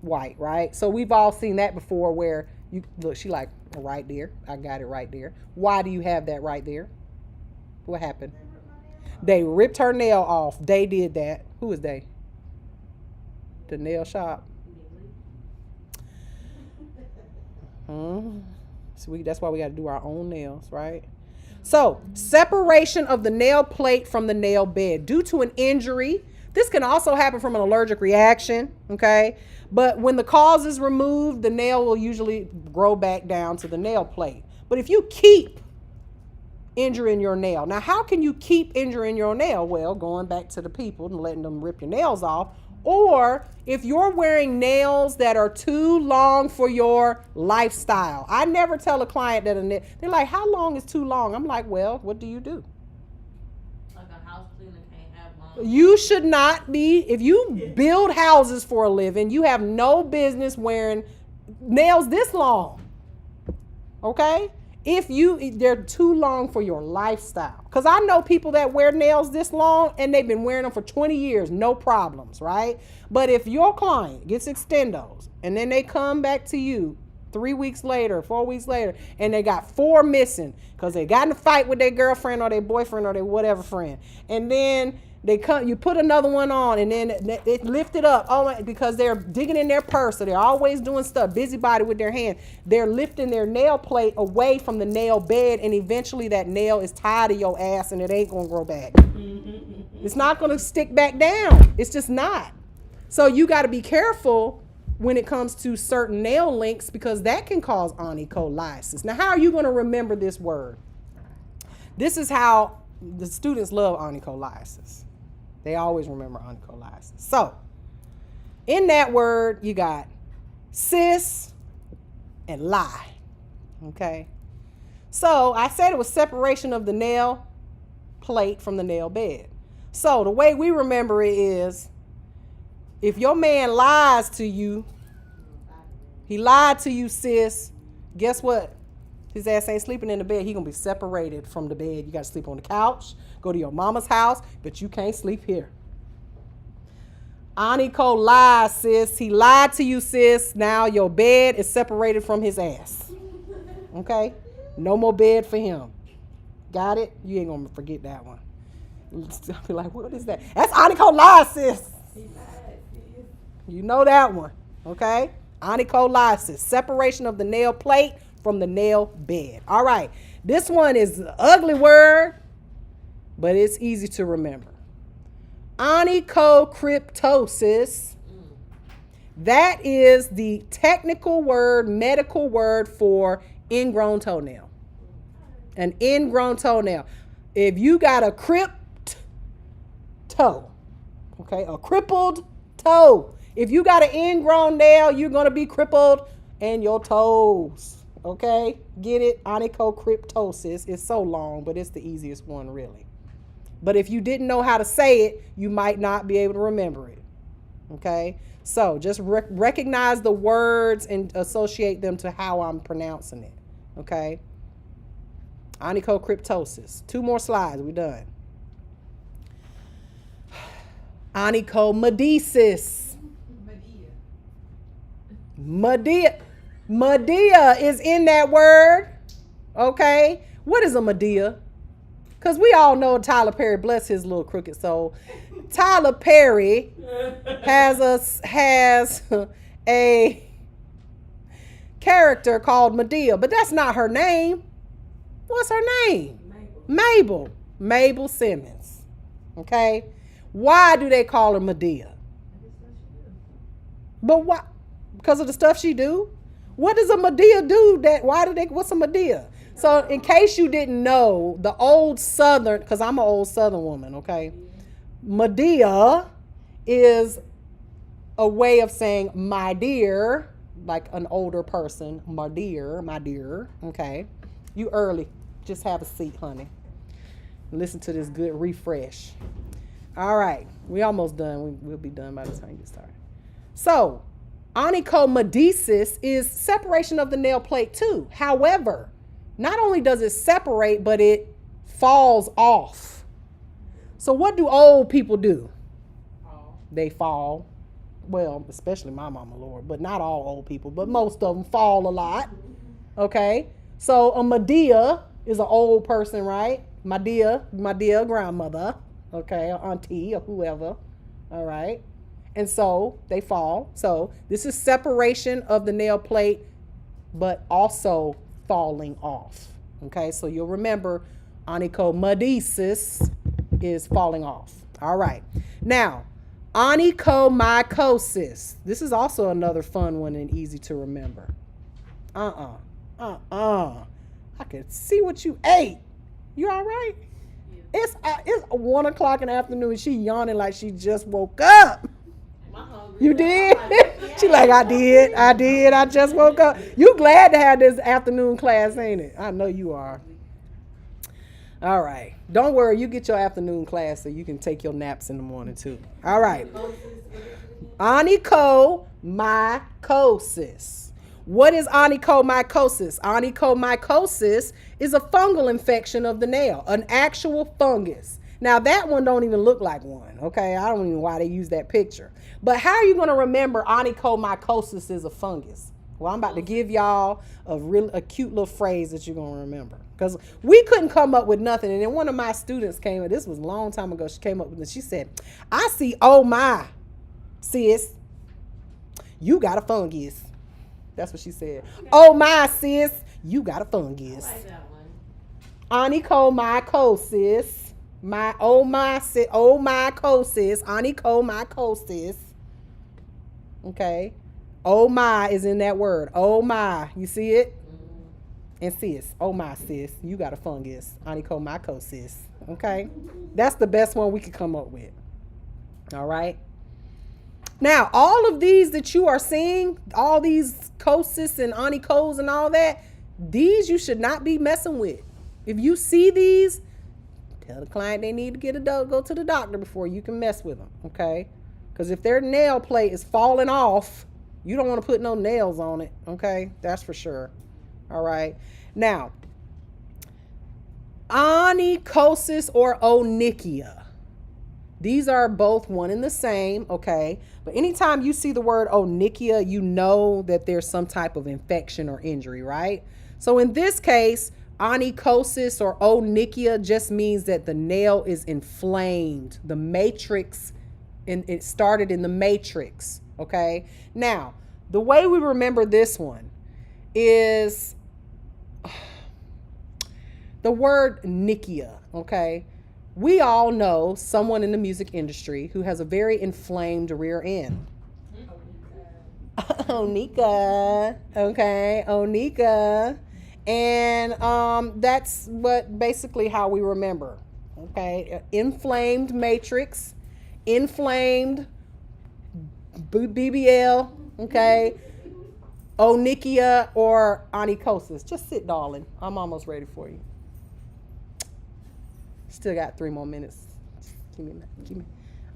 Speaker 1: White, right? So we've all seen that before where you look, she like, right there. I got it right there. Why do you have that right there? What happened? They ripped her nail off. They did that. Who is they? The nail shop. So that's why we got to do our own nails, right? So, separation of the nail plate from the nail bed due to an injury. This can also happen from an allergic reaction, okay? But when the cause is removed, the nail will usually grow back down to the nail plate. But if you keep injuring your nail, now how can you keep injuring your nail? Well, going back to the people and letting them rip your nails off. Or if you're wearing nails that are too long for your lifestyle. I never tell a client that they're like, how long is too long? I'm like, well, what do you do?
Speaker 2: Like a house cleaner can't have long.
Speaker 1: You should not be, if you build houses for a living, you have no business wearing nails this long. Okay? If they're too long for your lifestyle. Because I know people that wear nails this long and they've been wearing them for 20 years, no problems, right? But if your client gets extendos and then they come back to you 3 weeks later, 4 weeks later, and they got 4 missing because they got in a fight with their girlfriend or their boyfriend or their whatever friend, and then you put another one on, and then it lifted up. Oh, because they're digging in their purse, so they're always doing stuff, busybody with their hand. They're lifting their nail plate away from the nail bed, and eventually that nail is tied to your ass, and it ain't gonna grow back. It's not gonna stick back down. It's just not. So you got to be careful when it comes to certain nail links, because that can cause onycholysis. Now, how are you going to remember this word? This is how the students love onycholysis. They always remember onycholysis. So, in that word, you got cis and lie. Okay? So, I said it was separation of the nail plate from the nail bed. So, the way we remember it is, if your man lies to you, he lied to you, sis, guess what? His ass ain't sleeping in the bed. He gonna be separated from the bed. You gotta sleep on the couch, go to your mama's house, but you can't sleep here. Onycho lied, sis. He lied to you, sis. Now your bed is separated from his ass. Okay? No more bed for him. Got it? You ain't gonna forget that one. I'll be like, what is that? That's onycho lied, sis. You know that one, okay? Onycholysis, separation of the nail plate from the nail bed. All right, this one is an ugly word, but it's easy to remember. Onychocryptosis. That is the technical word, medical word for ingrown toenail. An ingrown toenail. If you got a crypt toe, okay, a crippled toe. If you got an ingrown nail, you're going to be crippled in your toes. Okay? Get it? Onychocryptosis. It's so long, but it's the easiest one, really. But if you didn't know how to say it, you might not be able to remember it. Okay? So just recognize the words and associate them to how I'm pronouncing it. Okay? Onychocryptosis. 2 more slides. We're done. Onychomedesis. Medea is in that word. Okay? What is a Medea? Because we all know Tyler Perry, bless his little crooked soul. Tyler Perry has a character called Medea, but that's not her name. What's her name? Mabel Simmons. Okay? Why do they call her Medea? But why? Because of the stuff she do? What does a Medea do? What's a Medea? So in case you didn't know, the old Southern, because I'm an old Southern woman, okay? Medea is a way of saying my dear, like an older person, my dear, okay? You early. Just have a seat, honey. Listen to this good refresh. All right, we almost done. We'll be done by the time you get started. So, onychomedesis is separation of the nail plate too. However, not only does it separate, but it falls off. So what do old people do? They fall. Well, especially my mama, Lord, but not all old people, but most of them fall a lot. Okay, so a Medea is an old person, right? My dear grandmother, okay, or auntie or whoever, all right? And so they fall. So this is separation of the nail plate, but also falling off, okay? So you'll remember onychomedesis is falling off, all right? Now, onychomycosis. This is also another fun one and easy to remember. I can see what you ate. You all right? Yeah. It's 1 o'clock in the afternoon. She yawning like she just woke up. You did? She like, I did. I just woke up. You glad to have this afternoon class, ain't it? I know you are. All right. Don't worry. You get your afternoon class so you can take your naps in the morning too. All right. Onychomycosis. What is onychomycosis? Onychomycosis is a fungal infection of the nail, an actual fungus. Now that one don't even look like one, okay? I don't even know why they use that picture. But how are you going to remember onychomycosis is a fungus? Well, I'm about to give y'all a cute little phrase that you're going to remember. Because we couldn't come up with nothing. And then one of my students came, this was a long time ago, she came up with this. She said, I see, oh my, sis, you got a fungus. That's what she said. Oh my, sis, you got a fungus.
Speaker 2: I like that one.
Speaker 1: Onychomycosis. Onychomycosis. Okay. Oh my is in that word. Oh my. You see it? And sis. Oh my, sis. You got a fungus. Onychomycosis. Okay. That's the best one we could come up with. All right. Now, all of these that you are seeing, all these cosis and onychos and all that, these you should not be messing with. If you see these, tell the client they need to go to the doctor before you can mess with them, okay? Because if their nail plate is falling off, you don't want to put no nails on it, okay? That's for sure. All right. Now, onychosis or onychia. These are both one and the same, okay? But anytime you see the word onychia, you know that there's some type of infection or injury, right? So in this case, onychosis or onychia just means that the nail is inflamed. The matrix, it started in the matrix, okay? Now, the way we remember this one is the word nichia, okay? We all know someone in the music industry who has a very inflamed rear end. Onika, okay, Onika. And that's what basically how we remember, okay? Inflamed matrix, inflamed BBL, okay? Onychia or onychosis. Just sit, darling. I'm almost ready for you. Still got 3 more minutes. Give me.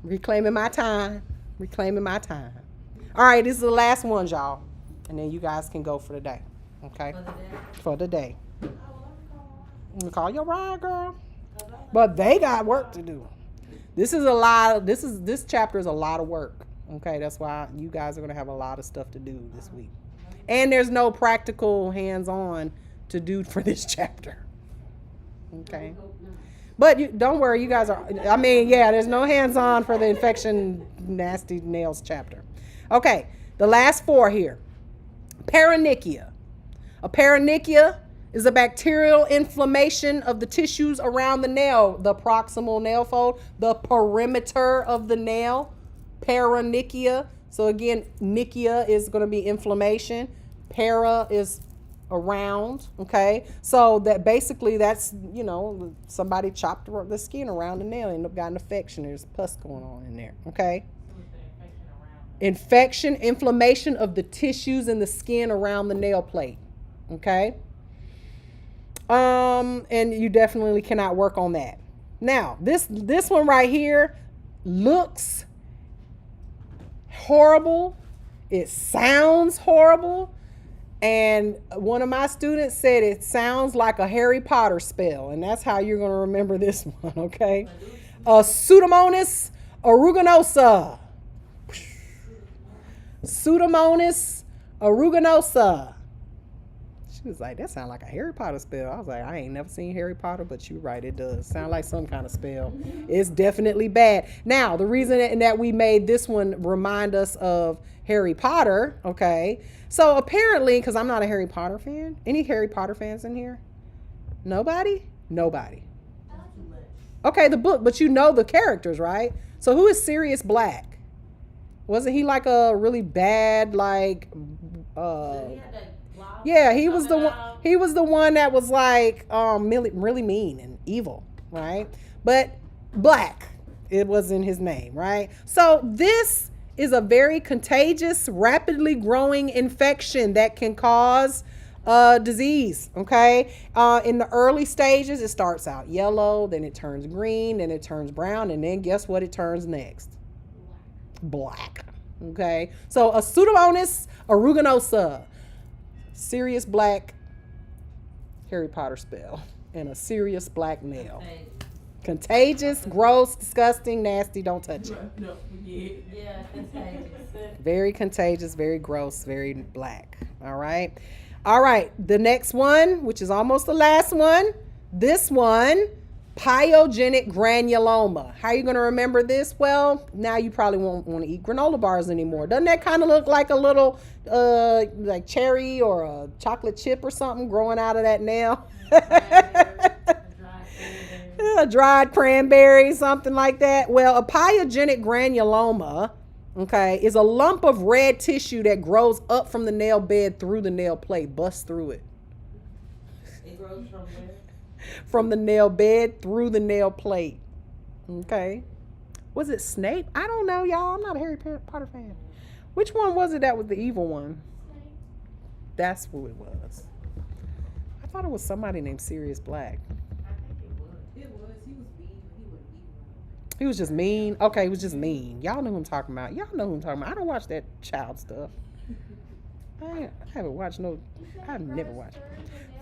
Speaker 1: Reclaiming my time. All right, this is the last one, y'all. And then you guys can go for the day. Okay? For the day. You call your ride, girl. But they got work to do. This chapter is a lot of work. Okay, that's why you guys are going to have a lot of stuff to do this week. And there's no practical hands-on to do for this chapter. Okay? But don't worry, you guys are, there's no hands-on for the infection nasty nails chapter. Okay, the last 4 here. Paronychia. A paronychia is a bacterial inflammation of the tissues around the nail, the proximal nail fold, the perimeter of the nail. Paronychia. So again, nichia is going to be inflammation. Para is around, okay? So that basically that's, somebody chopped the skin around the nail and got an infection. There's pus going on in there, okay? Inflammation of the tissues and the skin around the nail plate, okay? And you definitely cannot work on that. Now, this one right here looks horrible. It sounds horrible. And one of my students said it sounds like a Harry Potter spell. And that's how you're going to remember this one, okay? Pseudomonas aeruginosa. Pseudomonas aeruginosa. She was like, that sounds like a Harry Potter spell. I was like, I ain't never seen Harry Potter, but you're right, it does sound like some kind of spell. It's definitely bad. Now, the reason that we made this one remind us of Harry Potter, okay? So apparently, because I'm not a Harry Potter fan. Any Harry Potter fans in here? Nobody? Okay, the book, but you know the characters, right? So who is Sirius Black? Wasn't he like a really bad, like, yeah, he was the one. He was the one that was like really mean and evil, right? But black, it was in his name, right? So this is a very contagious, rapidly growing infection that can cause disease, okay? In the early stages, it starts out yellow, then it turns green, then it turns brown, and then guess what it turns next? Black, okay? So a Pseudomonas aeruginosa. Serious black Harry Potter spell and a serious black nail. Contagious, gross, disgusting, nasty. Don't touch it.
Speaker 2: No, yeah, contagious.
Speaker 1: Very contagious, very gross, very black. All right. All right. The next one, which is almost the last one. This one, pyogenic granuloma. How are you going to remember this? Well, now you probably won't want to eat granola bars anymore. Doesn't that kind of look like a little like cherry or a chocolate chip or something growing out of that nail? A dried cranberry, something like that. Well, a pyogenic granuloma, okay, is a lump of red tissue that grows up from the nail bed through the nail plate, busts through it.
Speaker 2: It grows from where?
Speaker 1: From the nail bed through the nail plate. Okay. Was it Snape? I don't know, y'all. I'm not a Harry Potter fan. Which one was it that was the evil one? That's who it was. I thought it was somebody named Sirius Black. He was just mean. Okay, he was just mean. Y'all know who I'm talking about. Y'all know who I'm talking about. I don't watch that child stuff. I haven't watched no. I've never watched.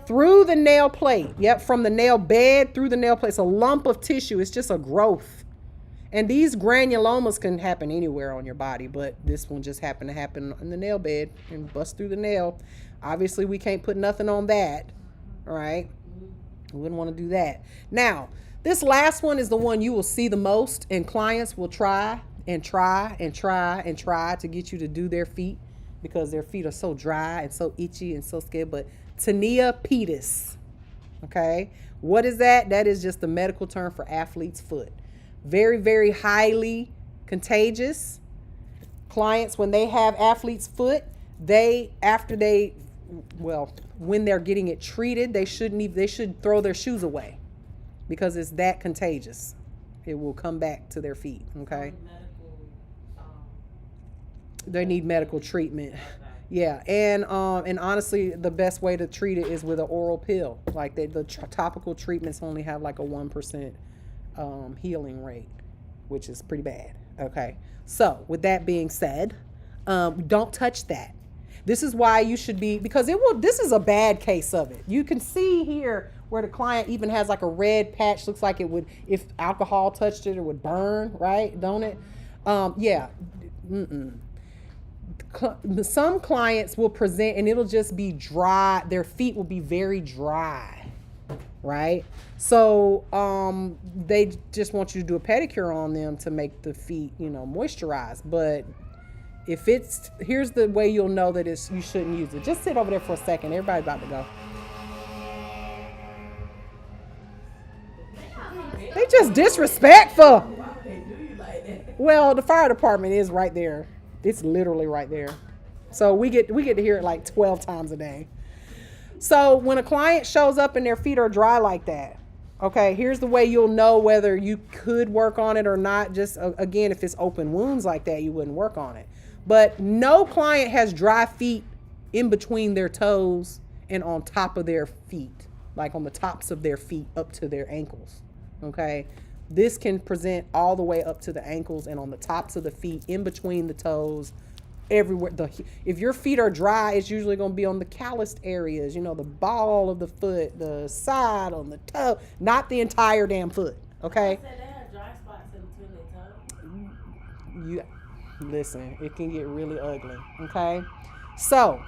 Speaker 1: Through the nail plate. Yep, from the nail bed through the nail plate. It's a lump of tissue. It's just a growth. And these granulomas can happen anywhere on your body, but this one just happened to happen in the nail bed and bust through the nail. Obviously, we can't put nothing on that. All right? We wouldn't want to do that. Now, this last one is the one you will see the most, and clients will try and try and try and try to get you to do their feet because their feet are so dry and so itchy and so scared. But tinea pedis, okay? What is that? That is just the medical term for athlete's foot. Very, very highly contagious. Clients, when they have athlete's foot, when they're getting it treated, they should throw their shoes away. Because it's that contagious. It will come back to their feet, okay? They need medical treatment. Yeah, and honestly, the best way to treat it is with an oral pill. Like the topical treatments only have like a 1% healing rate, which is pretty bad, okay? So, with that being said, don't touch that. This is why you should be, because this is a bad case of it. You can see here where the client even has like a red patch, looks like it would, if alcohol touched it, it would burn, right? Don't it? Yeah. Some clients will present and it'll just be dry. Their feet will be very dry, right? So they just want you to do a pedicure on them to make the feet, moisturize. But here's the way you'll know that you shouldn't use it. Just sit over there for a second. Everybody about to go. They just disrespectful.
Speaker 2: Why they do you like that?
Speaker 1: Well, the fire department is right there. It's literally right there. So we get to hear it like 12 times a day. So when a client shows up and their feet are dry like that, okay, here's the way you'll know whether you could work on it or not. Just again, if it's open wounds like that, you wouldn't work on it. But no client has dry feet in between their toes and on top of their feet, like on the tops of their feet up to their ankles. Okay, this can present all the way up to the ankles and on the tops of the feet, in between the toes, everywhere. If your feet are dry, it's usually going to be on the calloused areas, the ball of the foot, the side on the toe, not the entire damn foot. Okay.
Speaker 2: I said they have dry spots in between their toes.
Speaker 1: Listen, it can get really ugly. Okay. So,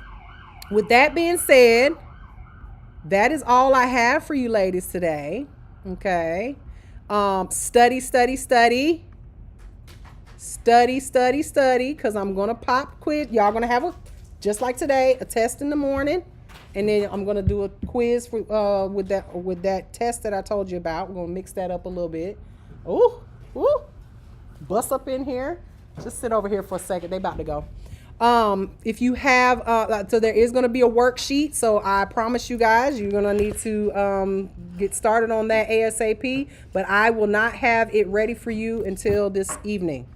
Speaker 1: with that being said, that is all I have for you ladies today. Okay. Study, because I'm going to pop quiz. Y'all going to have just like today, a test in the morning. And then I'm going to do a quiz for, with that test that I told you about. We're going to mix that up a little bit. Ooh, bust up in here. Just sit over here for a second. They about to go. If you have, so there is going to be a worksheet. So I promise you guys, you're going to need to get started on that ASAP. But I will not have it ready for you until this evening.